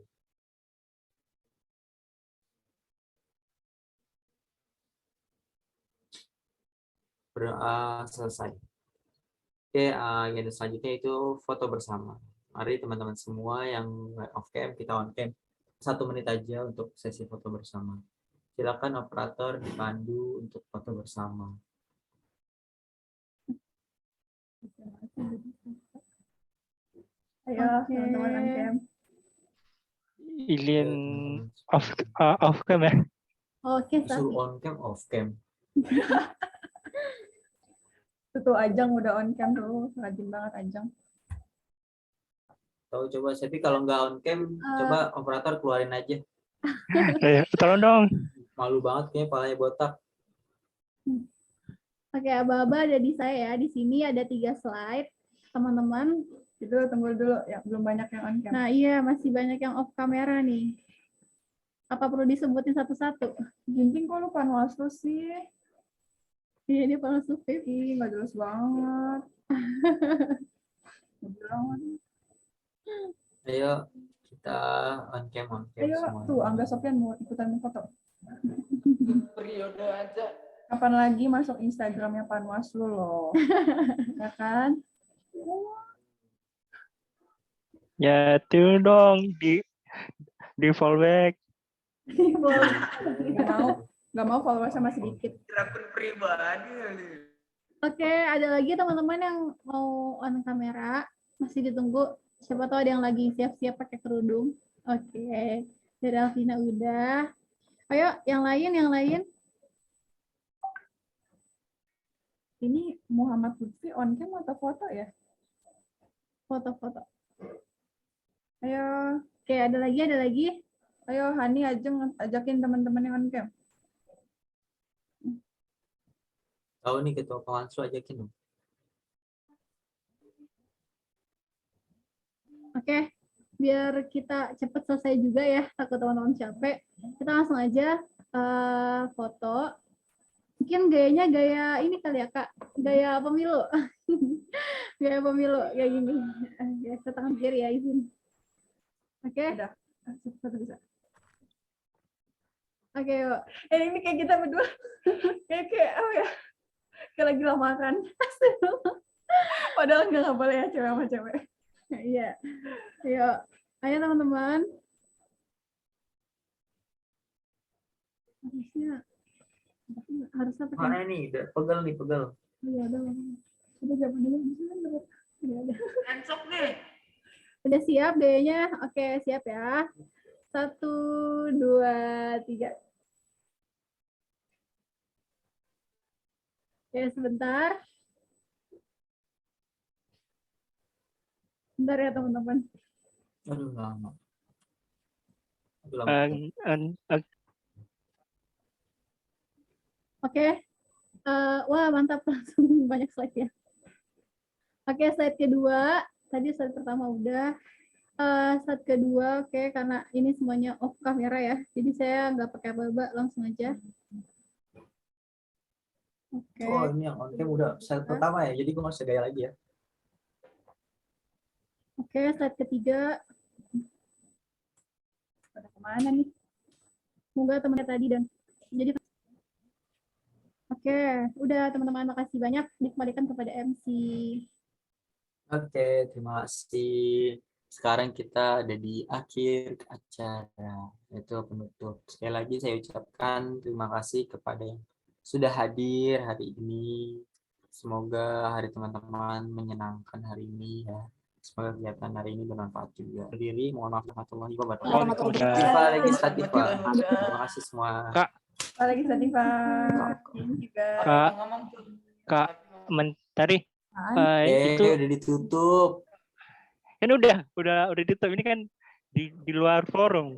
Speaker 1: Berdoa selesai. Oke, agenda selanjutnya itu foto bersama. Mari teman-teman semua yang off cam, kita on cam. 1 menit aja untuk sesi foto bersama. Silakan operator dipandu untuk foto bersama.
Speaker 15: Ayo, teman-teman on cam.
Speaker 12: Ilin off cam ya.
Speaker 4: Oke,
Speaker 1: Suruh on cam, off cam.
Speaker 15: Tuh Ajang udah on cam tuh, rajin banget Ajang.
Speaker 1: Tahu coba Sepi kalau nggak on cam, coba operator keluarin aja.
Speaker 12: Tolong dong.
Speaker 1: Malu banget kayaknya palanya botak.
Speaker 4: Oke, aba-aba ada di saya ya. Di sini ada 3 slide, teman-teman.
Speaker 15: Itu tunggu dulu ya, belum banyak yang on cam.
Speaker 4: Nah iya, masih banyak yang off kamera nih. Apa perlu disebutin satu-satu?
Speaker 15: Ginting kok lu Panwaslu sih?
Speaker 4: Iya, dia Panwaslu VIP.
Speaker 15: Ih, nggak jelas banget.
Speaker 1: Ayo kita on cam
Speaker 15: Ayo,
Speaker 1: semua.
Speaker 15: tuh Angga Sofian mau ikutan foto.
Speaker 10: Periode aja.
Speaker 15: Kapan lagi masuk Instagramnya Panwaslu loh? Ya kan?
Speaker 12: Ya tuh dong di fallback.
Speaker 15: Gak mau followersnya masih dikit.
Speaker 10: Akun pribadi.
Speaker 4: Oke, ada lagi teman-teman yang mau on kamera, masih ditunggu. Siapa tahu ada yang lagi siap-siap pakai kerudung. Oke, dari Alvina udah. Ayo, yang lain.
Speaker 15: Ini Muhammad Lutfi on cam atau foto ya?
Speaker 4: Foto-foto.
Speaker 15: Ayo.
Speaker 4: Oke, ada lagi.
Speaker 15: Ayo Hani ajakin teman-teman yang on cam.
Speaker 1: Tahu nih ketua Panwaslu ajakin dong.
Speaker 4: Oke, biar kita cepat selesai juga ya, takut teman-teman capek. Kita langsung aja foto. Mungkin gayanya gaya ini kali ya Kak, gaya pemilu. Gaya pemilu kayak gini. Ya, tangan kiri ya, izin. Oke.
Speaker 15: Udah, satu bisa.
Speaker 4: Oke, yuk.
Speaker 15: Ini kayak kita berdua. kayak apa ya? Kayak lagi lamaran. Padahal nggak boleh ya cewek sama cewek.
Speaker 4: Iya. Yuk. Ayo teman-teman. Harusnya pakai.
Speaker 1: Mana nih? Pegel.
Speaker 4: Iya, udah jawaban dulu. Udah.
Speaker 10: Ansok nih.
Speaker 4: Udah siap gayanya? Oke, siap ya. 1, 2, 3. Oke, sebentar. Bentar ya teman-teman.
Speaker 1: Aduh, lama. Aduh, lama.
Speaker 4: Oke. Wah, mantap. Langsung banyak slide ya. Oke, slide kedua. Tadi slide pertama udah. Slide kedua, oke, karena ini semuanya off kamera ya. Jadi saya nggak pakai apa-apa, langsung aja. Oke.
Speaker 1: Oh, ini yang on cam udah slide pertama ya. Jadi gue nggak usah gaya lagi ya.
Speaker 4: Oke, slide ketiga. Pada kemana nih? Semoga temannya tadi dan jadi. Oke, udah teman-teman, makasih banyak. Dikembalikan kepada MC.
Speaker 1: Oke, terima kasih. Sekarang kita ada di akhir acara, yaitu penutup. Sekali lagi saya ucapkan terima kasih kepada yang sudah hadir hari ini. Semoga hari teman-teman menyenangkan hari ini ya. Semoga kegiatan hari ini bermanfaat juga. Berdiri, mohon maaf warahmatullahi wabarakatuh. Latifah legislatifah. Terima kasih semua.
Speaker 12: Kak,
Speaker 15: Legislatifah. Juga.
Speaker 12: Kak, mentari.
Speaker 1: Itu udah ditutup.
Speaker 12: Kan udah ditutup. Ini kan di luar forum.